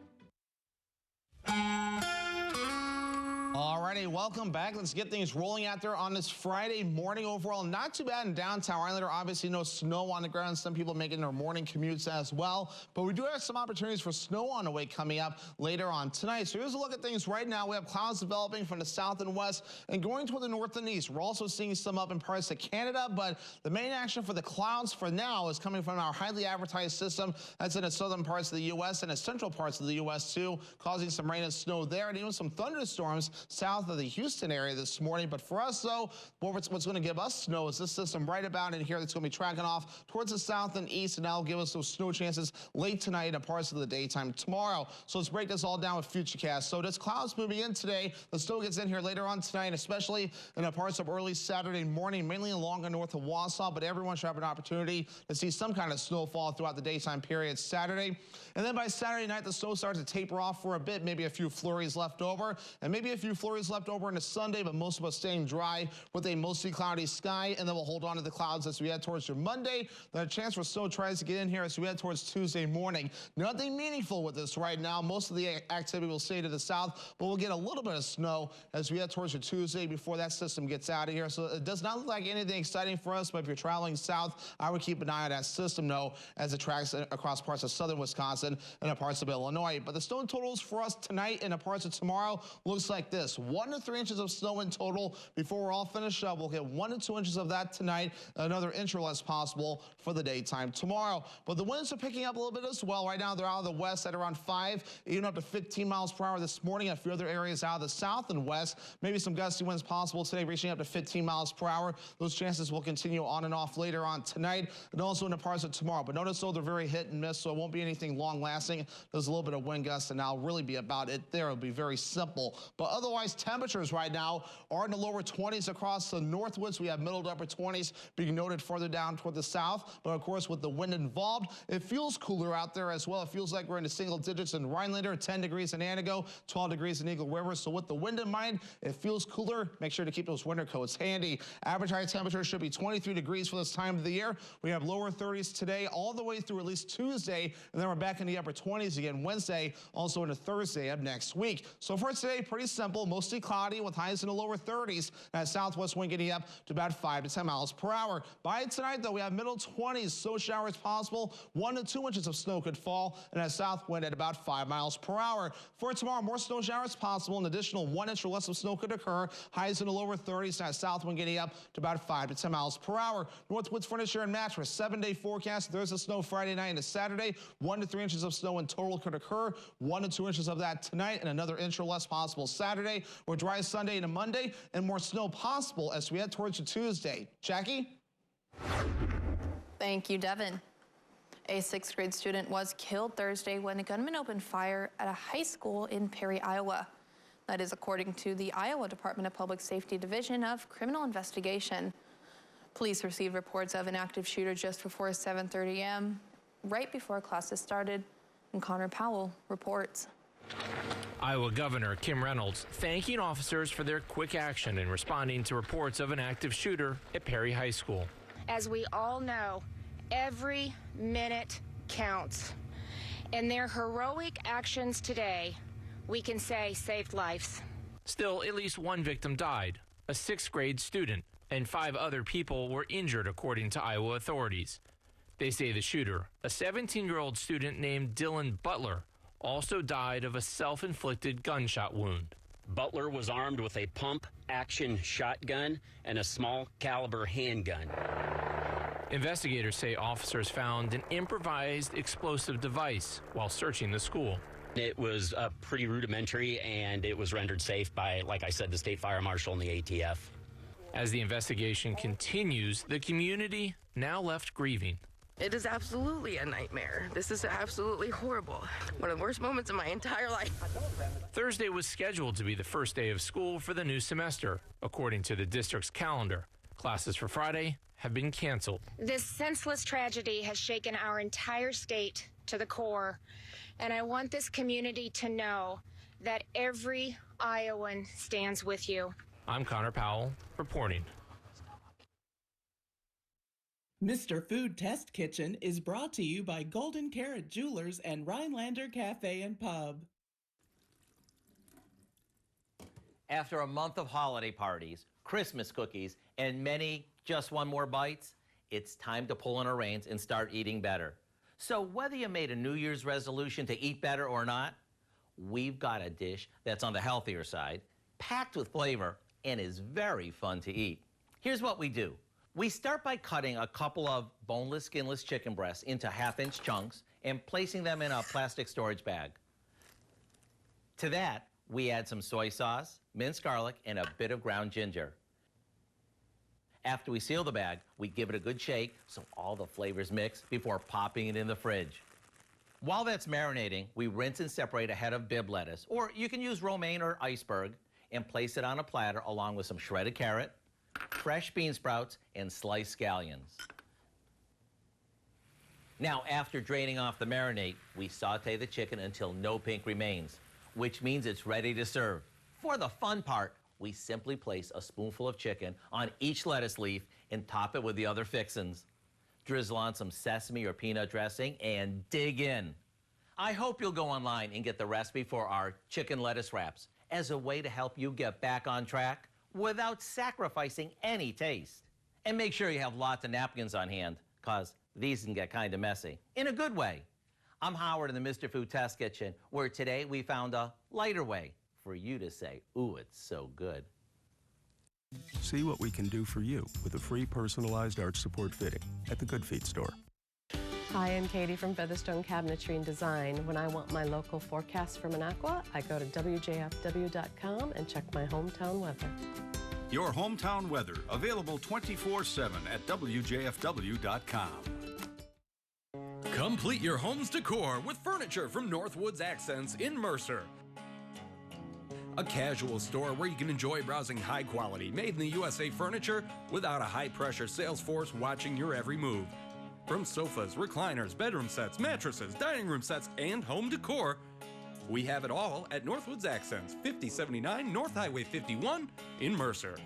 Alrighty, welcome back. Let's get things rolling out there on this Friday morning. Overall, not too bad in downtown Islander. Obviously, no snow on the ground. Some people making their morning commutes as well. But we do have some opportunities for snow on the way coming up later on tonight. So here's a look at things right now. We have clouds developing from the south and west and going toward the north and east. We're also seeing some up in parts of Canada, but the main action for the clouds for now is coming from our highly advertised system that's in the southern parts of the U.S. and the central parts of the U.S. too, causing some rain and snow there and even some thunderstorms south of the Houston area this morning. But for us, though, what's going to give us snow is this system right about in here that's going to be tracking off towards the south and east, and that'll give us those snow chances late tonight and parts of the daytime tomorrow. So let's break this all down with Futurecast. So this clouds moving in today. The snow gets in here later on tonight, especially in the parts of early Saturday morning, mainly along the north of Wausau, but everyone should have an opportunity to see some kind of snowfall throughout the daytime period Saturday. And then by Saturday night, the snow starts to taper off for a bit, maybe a few flurries left over, and maybe a few flurries left over into Sunday, but most of us staying dry with a mostly cloudy sky, and then we'll hold on to the clouds as we head towards your Monday. Then a chance for snow tries to get in here as we head towards Tuesday morning. Nothing meaningful with this right now. Most of the activity will stay to the south, but we'll get a little bit of snow as we head towards your Tuesday before that system gets out of here. So it does not look like anything exciting for us, but if you're traveling south, I would keep an eye on that system, though, as it tracks across parts of southern Wisconsin and parts of Illinois. But the snow totals for us tonight and the parts of tomorrow looks like this: 1 to 3 inches of snow in total. Before we're all finished up, we'll get 1 to 2 inches of that tonight, another inch or less possible for the daytime tomorrow. But the winds are picking up a little bit as well. Right now, they're out of the west at around 5, even up to 15 miles per hour this morning. A few other areas out of the south and west. Maybe some gusty winds possible today, reaching up to 15 miles per hour. Those chances will continue on and off later on tonight and also in the parts of tomorrow. But notice, though, they're very hit and miss, so it won't be anything long lasting. There's a little bit of wind gusts, and that'll really be about it there. It'll be very simple. But otherwise, temperatures right now are in the lower 20s across the northwoods. We have middle to upper 20s being noted further down toward the south. But of course, with the wind involved, it feels cooler out there as well. It feels like we're in the single digits in Rhinelander, 10 degrees in Antigo, 12 degrees in Eagle River. So with the wind in mind, it feels cooler. Make sure to keep those winter coats handy. Average high temperature should be 23 degrees for this time of the year. We have lower 30s today all the way through at least Tuesday, and then we're back in the upper 20s again Wednesday, also into Thursday of next week. So for today, pretty simple, mostly cloudy with highs in the lower 30s. That southwest wind getting up to about 5 to 10 miles per hour. By tonight, though, we have middle 20s, snow showers possible. 1 to 2 inches of snow could fall, and that south wind at about 5 miles per hour. For tomorrow, more snow showers possible. An additional 1 inch or less of snow could occur. Highs in the lower 30s. That south wind getting up to about 5 to 10 miles per hour. Northwoods Furniture and Mattress, 7-day forecast. There's a snow Friday night into Saturday. 1 to 3 inches of snow in total could occur. 1 to 2 inches of that tonight, and another inch or less possible Saturday. We're dry Sunday into Monday, and more snow possible as we head towards Tuesday. Jackie? Thank you, Devin. A 6th grade student was killed Thursday when a gunman opened fire at a high school in Perry, Iowa. That is according to the Iowa Department of Public Safety Division of Criminal Investigation. Police received reports of an active shooter just before 7:30 a.m., right before classes started, and Connor Powell reports. Iowa Governor Kim Reynolds thanking officers for their quick action in responding to reports of an active shooter at Perry High School. As we all know, every minute counts. In their heroic actions today, we can say saved lives. Still, at least one victim died, a 6th grade student, and 5 other people were injured, according to Iowa authorities. They say the shooter, a 17-year-old student named Dylan Butler, also died of a self-inflicted gunshot wound. Butler was armed with a pump-action shotgun and a small-caliber handgun. Investigators say officers found an improvised explosive device while searching the school. It was pretty rudimentary, and it was rendered safe by, like I said, the state fire marshal and the ATF. As the investigation continues, the community now left grieving. It is absolutely a nightmare. This is absolutely horrible. One of the worst moments of my entire life. Thursday was scheduled to be the first day of school for the new semester. According to the district's calendar, classes for Friday have been canceled. This senseless tragedy has shaken our entire state to the core, and I want this community to know that every Iowan stands with you. I'm Connor Powell, reporting. Mr. Food Test Kitchen is brought to you by Golden Carrot Jewelers and Rhinelander Cafe and Pub. After a month of holiday parties, Christmas cookies, and many just one more bites, it's time to pull in our reins and start eating better. So whether you made a New Year's resolution to eat better or not, we've got a dish that's on the healthier side, packed with flavor, and is very fun to eat. Here's what we do. We start by cutting a couple of boneless, skinless chicken breasts into half-inch chunks and placing them in a plastic storage bag. To that, we add some soy sauce, minced garlic, and a bit of ground ginger. After we seal the bag, we give it a good shake so all the flavors mix before popping it in the fridge. While that's marinating, we rinse and separate a head of Bibb lettuce, or you can use romaine or iceberg, and place it on a platter along with some shredded carrot, fresh bean sprouts, and sliced scallions. Now, after draining off the marinade, we saute the chicken until no pink remains, which means it's ready to serve. For the fun part, we simply place a spoonful of chicken on each lettuce leaf and top it with the other fixins. Drizzle on some sesame or peanut dressing and dig in. I hope you'll go online and get the recipe for our chicken lettuce wraps as a way to help you get back on track without sacrificing any taste. And make sure you have lots of napkins on hand, because these can get kind of messy, in a good way. I'm Howard in the Mr. Food Test Kitchen, where today we found a lighter way for you to say, ooh, it's so good. See what we can do for you with a free personalized arch support fitting at the Good Feet store. Hi, I'm Katie from Featherstone Cabinetry and Design. When I want my local forecast for Minocqua, I go to WJFW.com and check my hometown weather. Your hometown weather, available 24/7 at WJFW.com. Complete your home's decor with furniture from Northwoods Accents in Mercer. A casual store where you can enjoy browsing high-quality, made-in-the-USA furniture without a high-pressure sales force watching your every move. From sofas, recliners, bedroom sets, mattresses, dining room sets, and home decor, we have it all at Northwoods Accents, 5079 North Highway 51 in Mercer.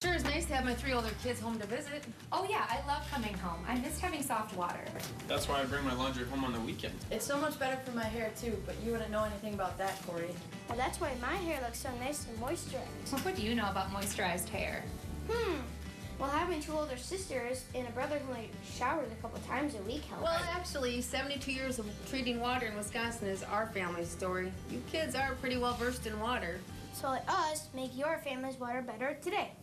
Sure is nice to have my 3 older kids home to visit. Oh yeah, I love coming home. I missed having soft water. That's why I bring my laundry home on the weekend. It's so much better for my hair too, but you wouldn't know anything about that, Corey. Well, that's why my hair looks so nice and moisturized. What do you know about moisturized hair? Well, having 2 older sisters and a brother who only showers a couple times a week helps. Well, actually, 72 years of treating water in Wisconsin is our family's story. You kids are pretty well versed in water. So let us make your family's water better today.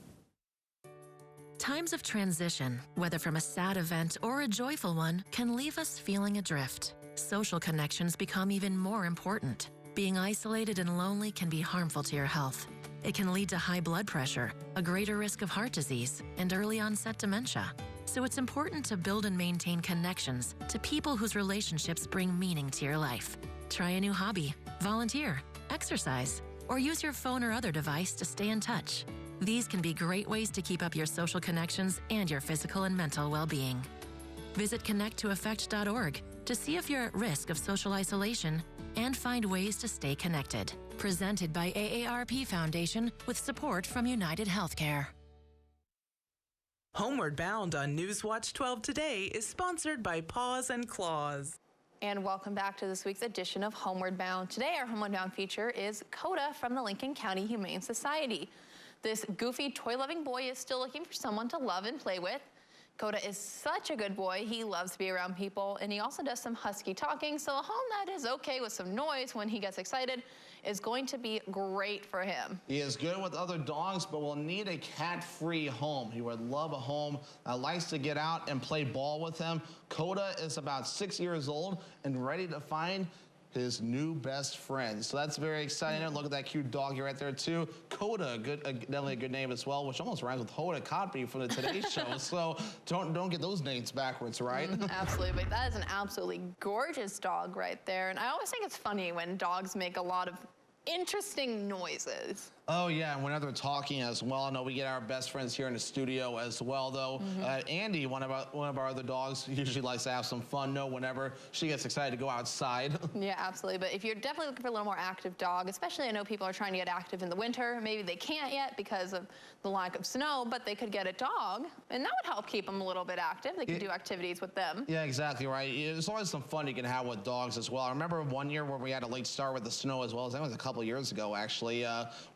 Times of transition, whether from a sad event or a joyful one, can leave us feeling adrift. Social connections become even more important. Being isolated and lonely can be harmful to your health. It can lead to high blood pressure, a greater risk of heart disease, and early onset dementia. So it's important to build and maintain connections to people whose relationships bring meaning to your life. Try a new hobby, volunteer, exercise, or use your phone or other device to stay in touch. These can be great ways to keep up your social connections and your physical and mental well-being. Visit connecttoeffect.org to see if you're at risk of social isolation and find ways to stay connected. Presented by AARP Foundation with support from United Healthcare. Homeward Bound on Newswatch 12 Today is sponsored by Paws and Claws. And welcome back to this week's edition of Homeward Bound. Today, our Homeward Bound feature is Coda from the Lincoln County Humane Society. This goofy, toy-loving boy is still looking for someone to love and play with. Coda is such a good boy. He loves to be around people, and he also does some husky talking, so a home that is okay with some noise when he gets excited is going to be great for him. He is good with other dogs, but will need a cat-free home. He would love a home that likes to get out and play ball with him. Coda is about 6 years old and ready to find his new best friend. So that's very exciting. Look at that cute doggy right there too. Coda, definitely a good name as well, which almost rhymes with Hoda Kotb from the Today Show. So don't get those names backwards, right? Absolutely, but that is an absolutely gorgeous dog right there. And I always think it's funny when dogs make a lot of interesting noises. Oh yeah, and whenever they're talking as well. I know we get our best friends here in the studio as well, though. Andy, one of our other dogs, usually likes to have some fun. Whenever she gets excited to go outside. Yeah, absolutely. But if you're definitely looking for a little more active dog, especially I know people are trying to get active in the winter. Maybe they can't yet because of the lack of snow, but they could get a dog, and that would help keep them a little bit active. They could do activities with them. Yeah, exactly right. There's always some fun you can have with dogs as well. I remember one year where we had a late start with the snow as well. That was a couple years ago, actually.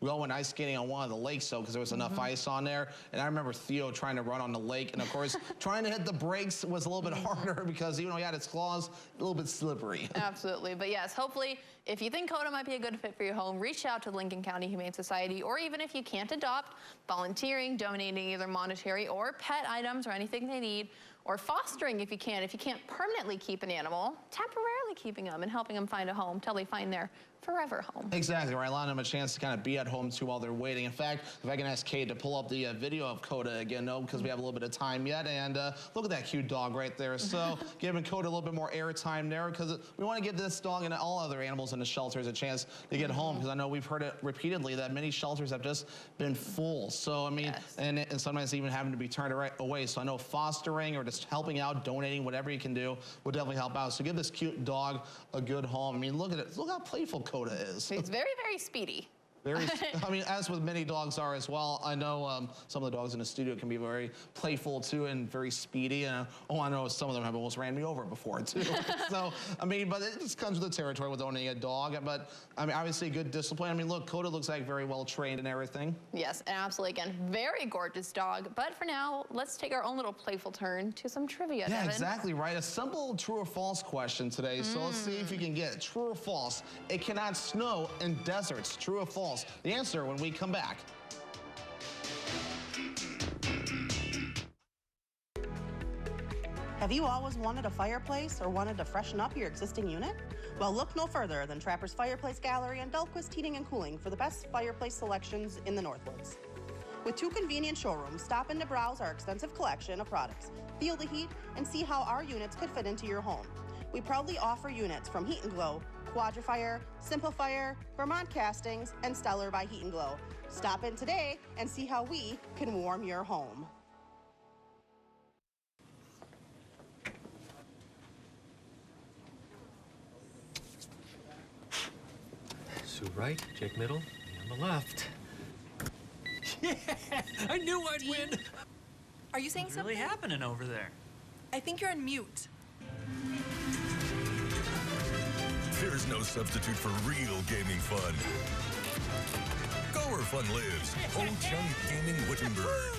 We all went ice skating on one of the lakes, though, because there was enough ice on there. And I remember Theo trying to run on the lake, and of course, trying to hit the brakes was a little bit harder because even though he had his claws, a little bit slippery. Absolutely. But yes, hopefully, if you think Coda might be a good fit for your home, reach out to the Lincoln County Humane Society, or even if you can't adopt, volunteering, donating either monetary or pet items or anything they need, or fostering if you can. If you can't permanently keep an animal, temporarily keeping them and helping them find a home till they find their forever home. Exactly right, allowing them a chance to kind of be at home too while they're waiting. In fact, if I can ask Kate to pull up the video of Coda again, because we have a little bit of time yet, and look at that cute dog right there. So giving Coda a little bit more airtime there, because we want to give this dog and all other animals in the shelters a chance to get home, because I know we've heard it repeatedly that many shelters have just been full. So I mean, and sometimes even having to be turned away. So I know fostering or just helping out, donating, whatever you can do will definitely help out. So give this cute dog a good home. I mean, look at it. Look how playful Coda is. He's very, very speedy. I mean, as with many dogs are as well. I know some of the dogs in the studio can be very playful too and very speedy. I know some of them have almost ran me over before too. So, I mean, but it just comes with the territory with owning a dog. But, I mean, obviously good discipline. I mean, look, Coda looks like very well trained and everything. Yes, absolutely. Again, very gorgeous dog. But for now, let's take our own little playful turn to some trivia, Yeah, Devin. exactly right. A simple true or false question today. So let's see if you can get it. True or false? It cannot snow in deserts. True or false? The answer when we come back. Have you always wanted a fireplace or wanted to freshen up your existing unit? Well, look no further than Trapper's Fireplace Gallery and Dahlquist Heating and Cooling for the best fireplace selections in the Northwoods. With 2 convenient showrooms, stop in to browse our extensive collection of products, feel the heat, and see how our units could fit into your home. We proudly offer units from Heat and Glow, Quadrifire, Simplifier, Vermont Castings, and Stellar by Heat and Glow. Stop in today and see how we can warm your home. Sue right, Jake middle, me on the left. Yeah, I knew I'd win. Are you saying What's something? really happening over there? I think you're on mute. There's no substitute for real gaming fun. Go where fun lives. Ho Chunk Gaming Wittenberg.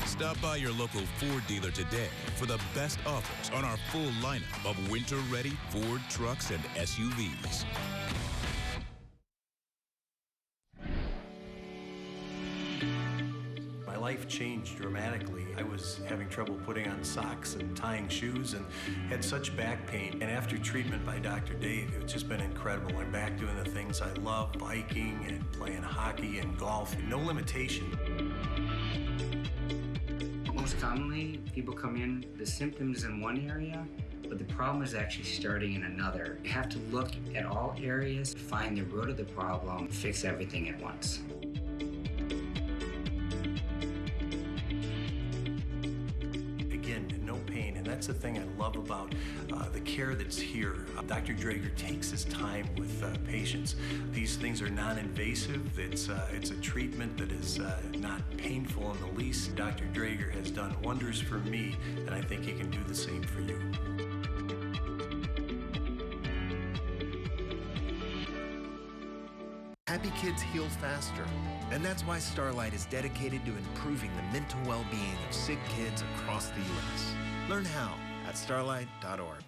Stop by your local Ford dealer today for the best offers on our full lineup of winter-ready Ford trucks and SUVs. My life changed dramatically. I was having trouble putting on socks and tying shoes and had such back pain. And after treatment by Dr. Dave, it's just been incredible. I'm back doing the things I love, biking and playing hockey and golf. No limitation. Most commonly, people come in, the symptoms in one area, but the problem is actually starting in another. You have to look at all areas, find the root of the problem, fix everything at once. Again, no pain. pain, and that's the thing I love about the care that's here. Dr. Drager takes his time with patients. These things are non-invasive. It's a treatment that is not painful in the least. Dr. Drager has done wonders for me, and I think he can do the same for you. Happy kids heal faster, and that's why Starlight is dedicated to improving the mental well-being of sick kids across the U.S. Learn how at starlight.org.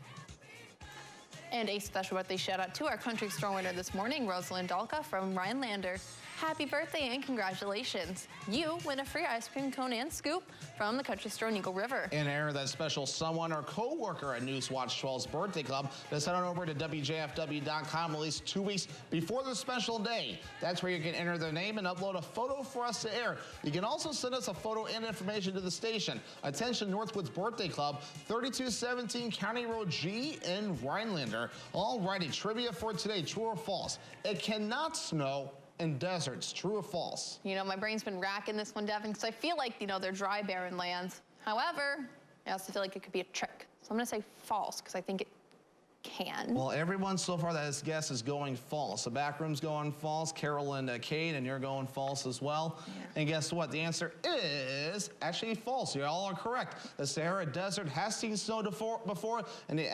And a special birthday shout out to our country store winner this morning, Rosalind Dalka from Rhinelander. Happy birthday and congratulations. You win a free ice cream cone and scoop from the country store in Eagle River. And enter that special someone or co-worker at Newswatch 12's birthday club. Just head on over to WJFW.com at least 2 weeks before the special day. That's where you can enter their name and upload a photo for us to air. You can also send us a photo and information to the station. Attention Northwoods Birthday Club, 3217 County Road G in Rhinelander. All righty, trivia for today, true or false? It cannot snow in deserts, true or false? You know, my brain's been racking this one, Devin, because I feel like, you know, they're dry, barren lands. However, I also feel like it could be a trick. So I'm going to say false, because I think it can. Well, everyone so far that has guessed is going false. The back room's going false. Carol and Kate, and you're going false as well. Yeah. And guess what? The answer is actually false. You all are correct. The Sahara Desert has seen snow before, and the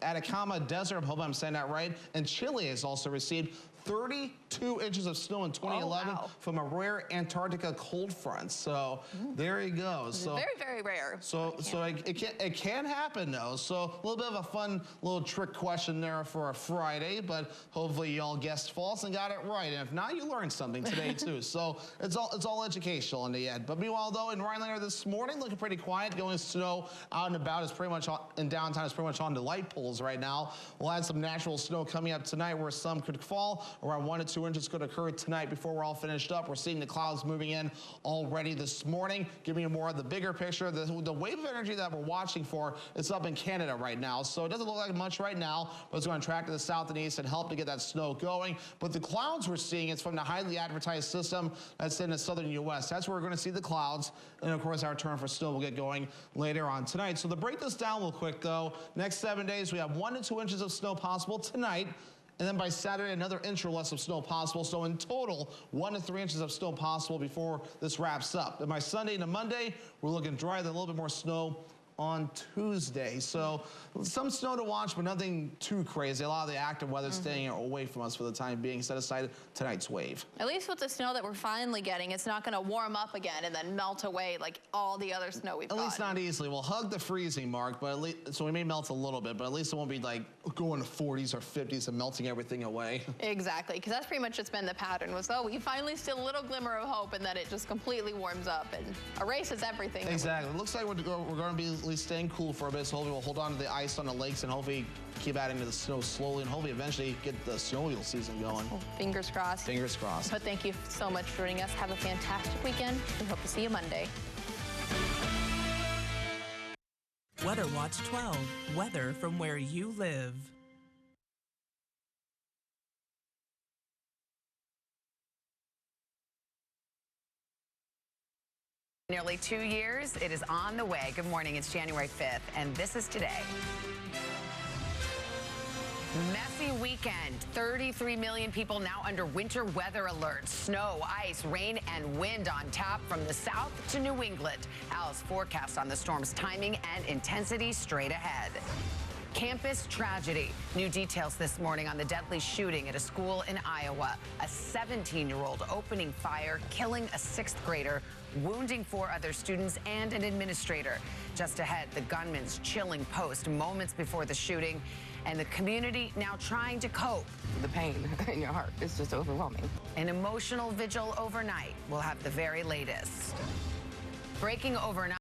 Atacama Desert, I hope I'm saying that right, and Chile has also received 32 inches of snow in 2011 from a rare Antarctica cold front. So there you go. So very, very rare. So it can happen though. So a little bit of a fun little trick question there for a Friday, but hopefully you all guessed false and got it right. And if not, you learned something today too. So it's all educational in the end. But meanwhile though, in Rhinelander this morning, looking pretty quiet. Going snow out and about is pretty much in downtown. Is pretty much on the light poles right now. We'll have some natural snow coming up tonight, where some could fall. Around 1 to 2 inches could occur tonight before we're all finished up. We're seeing the clouds moving in already this morning, giving you more of the bigger picture. The wave of energy that we're watching for is up in Canada right now. So it doesn't look like much right now, but it's going to track to the south and east and help to get that snow going. But the clouds we're seeing, it's from the highly advertised system that's in the southern U.S. That's where we're going to see the clouds. And of course, our turn for snow will get going later on tonight. So to break this down real quick though, next 7 days, we have 1 to 2 inches of snow possible tonight. And then by Saturday, another inch or less of snow possible. So in total, 1 to 3 inches of snow possible before this wraps up. Then by Sunday into Monday, we're looking drier than a little bit more snow on Tuesday. So some snow to watch, but nothing too crazy. A lot of the active weather staying away from us for the time being, set aside tonight's wave. At least with the snow that we're finally getting, it's not going to warm up again and then melt away like all the other snow we've got. At least not easily. We'll hug the freezing mark, but at least, so we may melt a little bit, but at least it won't be like going to 40s or 50s and melting everything away. Exactly, because that's pretty much just been the pattern. Was, oh, we finally see a little glimmer of hope, and then it just completely warms up and erases everything. Exactly. It looks like we're going to be at least staying cool for a bit, so hopefully we'll hold on to the ice on the lakes and hopefully keep adding to the snow slowly and hopefully eventually get the snowmobile season going. Oh, fingers crossed. Fingers crossed. But thank you so much for joining us. Have a fantastic weekend. We hope to see you Monday. Weather Watch 12. Weather from where you live. Nearly 2 years, it is on the way. Good morning, it's January 5th, and this is today. Messy weekend. 33 million people now under winter weather alerts. Snow, ice, rain, and wind on tap from the south to New England. Al's forecast on the storm's timing and intensity straight ahead. Campus tragedy. New details this morning on the deadly shooting at a school in Iowa. A 17-year-old opening fire, killing a 6th grader, wounding 4 other students and an administrator. Just ahead, the gunman's chilling post moments before the shooting, and the community now trying to cope. The pain in your heart is just overwhelming. An emotional vigil overnight. We'll have the very latest. Breaking overnight.